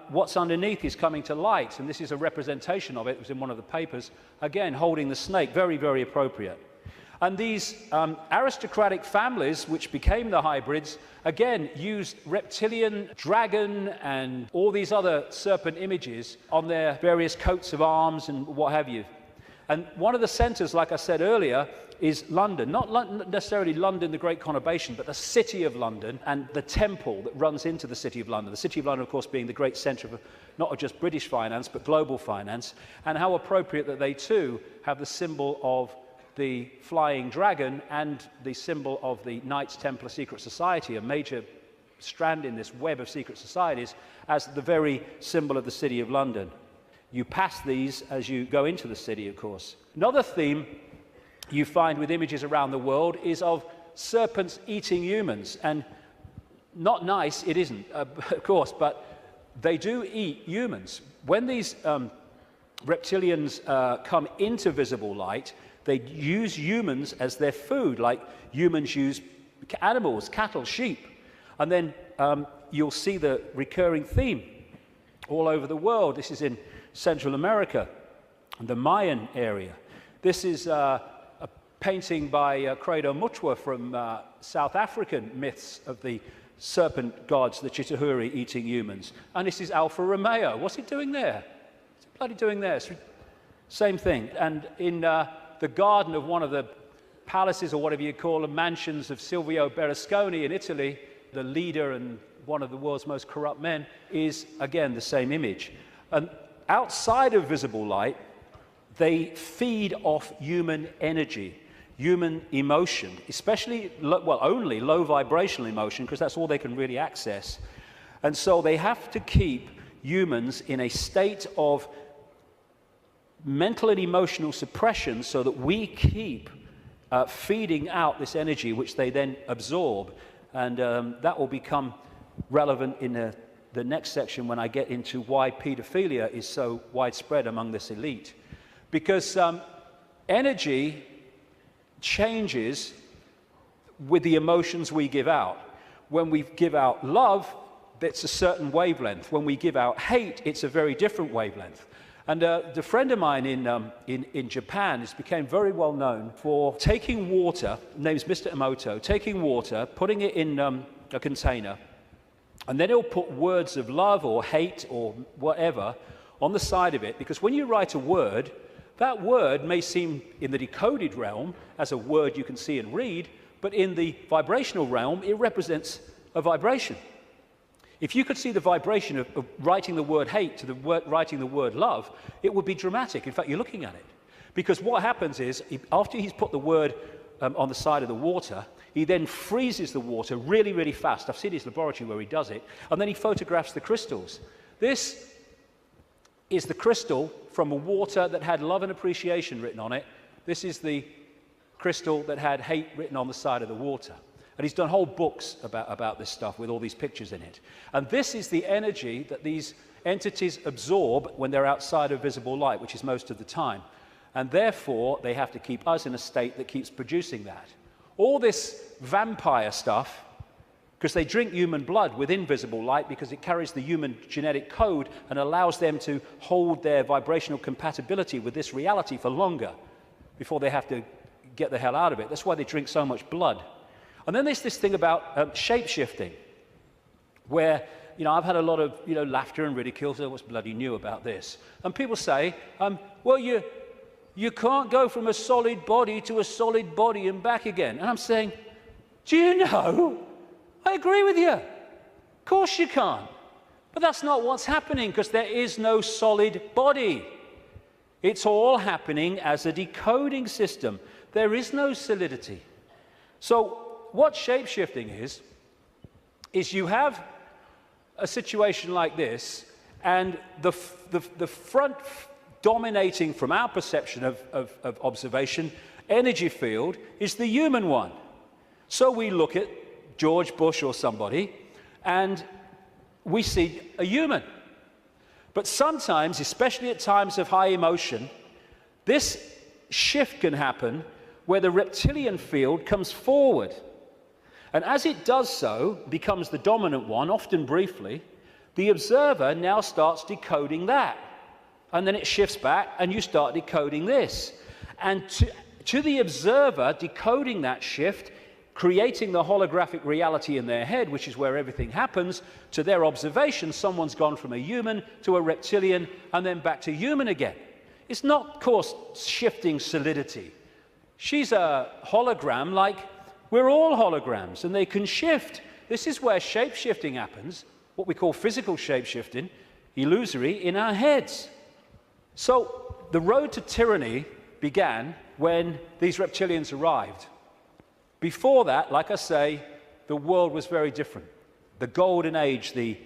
A: what's underneath is coming to light, and this is a representation of it. It was in one of the papers, again, holding the snake, very, very appropriate. And these aristocratic families, which became the hybrids, again, used reptilian, dragon, and all these other serpent images on their various coats of arms and what have you. And one of the centers, like I said earlier, is London. Not necessarily London, the Great Conurbation, but the City of London and the temple that runs into the City of London. The City of London, of course, being the great center of not just British finance, but global finance. And how appropriate that they, too, have the symbol of the flying dragon and the symbol of the Knights Templar Secret Society, a major strand in this web of secret societies, as the very symbol of the City of London. You pass these as you go into the city, of course. Another theme you find with images around the world is of serpents eating humans. And not nice, it isn't, of course, but they do eat humans. When these reptilians come into visible light, they use humans as their food, like humans use animals, cattle, sheep. And then you'll see the recurring theme all over the world. This is in Central America, the Mayan area. This is painting by Credo Mutwa from South African myths of the serpent gods, the Chitauri, eating humans. And this is Alfa Romeo. What's he doing there? What's he bloody doing there? Same thing. And in the garden of one of the palaces, or whatever you call them, mansions of Silvio Berlusconi in Italy, the leader and one of the world's most corrupt men, is again the same image. And outside of visible light, they feed off human energy, human emotion, especially, only low vibrational emotion, because that's all they can really access. And so they have to keep humans in a state of mental and emotional suppression so that we keep feeding out this energy, which they then absorb. And that will become relevant in the next section when I get into why pedophilia is so widespread among this elite. Because energy changes with the emotions we give out. When we give out love, it's a certain wavelength. When we give out hate, it's a very different wavelength. And the friend of mine in Japan has become very well known for taking water, his name's Mr. Emoto, taking water, putting it in a container, and then he'll put words of love or hate or whatever on the side of it, because when you write a word, that word may seem in the decoded realm as a word you can see and read, but in the vibrational realm, it represents a vibration. If you could see the vibration of writing the word hate to writing the word love, it would be dramatic. In fact, you're looking at it. Because what happens is, after he's put the word on the side of the water, he then freezes the water really, really fast. I've seen his laboratory where he does it. And then he photographs the crystals. This is the crystal from a water that had love and appreciation written on it. This is the crystal that had hate written on the side of the water. And he's done whole books about this stuff with all these pictures in it. And this is the energy that these entities absorb when they're outside of visible light, which is most of the time. And therefore, they have to keep us in a state that keeps producing that. All this vampire stuff, because they drink human blood with invisible light because it carries the human genetic code and allows them to hold their vibrational compatibility with this reality for longer before they have to get the hell out of it. That's why they drink so much blood. And then there's this thing about shape-shifting, where, I've had a lot of, laughter and ridicule, so what's bloody new about this? And people say, well, you can't go from a solid body to a solid body and back again. And I'm saying, do you know? I agree with you. Of course you can't. But that's not what's happening, because there is no solid body. It's all happening as a decoding system. There is no solidity. So what shape-shifting is you have a situation like this, and the front dominating from our perception of observation energy field is the human one. So we look at George Bush or somebody, and we see a human. But sometimes, especially at times of high emotion, this shift can happen where the reptilian field comes forward. And as it does so, becomes the dominant one, often briefly, the observer now starts decoding that. And then it shifts back, and you start decoding this. And to the observer, decoding that shift, creating the holographic reality in their head, which is where everything happens, to their observation, someone's gone from a human to a reptilian, and then back to human again. It's not, of course, shifting solidity. She's a hologram like we're all holograms, and they can shift. This is where shape-shifting happens, what we call physical shape-shifting, illusory, in our heads. So the road to tyranny began when these reptilians arrived. Before that, like I say, the world was very different. The golden age, the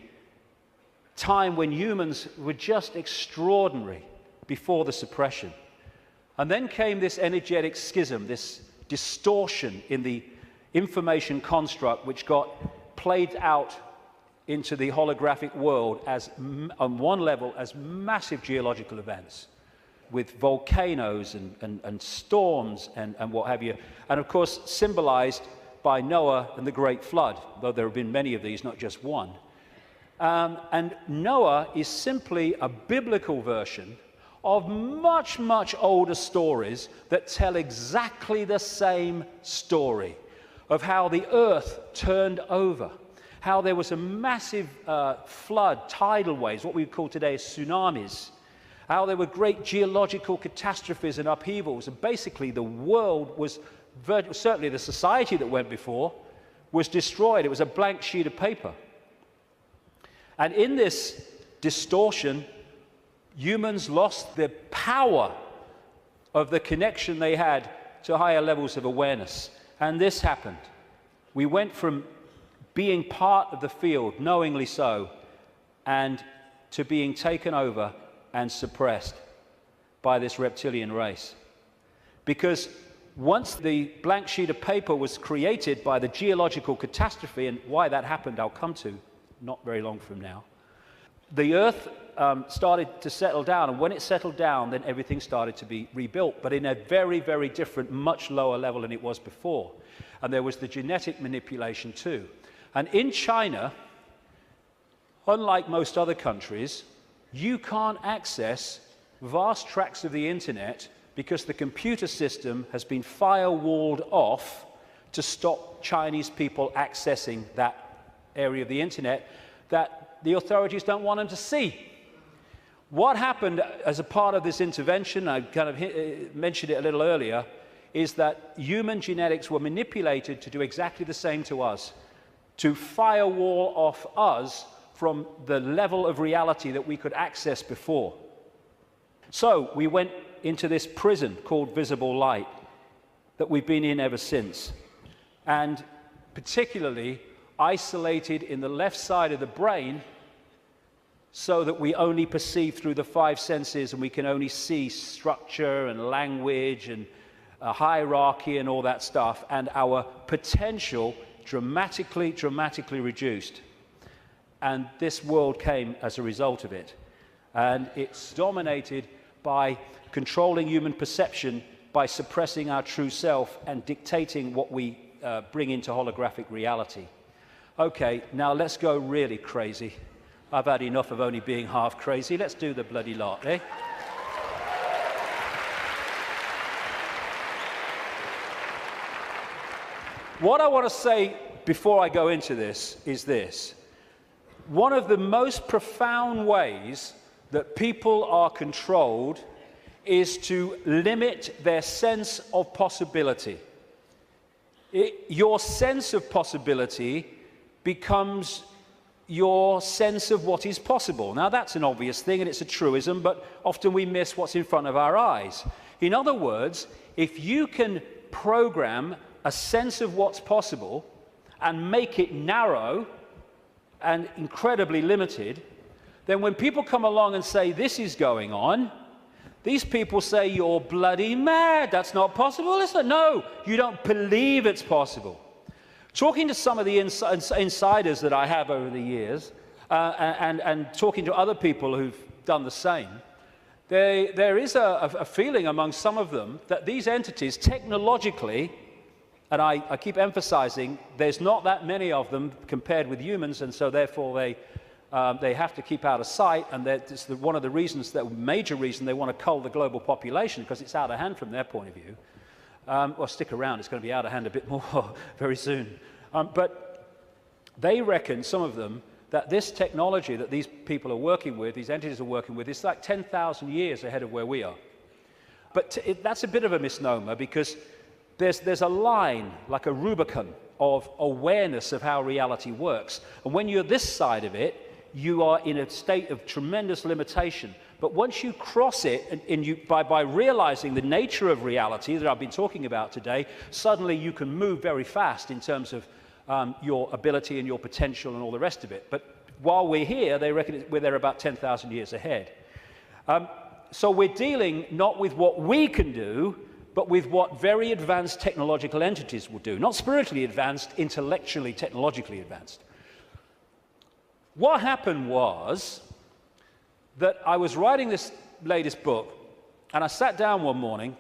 A: time when humans were just extraordinary before the suppression. And then came this energetic schism, this distortion in the information construct, which got played out into the holographic world as, on one level, as massive geological events, with volcanoes and storms and what have you. And of course, symbolized by Noah and the Great Flood, though there have been many of these, not just one. And Noah is simply a biblical version of much, much older stories that tell exactly the same story of how the earth turned over, how there was a massive flood, tidal waves, what we would call today tsunamis, how there were great geological catastrophes and upheavals, and basically the world was, certainly the society that went before, was destroyed. It was a blank sheet of paper. And in this distortion, humans lost the power of the connection they had to higher levels of awareness. And this happened. We went from being part of the field, knowingly so, and to being taken over and suppressed by this reptilian race. Because once the blank sheet of paper was created by the geological catastrophe, and why that happened I'll come to not very long from now, the earth started to settle down, and when it settled down, then everything started to be rebuilt, but in a very, very different, much lower level than it was before. And there was the genetic manipulation too. And in China, unlike most other countries, you can't access vast tracts of the internet because the computer system has been firewalled off to stop Chinese people accessing that area of the internet that the authorities don't want them to see. What happened as a part of this intervention, I kind of mentioned it a little earlier, is that human genetics were manipulated to do exactly the same to us, to firewall off us from the level of reality that we could access before. So we went into this prison called visible light that we've been in ever since, and particularly isolated in the left side of the brain so that we only perceive through the five senses, and we can only see structure and language and hierarchy and all that stuff, and our potential dramatically reduced. And this world came as a result of it. And it's dominated by controlling human perception, by suppressing our true self and dictating what we bring into holographic reality. Okay, now let's go really crazy. I've had enough of only being half crazy. Let's do the bloody lot, eh? What I want to say before I go into this is this. One of the most profound ways that people are controlled is to limit their sense of possibility. Your sense of possibility becomes your sense of what is possible. Now, that's an obvious thing, and it's a truism, but often we miss what's in front of our eyes. In other words, if you can program a sense of what's possible and make it narrow and incredibly limited, then when people come along and say, this is going on, these people say, you're bloody mad, that's not possible, is it? No, you don't believe it's possible. Talking to some of the insiders that I have over the years, and talking to other people who've done the same, there is a feeling among some of them that these entities technologically, and I keep emphasizing, there's not that many of them compared with humans, and so therefore they have to keep out of sight, and that's one of the reasons, that major reason they want to cull the global population, because it's out of hand from their point of view. Well, stick around, it's going to be out of hand a bit more very soon. But they reckon, some of them, that this technology that these people are working with, these entities are working with, is like 10,000 years ahead of where we are. But that's a bit of a misnomer, because there's a line, like a Rubicon, of awareness of how reality works. And when you're this side of it, you are in a state of tremendous limitation. But once you cross it, and by realizing the nature of reality that I've been talking about today, suddenly you can move very fast in terms of your ability and your potential and all the rest of it. But while we're here, they reckon they're about 10,000 years ahead. So we're dealing not with what we can do, but with what very advanced technological entities will do. Not spiritually advanced, intellectually, technologically advanced. What happened was that I was writing this latest book, and I sat down one morning.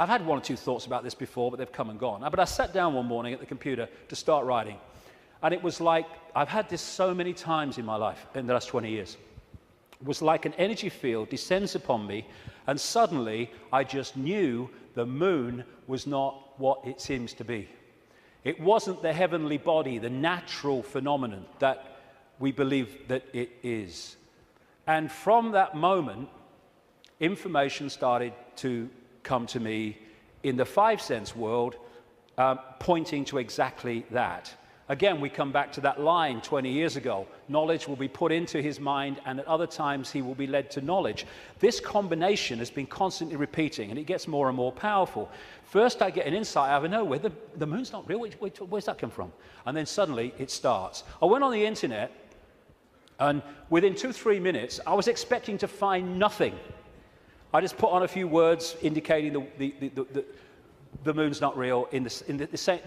A: I've had one or two thoughts about this before, but they've come and gone. But I sat down one morning at the computer to start writing, and it was like, I've had this so many times in my life in the last 20 years, was like an energy field descends upon me, and suddenly I just knew the moon was not what it seems to be. It wasn't the heavenly body, the natural phenomenon that we believe that it is. And from that moment, information started to come to me in the five-sense world, pointing to exactly that. Again, we come back to that line 20 years ago. Knowledge will be put into his mind, and at other times he will be led to knowledge. This combination has been constantly repeating, and it gets more and more powerful. First, I get an insight out of nowhere. The moon's not real. Where's that come from? And then suddenly it starts. I went on the internet, and within 2-3 minutes, I was expecting to find nothing. I just put on a few words indicating the moon's not real in the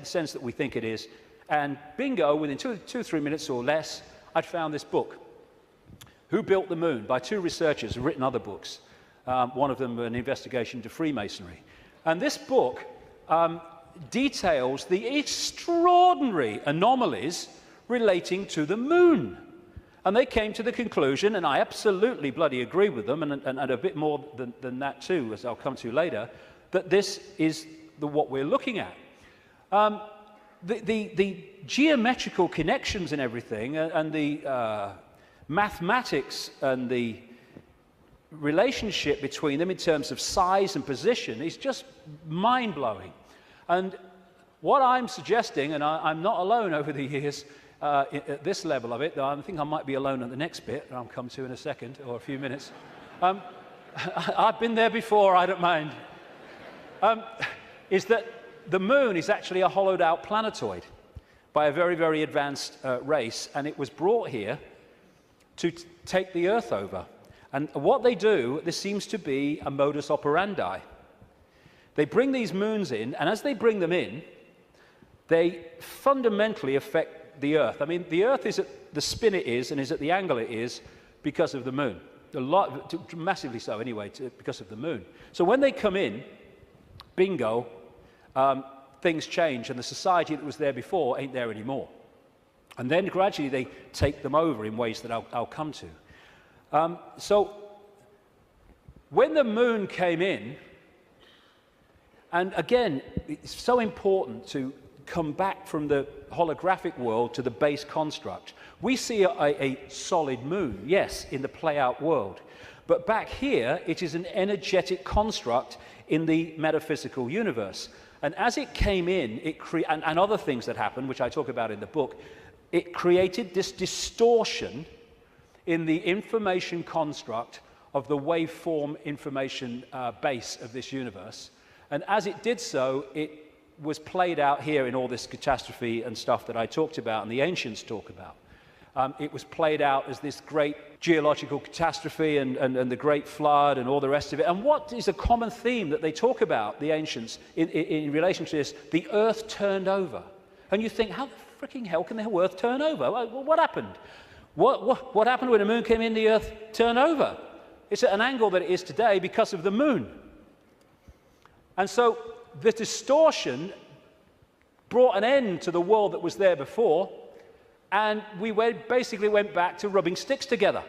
A: sense that we think it is. And bingo, within 2-3 minutes or less, I'd found this book, Who Built the Moon, by two researchers who've written other books. One of them an investigation into Freemasonry. And this book details the extraordinary anomalies relating to the moon. And they came to the conclusion, and I absolutely bloody agree with them, and a bit more than that too, as I'll come to later, that this is what we're looking at. The geometrical connections and everything, and the mathematics and the relationship between them in terms of size and position is just mind-blowing. And what I'm suggesting, and I'm not alone over the years at this level of it, though I think I might be alone at the next bit, I'll come to in a second or a few minutes. I've been there before, I don't mind. Is that the moon is actually a hollowed-out planetoid by a very, very advanced race, and it was brought here to take the Earth over. And what they do, this seems to be a modus operandi. They bring these moons in, and as they bring them in, they fundamentally affect the Earth. I mean, the Earth is at the spin it is and is at the angle it is because of the moon. Massively so anyway, because of the moon. So when they come in, bingo, things change, and the society that was there before ain't there anymore. And then gradually they take them over in ways that I'll come to. So when the moon came in, and again, it's so important to come back from the holographic world to the base construct. We see a solid moon, yes, in the play-out world. But back here, it is an energetic construct in the metaphysical universe. And as it came in, and other things that happened, which I talk about in the book, it created this distortion in the information construct of the waveform information base of this universe. And as it did so, it was played out here in all this catastrophe and stuff that I talked about and the ancients talk about. It was played out as this great geological catastrophe and the great flood and all the rest of it. And what is a common theme that they talk about, the ancients, in relation to this? The earth turned over. And you think, how the freaking hell can the earth turn over? Well, what happened? What happened when the moon came in, the earth turned over? It's at an angle that it is today because of the moon. And so the distortion brought an end to the world that was there before, and we basically went back to rubbing sticks together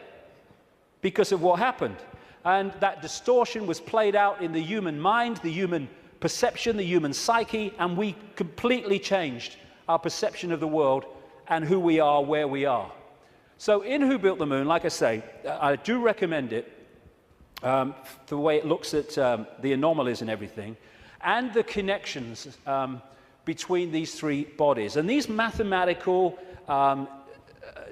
A: because of what happened. And that distortion was played out in the human mind, the human perception, the human psyche, and we completely changed our perception of the world and who we are, where we are. So in Who Built the Moon, like I say, I do recommend it, the way it looks at the anomalies and everything, and the connections between these three bodies. And these mathematical,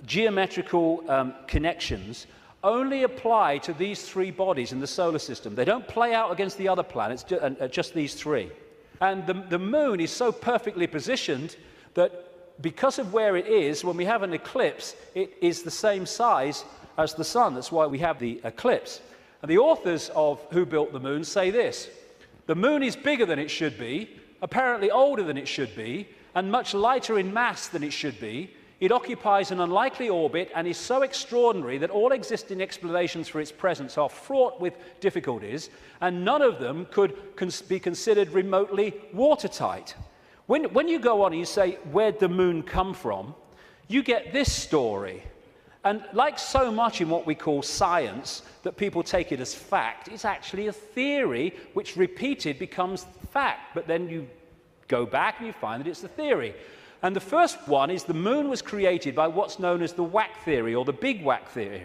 A: geometrical connections only apply to these three bodies in the solar system. They don't play out against the other planets, just these three. And the moon is so perfectly positioned that because of where it is, when we have an eclipse, it is the same size as the sun. That's why we have the eclipse. And the authors of Who Built the Moon say this: the moon is bigger than it should be, apparently older than it should be, and much lighter in mass than it should be. It occupies an unlikely orbit and is so extraordinary that all existing explanations for its presence are fraught with difficulties, and none of them could be considered remotely watertight. When you go on and you say, where'd the moon come from? You get this story. And like so much in what we call science, that people take it as fact, it's actually a theory which repeated becomes fact. But then you go back and you find that it's a theory. And the first one is the moon was created by what's known as the whack theory, or the big whack theory.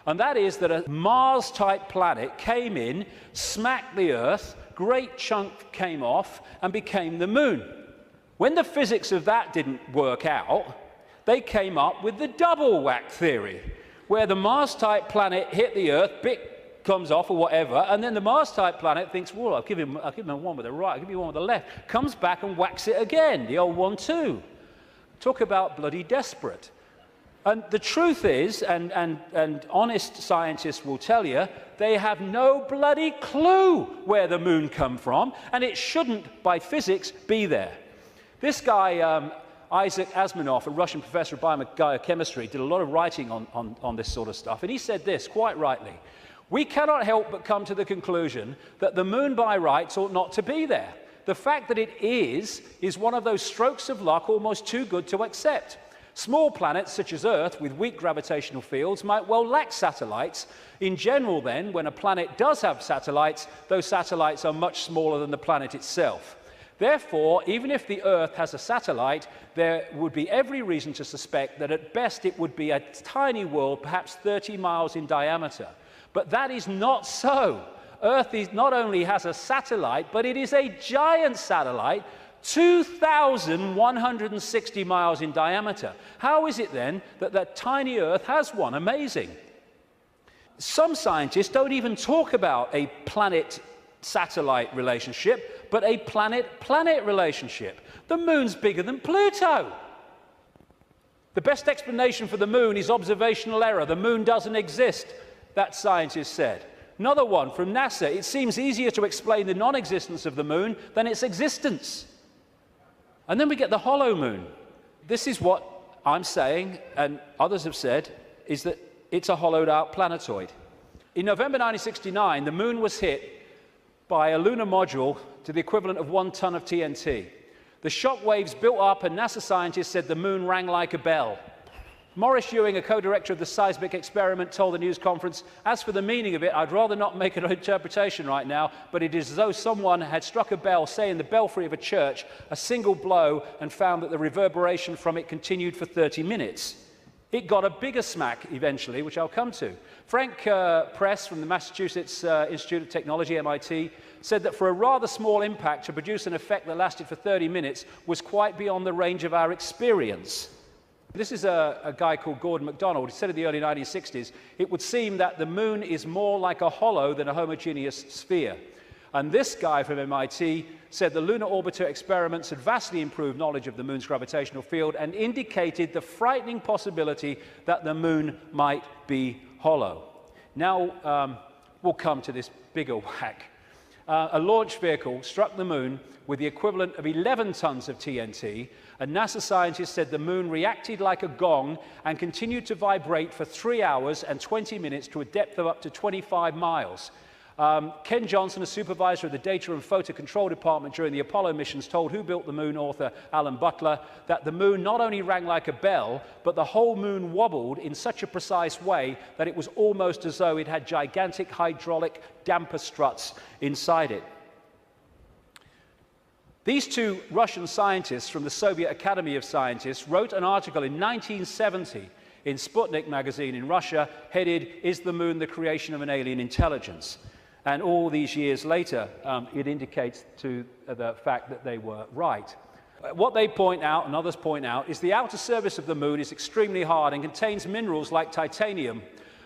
A: And that is that a Mars-type planet came in, smacked the Earth, great chunk came off, and became the moon. When the physics of that didn't work out, they came up with the double whack theory, where the Mars-type planet hit the Earth, bit comes off or whatever, and then the Mars-type planet thinks, well, I'll give him one with the right, I'll give you one with the left, comes back and whacks it again, the old 1-2. Talk about bloody desperate. And the truth is, and honest scientists will tell you, they have no bloody clue where the moon come from, and it shouldn't, by physics, be there. This guy, Isaac Asimov, a Russian professor of biochemistry, did a lot of writing on this sort of stuff, and he said this, quite rightly: we cannot help but come to the conclusion that the moon by rights ought not to be there. The fact that it is one of those strokes of luck almost too good to accept. Small planets such as Earth with weak gravitational fields might well lack satellites. In general then, when a planet does have satellites, those satellites are much smaller than the planet itself. Therefore, even if the Earth has a satellite, there would be every reason to suspect that at best it would be a tiny world, perhaps 30 miles in diameter. But that is not so. Earth not only has a satellite, but it is a giant satellite, 2,160 miles in diameter. How is it then that that tiny Earth has one? Amazing. Some scientists don't even talk about a planet-satellite relationship, but a planet-planet relationship. The moon's bigger than Pluto. The best explanation for the moon is observational error. The moon doesn't exist, that scientist said. Another one from NASA: it seems easier to explain the non-existence of the moon than its existence. And then we get the hollow moon. This is what I'm saying, and others have said, is that it's a hollowed out planetoid. In November 1969, the moon was hit by a lunar module to the equivalent of 1 ton of TNT. The shock waves built up, and NASA scientists said the moon rang like a bell. Maurice Ewing, a co-director of the seismic experiment, told the news conference, "As for the meaning of it, I'd rather not make an interpretation right now, but it is as though someone had struck a bell, say in the belfry of a church, a single blow, and found that the reverberation from it continued for 30 minutes. It got a bigger smack eventually, which I'll come to. Frank Press from the Massachusetts Institute of Technology, MIT, said that for a rather small impact to produce an effect that lasted for 30 minutes was quite beyond the range of our experience. This is a guy called Gordon MacDonald. He said in the early 1960s, it would seem that the moon is more like a hollow than a homogeneous sphere. And this guy from MIT said the lunar orbiter experiments had vastly improved knowledge of the moon's gravitational field and indicated the frightening possibility that the moon might be hollow. Now we'll come to this bigger whack. A launch vehicle struck the moon with the equivalent of 11 tons of TNT, and NASA scientists said the moon reacted like a gong and continued to vibrate for 3 hours and 20 minutes to a depth of up to 25 miles. Ken Johnson, a supervisor of the Data and Photo Control Department during the Apollo missions, told Who Built the Moon author Alan Butler that the moon not only rang like a bell, but the whole moon wobbled in such a precise way that it was almost as though it had gigantic hydraulic damper struts inside it. These two Russian scientists from the Soviet Academy of Scientists wrote an article in 1970 in Sputnik magazine in Russia, headed, "Is the Moon the Creation of an Alien Intelligence?" And all these years later, it indicates to the fact that they were right. What they point out, and others point out, is the outer surface of the moon is extremely hard and contains minerals like titanium.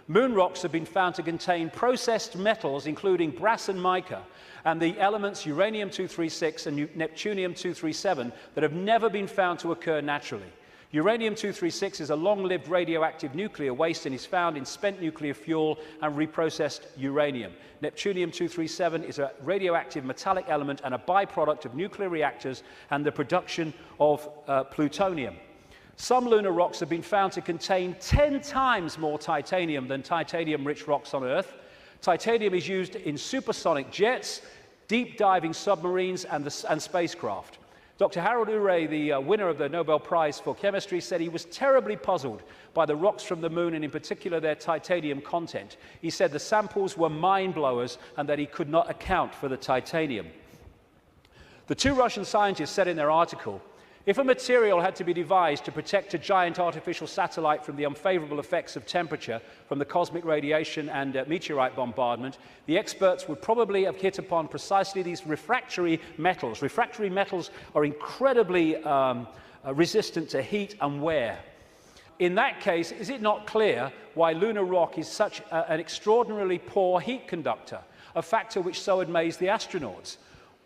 A: Moon rocks have been found to contain processed metals, including brass and mica, and the elements uranium-236 and neptunium-237 that have never been found to occur naturally. Uranium-236 is a long-lived radioactive nuclear waste and is found in spent nuclear fuel and reprocessed uranium. Neptunium-237 is a radioactive metallic element and a byproduct of nuclear reactors and the production of plutonium. Some lunar rocks have been found to contain 10 times more titanium than titanium-rich rocks on Earth. Titanium is used in supersonic jets, deep-diving submarines, and spacecraft. Dr. Harold Urey, the winner of the Nobel Prize for Chemistry, said he was terribly puzzled by the rocks from the moon and in particular their titanium content. He said the samples were mind-blowers and that he could not account for the titanium. The two Russian scientists said in their article, if a material had to be devised to protect a giant artificial satellite from the unfavorable effects of temperature from the cosmic radiation and meteorite bombardment, the experts would probably have hit upon precisely these refractory metals. Refractory metals are incredibly resistant to heat and wear. In that case, is it not clear why lunar rock is such an extraordinarily poor heat conductor, a factor which so amazed the astronauts?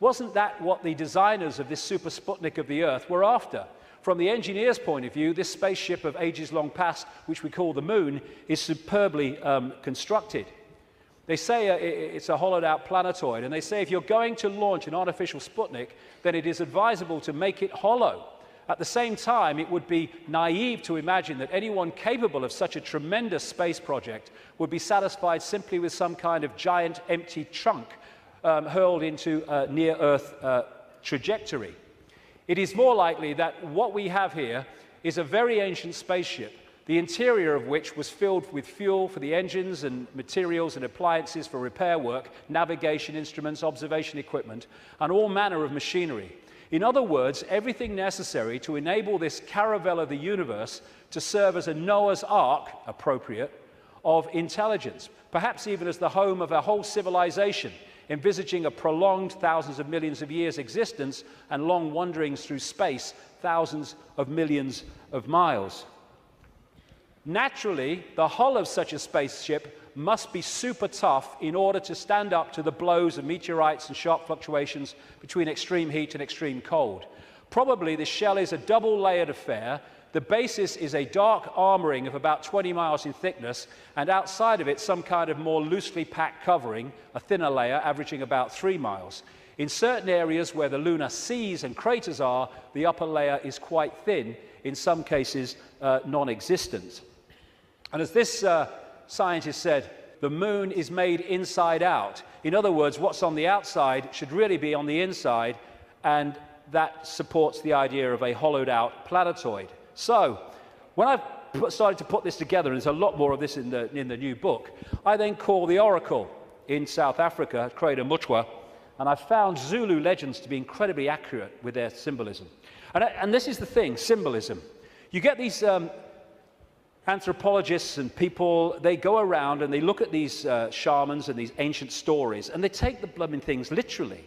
A: Wasn't that what the designers of this super Sputnik of the Earth were after? From the engineer's point of view, this spaceship of ages long past, which we call the moon, is superbly constructed. They say it's a hollowed-out planetoid, and they say if you're going to launch an artificial Sputnik, then it is advisable to make it hollow. At the same time, it would be naive to imagine that anyone capable of such a tremendous space project would be satisfied simply with some kind of giant empty chunk hurled into a near-Earth trajectory. It is more likely that what we have here is a very ancient spaceship, the interior of which was filled with fuel for the engines and materials and appliances for repair work, navigation instruments, observation equipment, and all manner of machinery. In other words, everything necessary to enable this caravel of the universe to serve as a Noah's Ark, appropriate, of intelligence, perhaps even as the home of a whole civilization, envisaging a prolonged thousands of millions of years existence and long wanderings through space, thousands of millions of miles. Naturally, the hull of such a spaceship must be super tough in order to stand up to the blows of meteorites and sharp fluctuations between extreme heat and extreme cold. Probably the shell is a double-layered affair. The basis is a dark armoring of about 20 miles in thickness, and outside of it some kind of more loosely packed covering, a thinner layer averaging about 3 miles. In certain areas where the lunar seas and craters are, the upper layer is quite thin, in some cases non-existent. And as this scientist said, the moon is made inside out. In other words, what's on the outside should really be on the inside, and that supports the idea of a hollowed-out planetoid. So, when I started to put this together, and there's a lot more of this in the new book, I then called the oracle in South Africa, Crater Mutwa, and I found Zulu legends to be incredibly accurate with their symbolism. And this is the thing, symbolism. You get these anthropologists and people, they go around and they look at these shamans and these ancient stories, and they take the blooming things literally.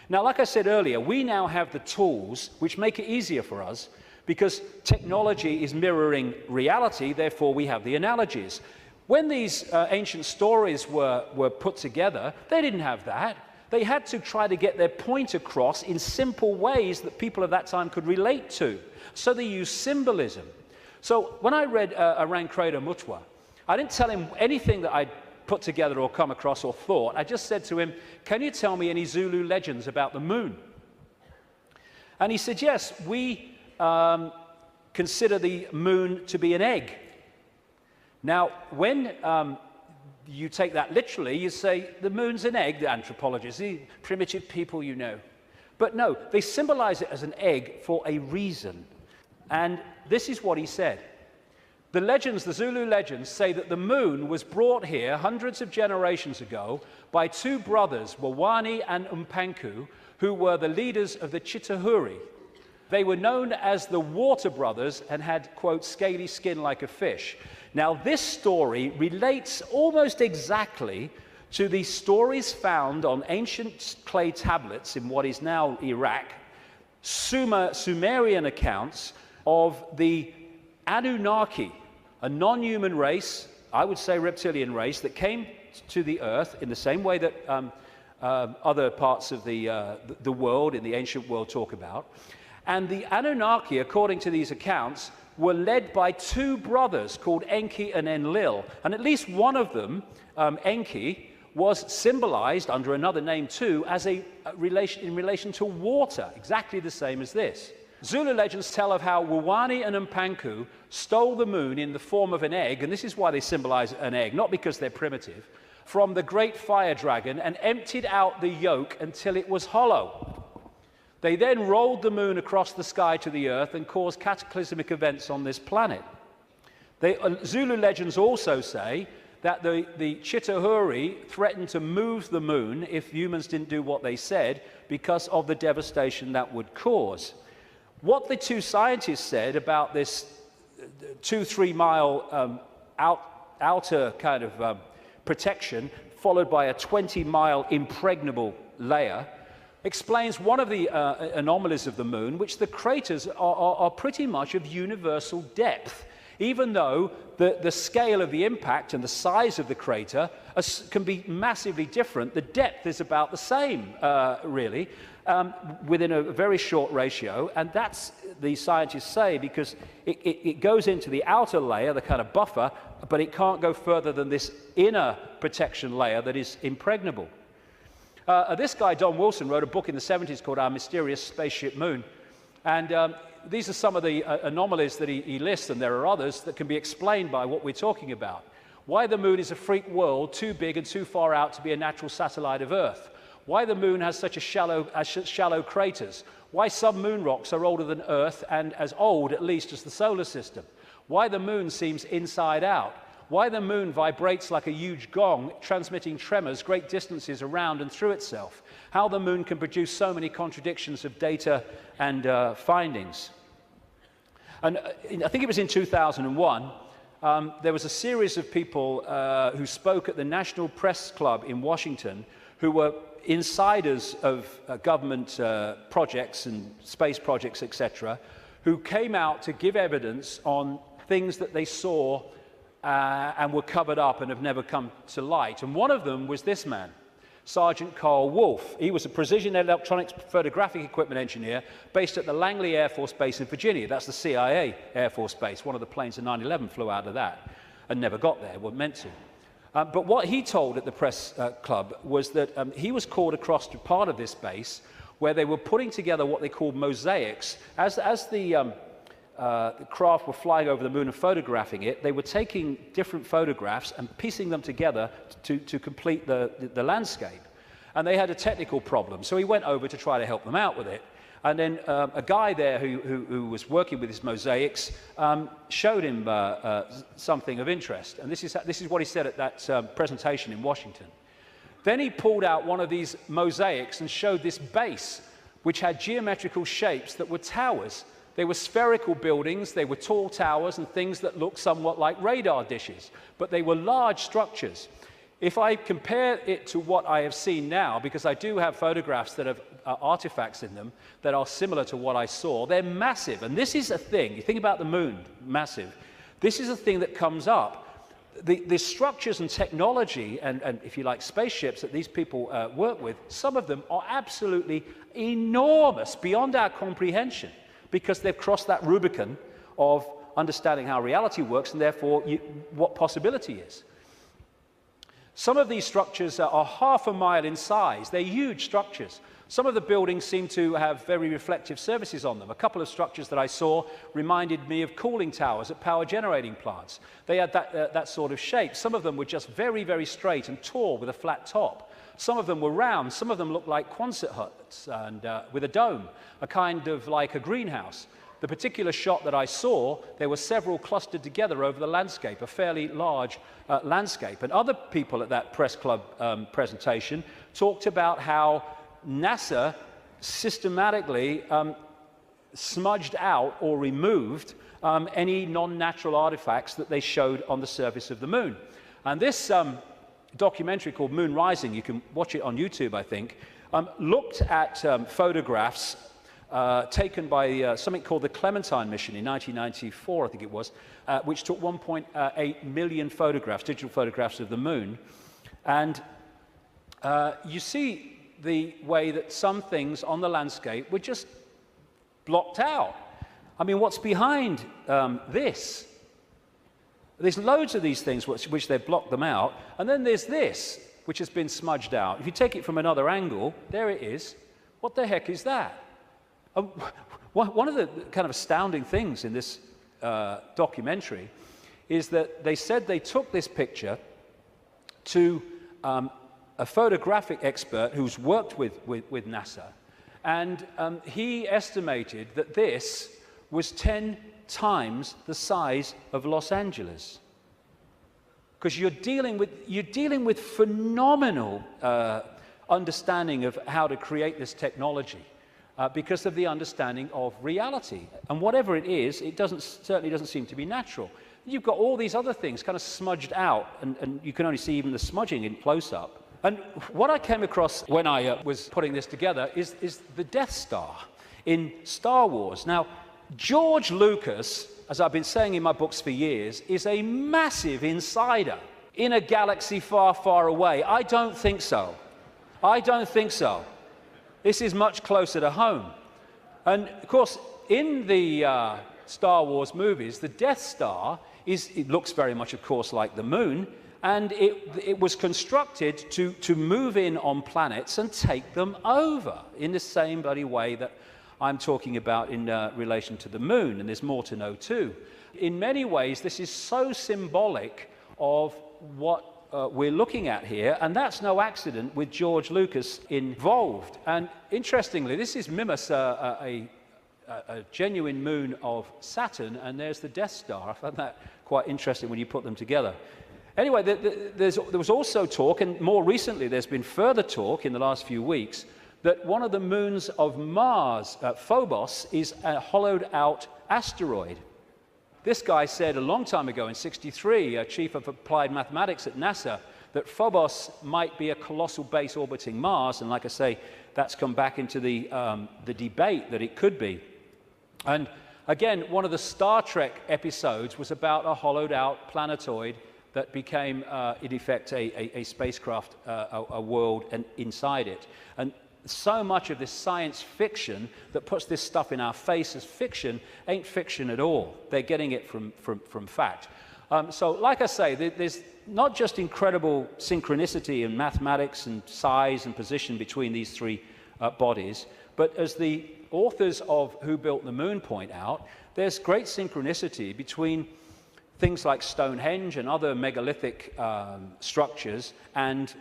A: Now, like I said earlier, we now have the tools which make it easier for us, because technology is mirroring reality, therefore we have the analogies. When these ancient stories were put together, they didn't have that. They had to try to get their point across in simple ways that people of that time could relate to. So they used symbolism. So when I read around Crater Mutwa, I didn't tell him anything that I'd put together or come across or thought. I just said to him, can you tell me any Zulu legends about the moon? And he said, yes, we consider the moon to be an egg. Now, when you take that literally, you say, the moon's an egg, the anthropologists, the primitive people you know. But no, they symbolize it as an egg for a reason. And this is what he said. The legends, the Zulu legends, say that the moon was brought here hundreds of generations ago by two brothers, Wawani and Umpanku, who were the leaders of the Chitahuri. They were known as the Water Brothers and had, quote, scaly skin like a fish. Now, this story relates almost exactly to the stories found on ancient clay tablets in what is now Iraq, Sumerian accounts of the Anunnaki, a non-human race, I would say reptilian race, that came to the earth in the same way that other parts of the world, in the ancient world, talk about. And the Anunnaki, according to these accounts, were led by two brothers called Enki and Enlil. And at least one of them, Enki, was symbolized under another name too as in relation to water, exactly the same as this. Zulu legends tell of how Wawani and Umpanku stole the moon in the form of an egg, and this is why they symbolize an egg, not because they're primitive, from the great fire dragon and emptied out the yolk until it was hollow. They then rolled the moon across the sky to the Earth and caused cataclysmic events on this planet. Zulu legends also say that the Chitauri threatened to move the moon if humans didn't do what they said because of the devastation that would cause. What the two scientists said about this 2-3 mile outer kind of protection, followed by a 20-mile impregnable layer, explains one of the anomalies of the moon, which the craters are pretty much of universal depth. Even though the scale of the impact and the size of the crater can be massively different, the depth is about the same, really, within a very short ratio. And that's, the scientists say, because it goes into the outer layer, the kind of buffer, but it can't go further than this inner protection layer that is impregnable. This guy, Don Wilson, wrote a book in the 70s called Our Mysterious Spaceship Moon. And these are some of the anomalies that he lists, and there are others that can be explained by what we're talking about. Why the moon is a freak world, too big and too far out to be a natural satellite of Earth. Why the moon has such shallow craters. Why some moon rocks are older than Earth and as old, at least, as the solar system. Why the moon seems inside out. Why the moon vibrates like a huge gong, transmitting tremors great distances around and through itself. How the moon can produce so many contradictions of data and findings. And I think it was in 2001, there was a series of people who spoke at the National Press Club in Washington, who were insiders of government projects and space projects, etc., who came out to give evidence on things that they saw and were covered up and have never come to light. And one of them was this man, Sergeant Carl Wolf. He was a precision electronics photographic equipment engineer based at the Langley Air Force Base in Virginia. That's the CIA Air Force Base. One of the planes in 9/11 flew out of that and never got there, wasn't meant to. But what he told at the press club was that he was called across to part of this base where they were putting together what they called mosaics. As the craft were flying over the moon and photographing it, they were taking different photographs and piecing them together to complete the landscape. And they had a technical problem, so he went over to try to help them out with it. And then a guy there who was working with his mosaics showed him something of interest. And this is what he said at that presentation in Washington. Then he pulled out one of these mosaics and showed this base, which had geometrical shapes that were towers. They were spherical buildings, they were tall towers and things that looked somewhat like radar dishes, but they were large structures. If I compare it to what I have seen now, because I do have photographs that have artifacts in them that are similar to what I saw, they're massive. And this is a thing, you think about the moon, massive. This is a thing that comes up. The structures and technology and, if you like, spaceships that these people work with, some of them are absolutely enormous, beyond our comprehension, because they've crossed that Rubicon of understanding how reality works and therefore what possibility is. Some of these structures are half a mile in size. They're huge structures. Some of the buildings seem to have very reflective surfaces on them. A couple of structures that I saw reminded me of cooling towers at power generating plants. They had that sort of shape. Some of them were just very, very straight and tall with a flat top. Some of them were round. Some of them looked like Quonset huts and with a dome, a kind of like a greenhouse. The particular shot that I saw, there were several clustered together over the landscape, a fairly large landscape. And other people at that press club presentation talked about how NASA systematically smudged out or removed any non-natural artifacts that they showed on the surface of the moon. And this documentary called Moon Rising, you can watch it on YouTube, I think, looked at photographs taken by something called the Clementine mission in 1994, I think it was, which took 1.8 million photographs, digital photographs of the moon. And you see the way that some things on the landscape were just blocked out. I mean, what's behind this? There's loads of these things which they've blocked them out, and then there's this, which has been smudged out. If you take it from another angle, there it is. What the heck is that? One of the kind of astounding things in this documentary is that they said they took this picture to a photographic expert who's worked with NASA, And he estimated that this was 10 times the size of Los Angeles. Because you're dealing with phenomenal understanding of how to create this technology because of the understanding of reality. And whatever it is, it certainly doesn't seem to be natural. You've got all these other things kind of smudged out, and you can only see even the smudging in close-up. And what I came across when I was putting this together is the Death Star in Star Wars. Now, George Lucas, as I've been saying in my books for years, is a massive insider in a galaxy far, far away. I don't think so. I don't think so. This is much closer to home. And, of course, in the Star Wars movies, the Death Star it looks very much, of course, like the moon, and it was constructed to move in on planets and take them over in the same bloody way that I'm talking about in relation to the moon, and there's more to know too. In many ways, this is so symbolic of what we're looking at here, and that's no accident with George Lucas involved. And interestingly, this is Mimas, a genuine moon of Saturn, and there's the Death Star. I found that quite interesting when you put them together. Anyway, there was also talk, and more recently there's been further talk in the last few weeks, that one of the moons of Mars, Phobos, is a hollowed-out asteroid. This guy said a long time ago in '63, chief of applied mathematics at NASA, that Phobos might be a colossal base orbiting Mars, and like I say, that's come back into the debate that it could be. And again, one of the Star Trek episodes was about a hollowed-out planetoid that became, in effect, a spacecraft, a world, and inside it. And so much of this science fiction that puts this stuff in our face as fiction ain't fiction at all. They're getting it from fact. So, like I say, there's not just incredible synchronicity in mathematics and size and position between these three bodies, but as the authors of Who Built the Moon point out, there's great synchronicity between things like Stonehenge and other megalithic structures and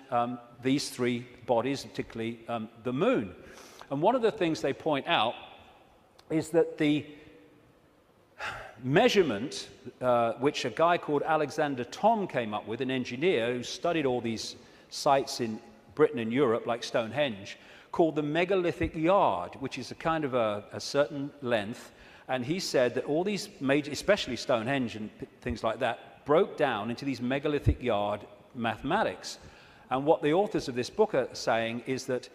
A: these three bodies, particularly the moon. And one of the things they point out is that the measurement, which a guy called Alexander Thom came up with, an engineer who studied all these sites in Britain and Europe, like Stonehenge, called the megalithic yard, which is a kind of a certain length. And he said that all these major, especially Stonehenge and things like that, broke down into these megalithic yard mathematics. And what the authors of this book are saying is that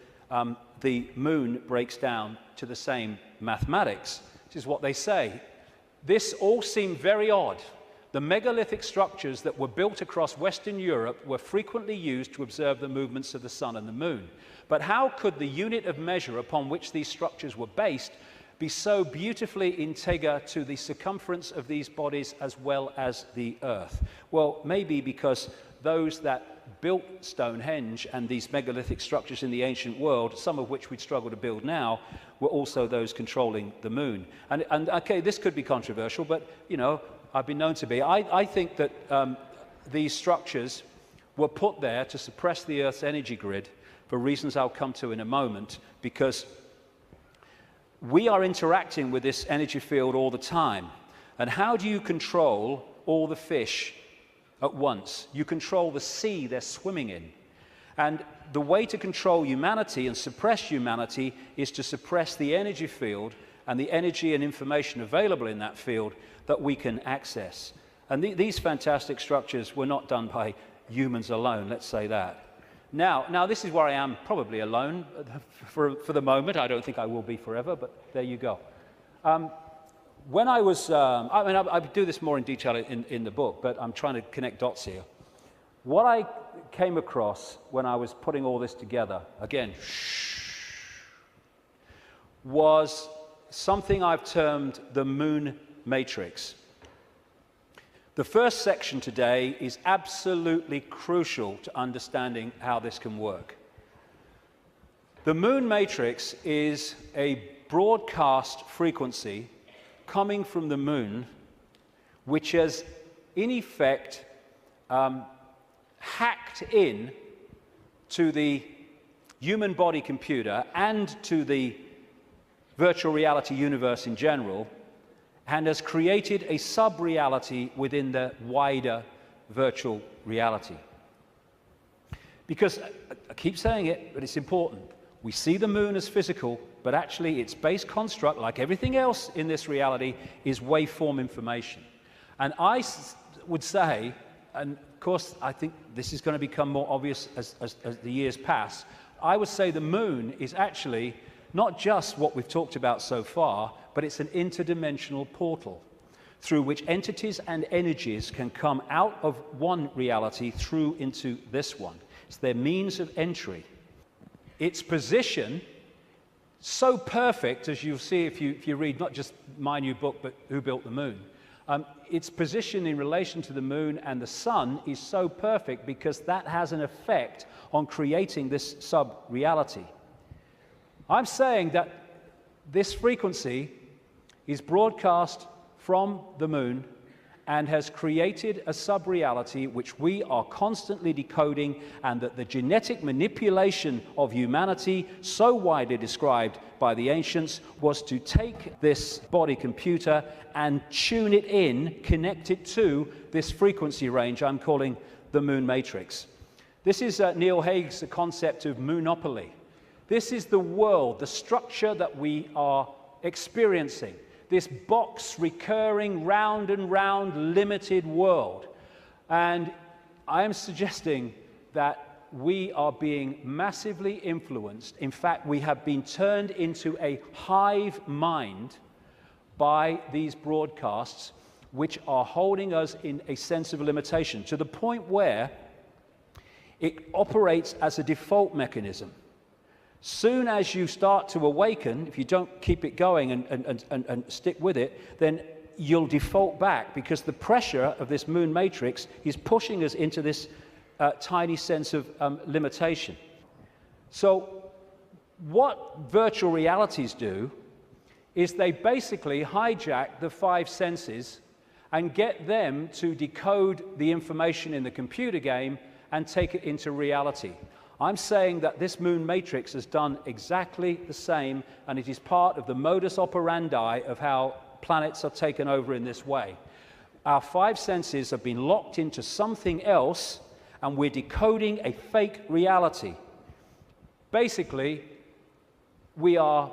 A: the moon breaks down to the same mathematics. This is what they say. This all seemed very odd. The megalithic structures that were built across Western Europe were frequently used to observe the movements of the sun and the moon. But how could the unit of measure upon which these structures were based be so beautifully integer to the circumference of these bodies as well as the Earth? Well, maybe because those that built Stonehenge and these megalithic structures in the ancient world, some of which we'd struggle to build now, were also those controlling the moon. And okay, this could be controversial, but, you know, I've been known to be. I think that these structures were put there to suppress the Earth's energy grid for reasons I'll come to in a moment, because we are interacting with this energy field all the time. And how do you control all the fish at once? You control the sea they're swimming in. And the way to control humanity and suppress humanity is to suppress the energy field and the energy and information available in that field that we can access. And these fantastic structures were not done by humans alone, let's say that. Now, this is where I am probably alone for the moment. I don't think I will be forever, but there you go. When I was, I do this more in detail in the book, but I'm trying to connect dots here. What I came across when I was putting all this together, again, was something I've termed the moon matrix. The first section today is absolutely crucial to understanding how this can work. The moon matrix is a broadcast frequency coming from the moon, which has, in effect, hacked in to the human body computer and to the virtual reality universe in general, and has created a sub-reality within the wider virtual reality. Because, I keep saying it, but it's important. We see the moon as physical, but actually its base construct, like everything else in this reality, is waveform information. And I would say, and of course I think this is going to become more obvious as the years pass, I would say the moon is actually not just what we've talked about so far, but it's an interdimensional portal through which entities and energies can come out of one reality through into this one. It's their means of entry. Its position, so perfect, as you'll see if you read not just my new book, but Who Built the Moon. Its position in relation to the moon and the sun is so perfect because that has an effect on creating this sub-reality. I'm saying that this frequency is broadcast from the moon and has created a sub-reality which we are constantly decoding, and that the genetic manipulation of humanity, so widely described by the ancients, was to take this body computer and tune it in, connect it to this frequency range I'm calling the moon matrix. This is Neil Haig's concept of moonopoly. This is the world, the structure that we are experiencing. This box recurring round and round limited world. And I am suggesting that we are being massively influenced. In fact, we have been turned into a hive mind by these broadcasts, which are holding us in a sense of limitation, to the point where it operates as a default mechanism. Soon as you start to awaken, if you don't keep it going and stick with it, then you'll default back, because the pressure of this moon matrix is pushing us into this tiny sense of limitation. So what virtual realities do is they basically hijack the five senses and get them to decode the information in the computer game and take it into reality. I'm saying that this moon matrix has done exactly the same, and it is part of the modus operandi of how planets are taken over in this way. Our five senses have been locked into something else, and we're decoding a fake reality. Basically, we are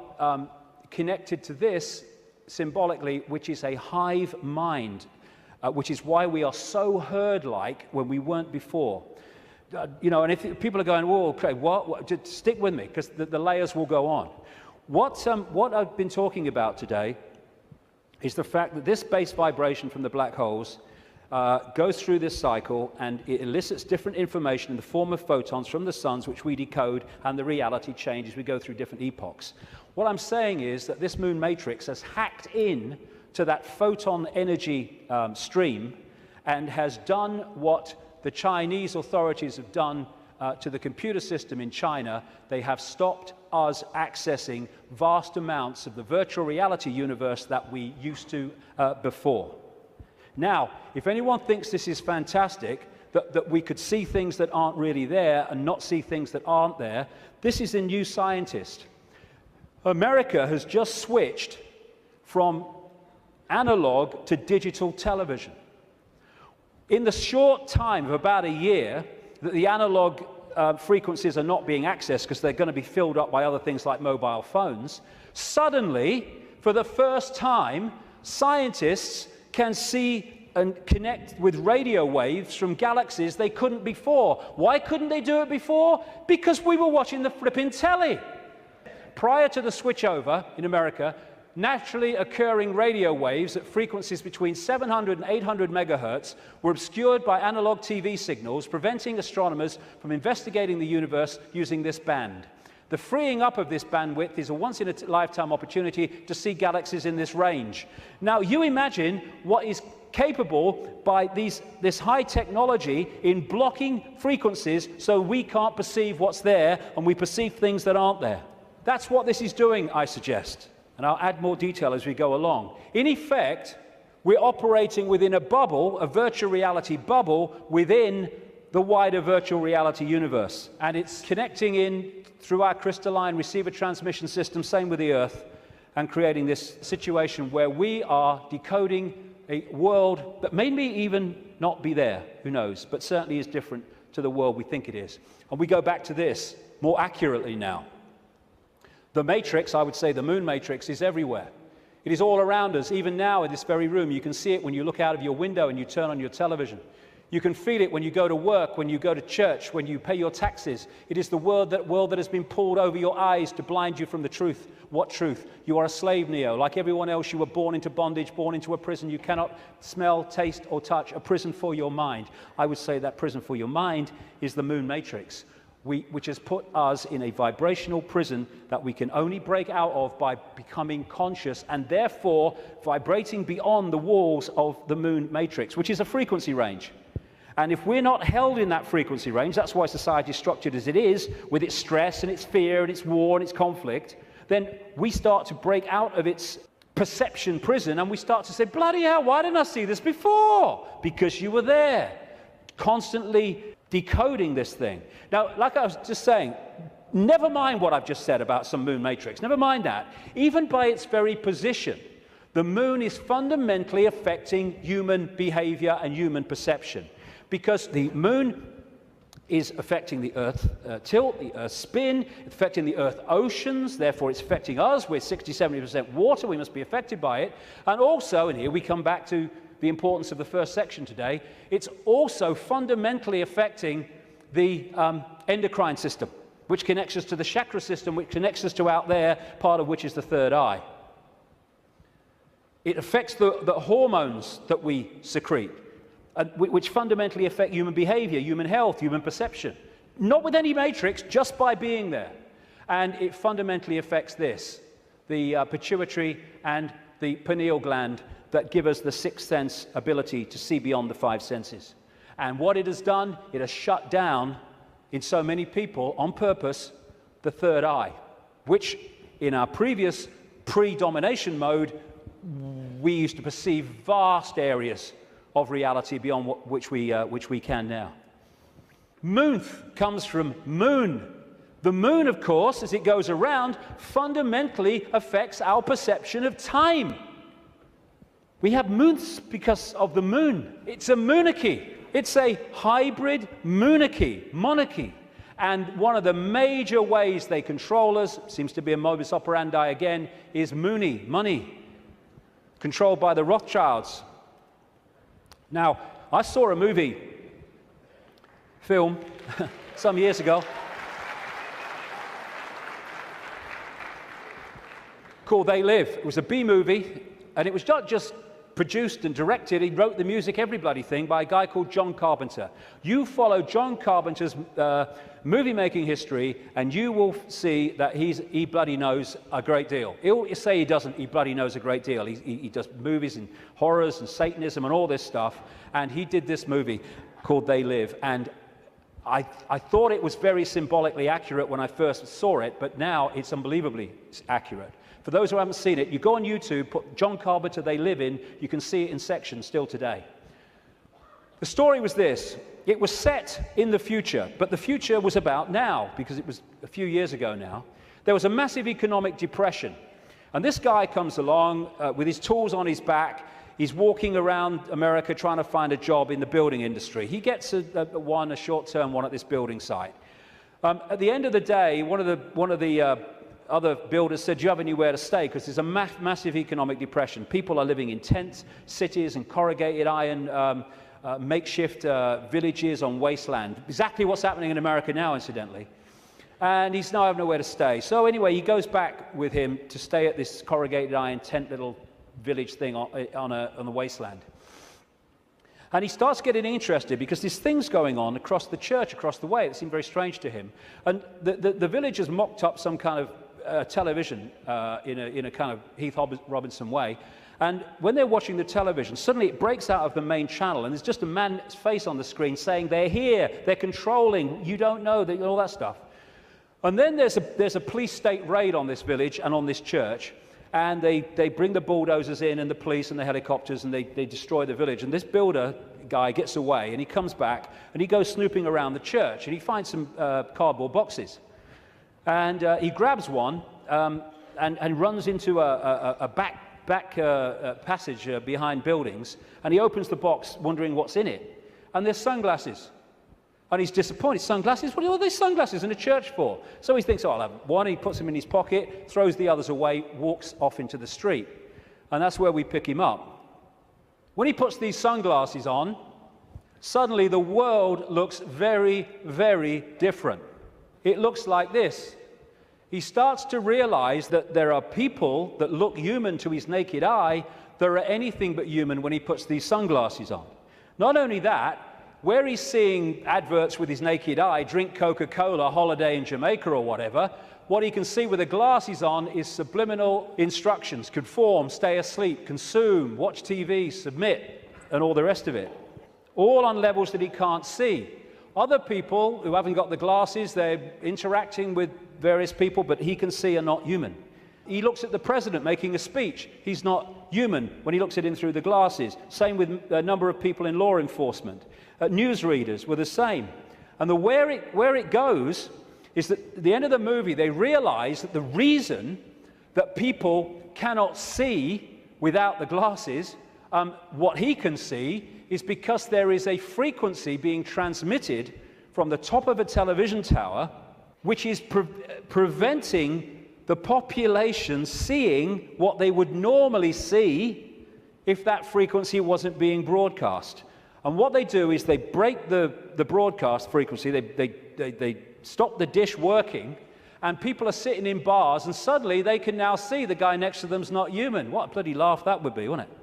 A: connected to this symbolically, which is a hive mind, which is why we are so herd-like when we weren't before. You know, and if people are going, whoa, okay, what? Just stick with me, because the layers will go on. What I've been talking about today is the fact that this base vibration from the black holes goes through this cycle, and it elicits different information in the form of photons from the suns, which we decode, and the reality changes. We go through different epochs. What I'm saying is that this moon matrix has hacked in to that photon energy stream and has done what the Chinese authorities have done to the computer system in China. They have stopped us accessing vast amounts of the virtual reality universe that we used to before. Now, if anyone thinks this is fantastic, that we could see things that aren't really there and not see things that aren't there, this is a New Scientist. America has just switched from analog to digital television. In the short time of about a year that the analog frequencies are not being accessed because they're going to be filled up by other things like mobile phones, suddenly, for the first time, scientists can see and connect with radio waves from galaxies they couldn't before. Why couldn't they do it before? Because we were watching the flipping telly. Prior to the switchover in America, naturally occurring radio waves at frequencies between 700 and 800 megahertz were obscured by analog TV signals, preventing astronomers from investigating the universe using this band. The freeing up of this bandwidth is a once-in-a-lifetime opportunity to see galaxies in this range. Now, you imagine what is capable by this high technology in blocking frequencies so we can't perceive what's there and we perceive things that aren't there. That's what this is doing, I suggest. And I'll add more detail as we go along. In effect, we're operating within a bubble, a virtual reality bubble, within the wider virtual reality universe. And it's connecting in through our crystalline receiver transmission system, same with the Earth. and creating this situation where we are decoding a world that may even not be there, who knows, but certainly is different to the world we think it is. And we go back to this more accurately now. The matrix, I would say the moon matrix, is everywhere. It is all around us, even now in this very room. You can see it when you look out of your window and you turn on your television. You can feel it when you go to work, when you go to church, when you pay your taxes. It is the world that has been pulled over your eyes to blind you from the truth. What truth? You are a slave, Neo. Like everyone else, you were born into bondage, born into a prison. You cannot smell, taste, or touch. A prison for your mind. I would say that prison for your mind is the moon matrix, which has put us in a vibrational prison that we can only break out of by becoming conscious and therefore vibrating beyond the walls of the moon matrix, which is a frequency range. And if we're not held in that frequency range, that's why society is structured as it is, with its stress and its fear and its war and its conflict, then we start to break out of its perception prison and we start to say, bloody hell, why didn't I see this before? Because you were there, constantly decoding this thing. Now, like I was just saying, never mind what I've just said about some moon matrix, never mind that. Even by its very position, the moon is fundamentally affecting human behavior and human perception, because the moon is affecting the Earth tilt, the Earth spin, affecting the Earth oceans, therefore it's affecting us. We're 60-70% water, we must be affected by it. And also, and here we come back to the importance of the first section today, it's also fundamentally affecting the endocrine system, which connects us to the chakra system, which connects us to out there, part of which is the third eye. It affects the hormones that we secrete, which fundamentally affect human behavior, human health, human perception. Not with any matrix, just by being there. And it fundamentally affects this, the pituitary and the pineal gland that give us the sixth sense ability to see beyond the five senses. And what it has done, it has shut down, in so many people, on purpose, the third eye, which in our previous pre-domination mode, we used to perceive vast areas of reality beyond which we can now. Moonth comes from moon. The moon, of course, as it goes around, fundamentally affects our perception of time. We have moonths because of the moon. It's a monarchy. It's a hybrid monarchy. And one of the major ways they control us, seems to be a modus operandi again, is money, controlled by the Rothschilds. Now, I saw a film some years ago called They Live. It was a B movie, and it was not just produced and directed, he wrote the music, every bloody thing, by a guy called John Carpenter. You follow John Carpenter's movie-making history, and you will see that he bloody knows a great deal. He'll say he doesn't, he bloody knows a great deal. He does movies and horrors and Satanism and all this stuff, and he did this movie called They Live, and I thought it was very symbolically accurate when I first saw it, but now it's unbelievably accurate. For those who haven't seen it, you go on YouTube, put John Carpenter They Live in, you can see it in sections still today. The story was this: it was set in the future, but the future was about now, because it was a few years ago now. There was a massive economic depression, and this guy comes along with his tools on his back. He's walking around America trying to find a job in the building industry. He gets a short-term one at this building site. At the end of the day, one of the other builders said, do you have anywhere to stay? Because there's a massive economic depression. People are living in tent cities and corrugated iron makeshift villages on wasteland. Exactly what's happening in America now, incidentally. And he's now having nowhere to stay. So anyway, he goes back with him to stay at this corrugated iron tent little village thing on the wasteland. And he starts getting interested because there's things going on across the church, across the way. It seemed very strange to him. And the villagers mocked up some kind of television in a kind of Heath Robinson way. And when they're watching the television, suddenly it breaks out of the main channel, and there's just a man's face on the screen saying, they're here, they're controlling, you don't know, all that stuff. And then there's a police state raid on this village and on this church. And they bring the bulldozers in and the police and the helicopters, and they destroy the village. And this builder guy gets away, and he comes back, and he goes snooping around the church, and he finds some cardboard boxes. And he grabs one, and runs into a back passage behind buildings, and he opens the box wondering what's in it. And there's sunglasses. And he's disappointed. Sunglasses? What are all these sunglasses in a church for? So he thinks, oh, I'll have one. He puts them in his pocket, throws the others away, walks off into the street. And that's where we pick him up. When he puts these sunglasses on, suddenly the world looks very, very different. It looks like this. He starts to realize that there are people that look human to his naked eye that are anything but human when he puts these sunglasses on. Not only that, where he's seeing adverts with his naked eye, drink Coca-Cola, holiday in Jamaica or whatever, what he can see with the glasses on is subliminal instructions: conform, stay asleep, consume, watch TV, submit, and all the rest of it. All on levels that he can't see. Other people who haven't got the glasses, they're interacting with various people, but he can see are not human. He looks at the president making a speech. He's not human when he looks at him through the glasses. Same with a number of people in law enforcement. Newsreaders were the same. And where it goes is that at the end of the movie, they realize that the reason that people cannot see without the glasses, what he can see, is because there is a frequency being transmitted from the top of a television tower, which is preventing the population seeing what they would normally see if that frequency wasn't being broadcast. And what they do is they break the broadcast frequency, they stop the dish working, and people are sitting in bars, and suddenly they can now see the guy next to them's not human. What a bloody laugh that would be, wouldn't it?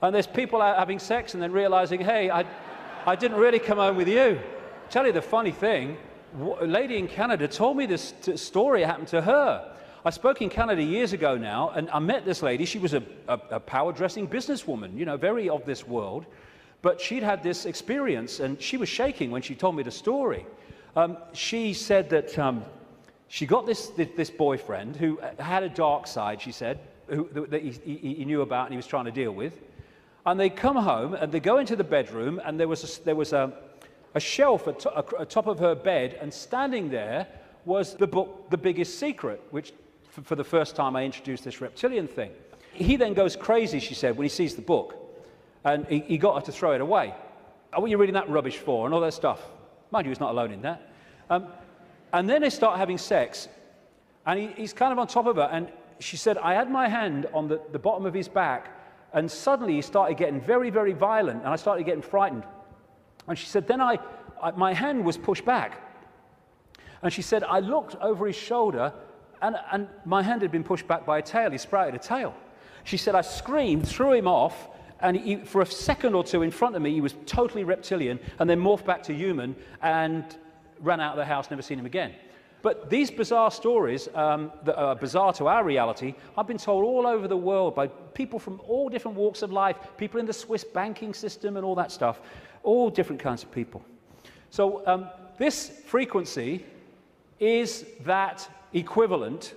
A: And there's people out having sex and then realizing, hey, I didn't really come home with you. Tell you the funny thing, a lady in Canada told me this story happened to her. I spoke in Canada years ago now, and I met this lady. She was a power-dressing businesswoman, you know, very of this world. But she'd had this experience, and she was shaking when she told me the story. She said that she got this boyfriend who had a dark side, she said, that he knew about and he was trying to deal with. And they come home, and they go into the bedroom, and there was a shelf at top of her bed, and standing there was the book, The Biggest Secret, which for the first time I introduced this reptilian thing. He then goes crazy, she said, when he sees the book. And he got her to throw it away. Oh, what are you reading that rubbish for? And all that stuff. Mind you, he's not alone in that. And then they start having sex. And he's kind of on top of her. And she said, I had my hand on the bottom of his back. And suddenly he started getting very, very violent. And I started getting frightened. And she said, then my hand was pushed back. And she said, I looked over his shoulder. And my hand had been pushed back by a tail. He sprouted a tail. She said, I screamed, threw him off. And for a second or two in front of me, he was totally reptilian, and then morphed back to human and ran out of the house, never seen him again. But these bizarre stories that are bizarre to our reality, I've been told all over the world by people from all different walks of life, people in the Swiss banking system and all that stuff, all different kinds of people. So this frequency is that equivalent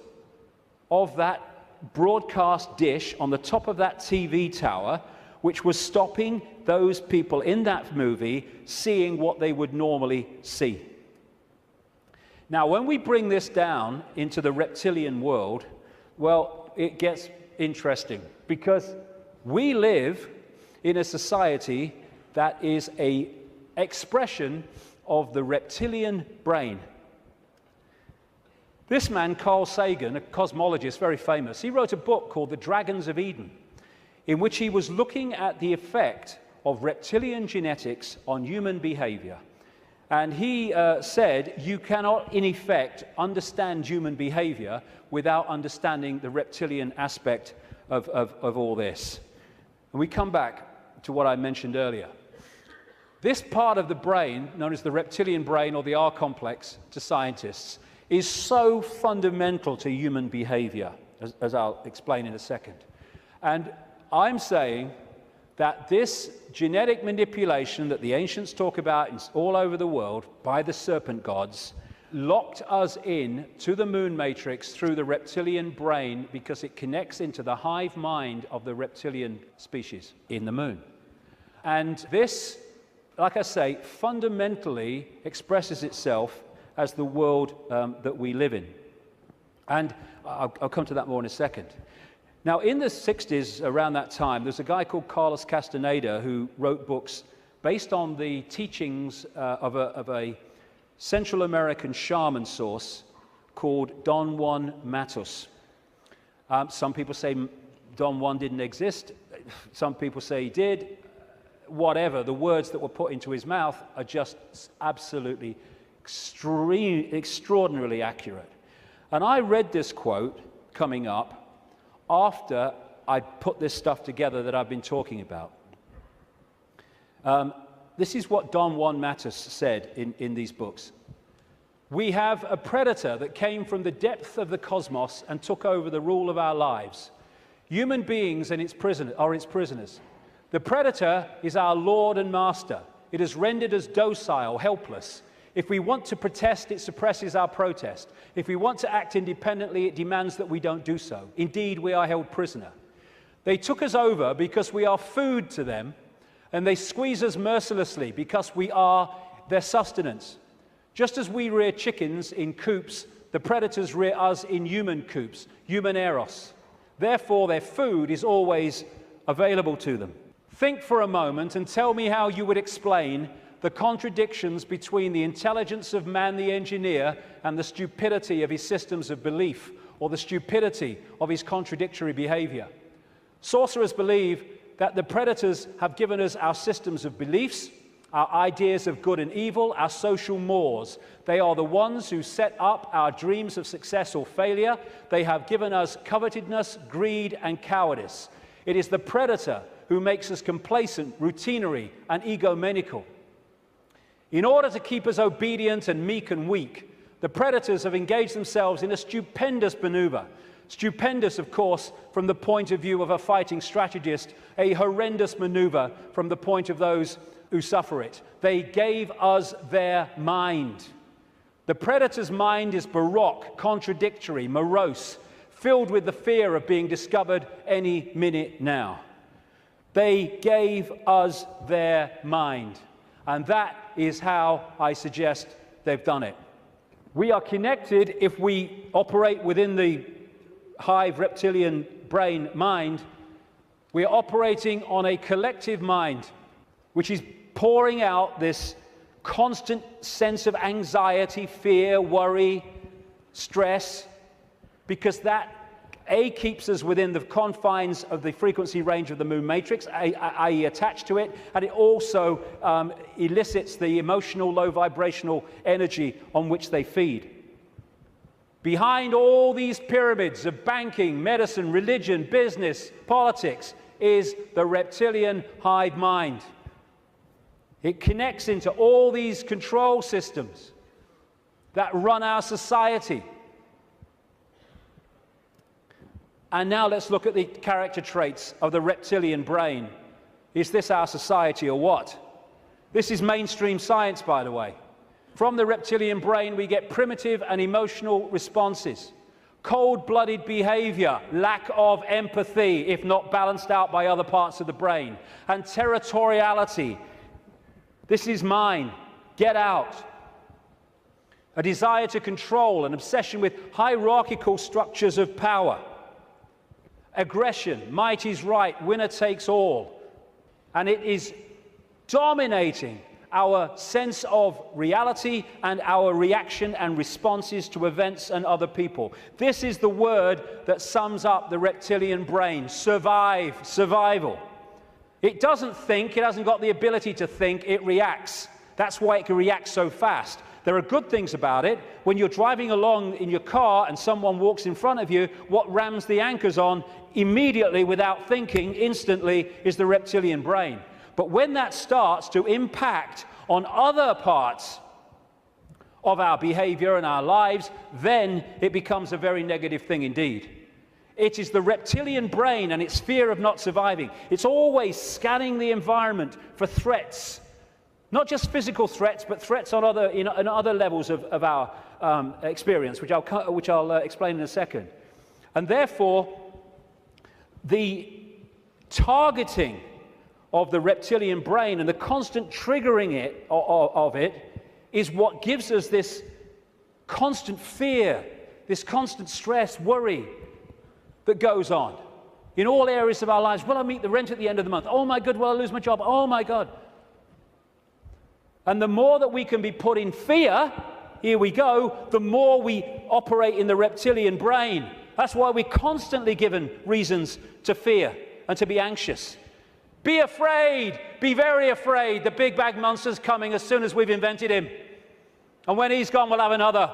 A: of that broadcast dish on the top of that TV tower, which was stopping those people in that movie seeing what they would normally see. Now, when we bring this down into the reptilian world, well, it gets interesting, because we live in a society that is an expression of the reptilian brain. This man, Carl Sagan, a cosmologist, very famous, he wrote a book called The Dragons of Eden, in which he was looking at the effect of reptilian genetics on human behavior. And he said, you cannot, in effect, understand human behavior without understanding the reptilian aspect of all this. And we come back to what I mentioned earlier. This part of the brain, known as the reptilian brain or the R complex to scientists, is so fundamental to human behavior, as I'll explain in a second. And I'm saying that this genetic manipulation that the ancients talk about all over the world by the serpent gods locked us in to the moon matrix through the reptilian brain, because it connects into the hive mind of the reptilian species in the moon. And this, like I say, fundamentally expresses itself as the world that we live in. And I'll come to that more in a second. Now, in the 60s, around that time, there's a guy called Carlos Castaneda who wrote books based on the teachings of a Central American shaman source called Don Juan Matus. Some people say Don Juan didn't exist. Some people say he did. Whatever, the words that were put into his mouth are just absolutely extraordinarily accurate. And I read this quote coming up after I put this stuff together that I've been talking about. This is what Don Juan Matus said in these books. We have a predator that came from the depth of the cosmos and took over the rule of our lives. Human beings and are its prisoners. The predator is our lord and master. It has rendered us docile, helpless. If we want to protest, it suppresses our protest. If we want to act independently, it demands that we don't do so. Indeed, we are held prisoner. They took us over because we are food to them, and they squeeze us mercilessly because we are their sustenance. Just as we rear chickens in coops, the predators rear us in human coops, human eros. Therefore, their food is always available to them. Think for a moment and tell me how you would explain the contradictions between the intelligence of man the engineer and the stupidity of his systems of belief, or the stupidity of his contradictory behavior. Sorcerers believe that the predators have given us our systems of beliefs, our ideas of good and evil, our social mores. They are the ones who set up our dreams of success or failure. They have given us covetousness, greed, and cowardice. It is the predator who makes us complacent, routinary, and egomaniacal. In order to keep us obedient and meek and weak, the predators have engaged themselves in a stupendous maneuver. Stupendous, of course, from the point of view of a fighting strategist, a horrendous maneuver from the point of those who suffer it. They gave us their mind. The predator's mind is baroque, contradictory, morose, filled with the fear of being discovered any minute now. They gave us their mind. And that is how I suggest they've done it. We are connected if we operate within the hive reptilian brain mind. We are operating on a collective mind, which is pouring out this constant sense of anxiety, fear, worry, stress, because that keeps us within the confines of the frequency range of the moon matrix, i.e. attached to it, and it also elicits the emotional low vibrational energy on which they feed. Behind all these pyramids of banking, medicine, religion, business, politics is the reptilian hive mind. It connects into all these control systems that run our society. And now let's look at the character traits of the reptilian brain. Is this our society or what? This is mainstream science, by the way. From the reptilian brain, we get primitive and emotional responses, cold-blooded behavior, lack of empathy, if not balanced out by other parts of the brain, and territoriality. This is mine. Get out. A desire to control, an obsession with hierarchical structures of power. Aggression, might is right, winner takes all. And it is dominating our sense of reality and our reaction and responses to events and other people. This is the word that sums up the reptilian brain: survive, survival. It doesn't think, it hasn't got the ability to think, it reacts. That's why it can react so fast. There are good things about it. When you're driving along in your car and someone walks in front of you, what rams the anchors on immediately, without thinking, instantly, is the reptilian brain. But when that starts to impact on other parts of our behavior and our lives, then it becomes a very negative thing indeed. It is the reptilian brain and its fear of not surviving. It's always scanning the environment for threats. Not just physical threats, but threats on other levels of our experience, which I'll explain in a second. And therefore, the targeting of the reptilian brain and the constant triggering of it is what gives us this constant fear, this constant stress, worry that goes on in all areas of our lives. Will I meet the rent at the end of the month? Oh my God, will I lose my job? Oh my God. And the more that we can be put in fear, here we go, the more we operate in the reptilian brain. That's why we're constantly given reasons to fear and to be anxious. Be afraid, be very afraid. The big bad monster's coming as soon as we've invented him. And when he's gone, we'll have another.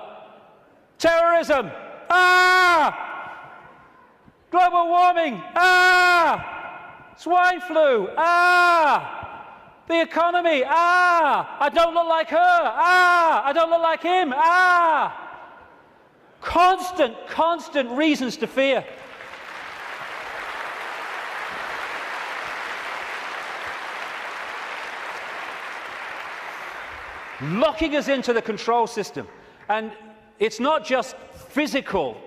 A: Terrorism, global warming, swine flu, the economy, I don't look like her, I don't look like him, Constant reasons to fear. Locking us into the control system. And it's not just physical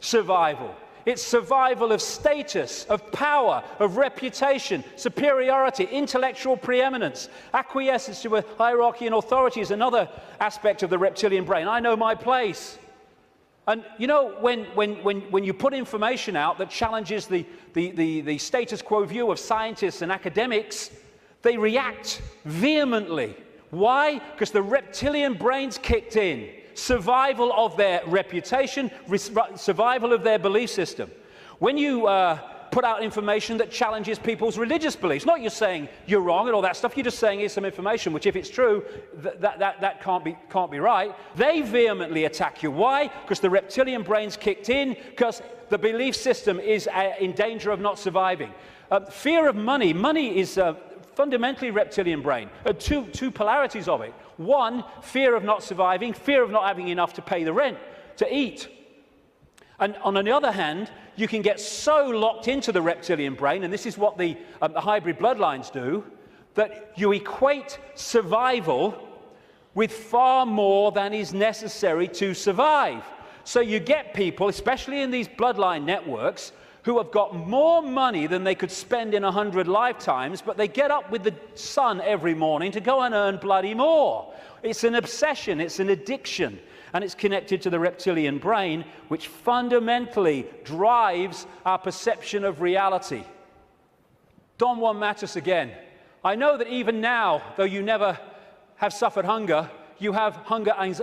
A: survival. It's survival of status, of power, of reputation, superiority, intellectual preeminence. Acquiescence to a hierarchy and authority is another aspect of the reptilian brain. I know my place. And you know, when you put information out that challenges the status quo view of scientists and academics, they react vehemently. Why? Because the reptilian brain's kicked in. Survival of their reputation, survival of their belief system. When you put out information that challenges people's religious beliefs, not you're saying you're wrong and all that stuff, you're just saying here's some information, which if it's true, that can't be right. They vehemently attack you. Why? Because the reptilian brain's kicked in, because the belief system is in danger of not surviving. Fear of money. Money is fundamentally reptilian brain. Two polarities of it. One, fear of not surviving, fear of not having enough to pay the rent, to eat. And on the other hand, you can get so locked into the reptilian brain, and this is what the hybrid bloodlines do, that you equate survival with far more than is necessary to survive. So you get people, especially in these bloodline networks, who have got more money than they could spend in 100 lifetimes, but they get up with the sun every morning to go and earn bloody more. It's an obsession, it's an addiction, and it's connected to the reptilian brain, which fundamentally drives our perception of reality. Don Juan Matus again. I know that even now, though you never have suffered hunger, you have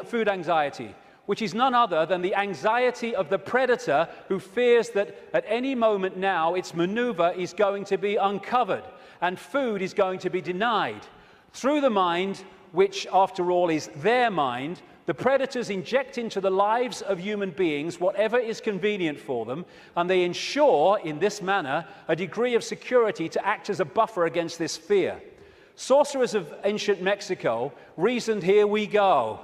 A: food anxiety, which is none other than the anxiety of the predator who fears that at any moment now its maneuver is going to be uncovered and food is going to be denied. Through the mind, which after all is their mind, the predators inject into the lives of human beings whatever is convenient for them, and they ensure in this manner a degree of security to act as a buffer against this fear. Sorcerers of ancient Mexico reasoned, here we go,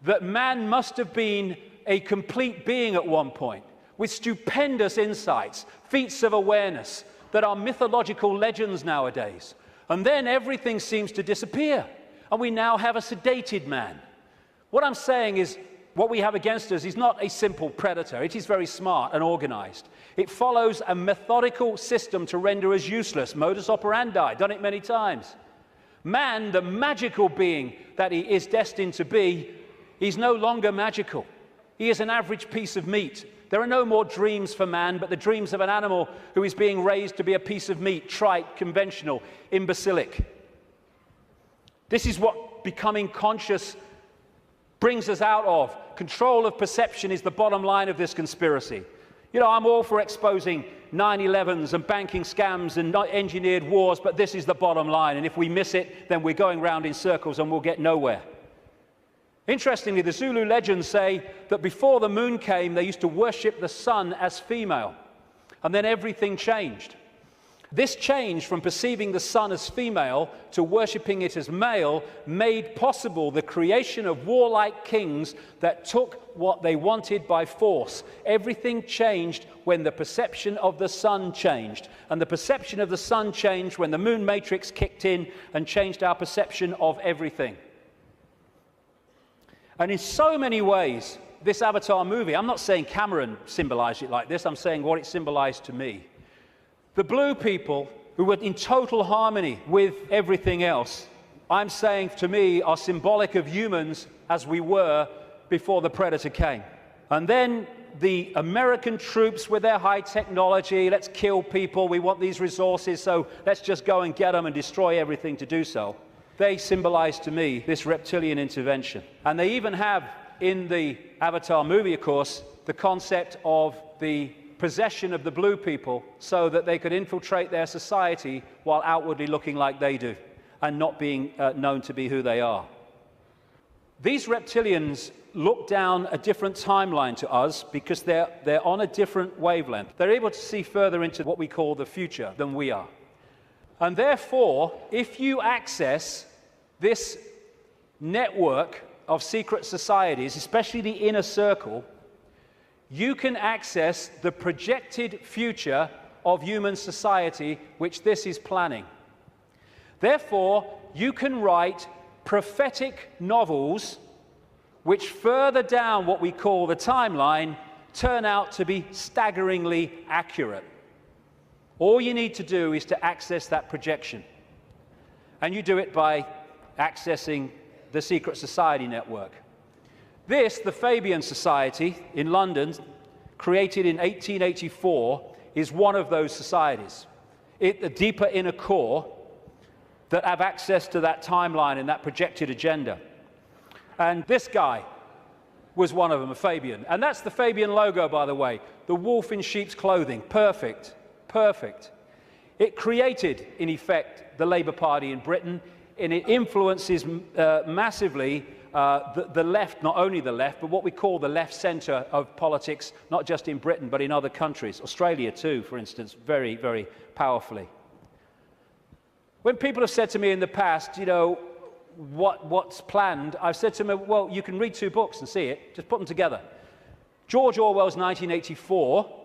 A: that man must have been a complete being at one point, with stupendous insights, feats of awareness that are mythological legends nowadays. And then everything seems to disappear, and we now have a sedated man. What I'm saying is, what we have against us is not a simple predator. It is very smart and organized. It follows a methodical system to render us useless. Modus operandi, done it many times. Man, the magical being that he is destined to be, he's no longer magical. He is an average piece of meat. There are no more dreams for man, but the dreams of an animal who is being raised to be a piece of meat, trite, conventional, imbecilic. This is what becoming conscious brings us out of. Control of perception is the bottom line of this conspiracy. You know, I'm all for exposing 9/11s and banking scams and engineered wars, but this is the bottom line. And if we miss it, then we're going round in circles and we'll get nowhere. Interestingly, the Zulu legends say that before the moon came, they used to worship the sun as female, and then everything changed. This change from perceiving the sun as female to worshipping it as male made possible the creation of warlike kings that took what they wanted by force. Everything changed when the perception of the sun changed, and the perception of the sun changed when the moon matrix kicked in and changed our perception of everything. And in so many ways, this Avatar movie, I'm not saying Cameron symbolized it like this, I'm saying what it symbolized to me. The blue people, who were in total harmony with everything else, I'm saying to me, are symbolic of humans as we were before the predator came. And then the American troops with their high technology, let's kill people, we want these resources, so let's just go and get them and destroy everything to do so. They symbolize to me this reptilian intervention. And they even have in the Avatar movie, of course, the concept of the possession of the blue people so that they could infiltrate their society while outwardly looking like they do and not being known to be who they are. These reptilians look down a different timeline to us because they're on a different wavelength. They're able to see further into what we call the future than we are. And therefore, if you access this network of secret societies, especially the inner circle, you can access the projected future of human society which this is planning. Therefore, you can write prophetic novels which further down what we call the timeline turn out to be staggeringly accurate. All you need to do is to access that projection. And you do it by accessing the Secret Society network. This, the Fabian Society in London, created in 1884, is one of those societies. The deeper inner core that have access to that timeline and that projected agenda. And this guy was one of them, a Fabian. And that's the Fabian logo, by the way. The wolf in sheep's clothing. Perfect. Perfect. It created, in effect, the Labour Party in Britain, and it influences massively the left, not only the left, but what we call the left centre of politics, not just in Britain, but in other countries. Australia, too, for instance, very, very powerfully. When people have said to me in the past, you know, what's planned, I've said to them, well, you can read two books and see it, just put them together. George Orwell's 1984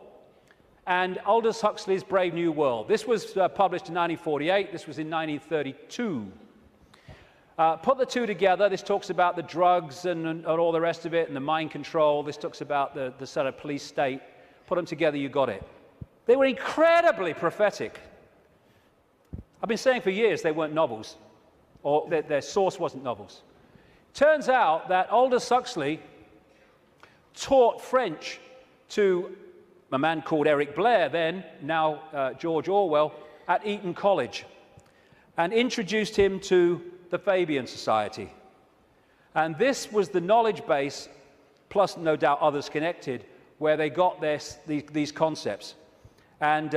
A: and Aldous Huxley's Brave New World. This was published in 1948, this was in 1932. Put the two together, this talks about the drugs and all the rest of it, and the mind control, this talks about the sort of police state. Put them together, you got it. They were incredibly prophetic. I've been saying for years they weren't novels, or their source wasn't novels. Turns out that Aldous Huxley taught French to a man called Eric Blair then, now George Orwell, at Eton College, and introduced him to the Fabian Society. And this was the knowledge base, plus no doubt others connected, where they got these concepts. And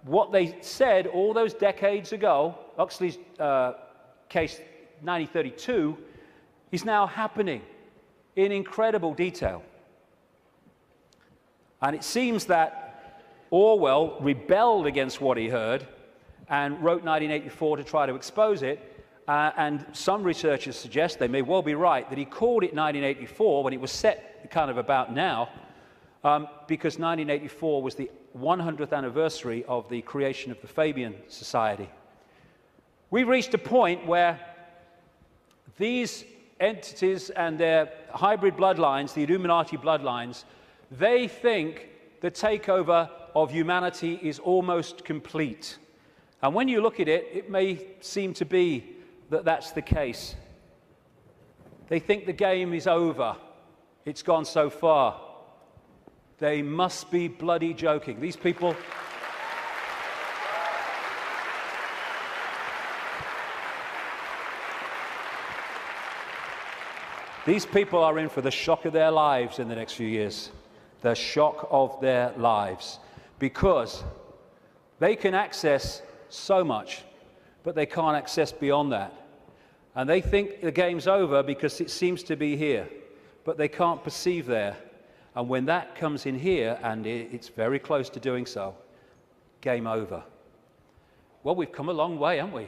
A: what they said all those decades ago, Huxley's case 1932, is now happening in incredible detail. And it seems that Orwell rebelled against what he heard and wrote 1984 to try to expose it. And some researchers suggest, they may well be right, that he called it 1984 when it was set kind of about now, because 1984 was the 100th anniversary of the creation of the Fabian Society. We've reached a point where these entities and their hybrid bloodlines, the Illuminati bloodlines, they think the takeover of humanity is almost complete. And when you look at it, it may seem to be that that's the case. They think the game is over. It's gone so far. They must be bloody joking. These people... These people are in for the shock of their lives in the next few years. The shock of their lives. Because they can access so much, but they can't access beyond that. And they think the game's over because it seems to be here, but they can't perceive there. And when that comes in here, and it's very close to doing so, game over. Well, we've come a long way, haven't we?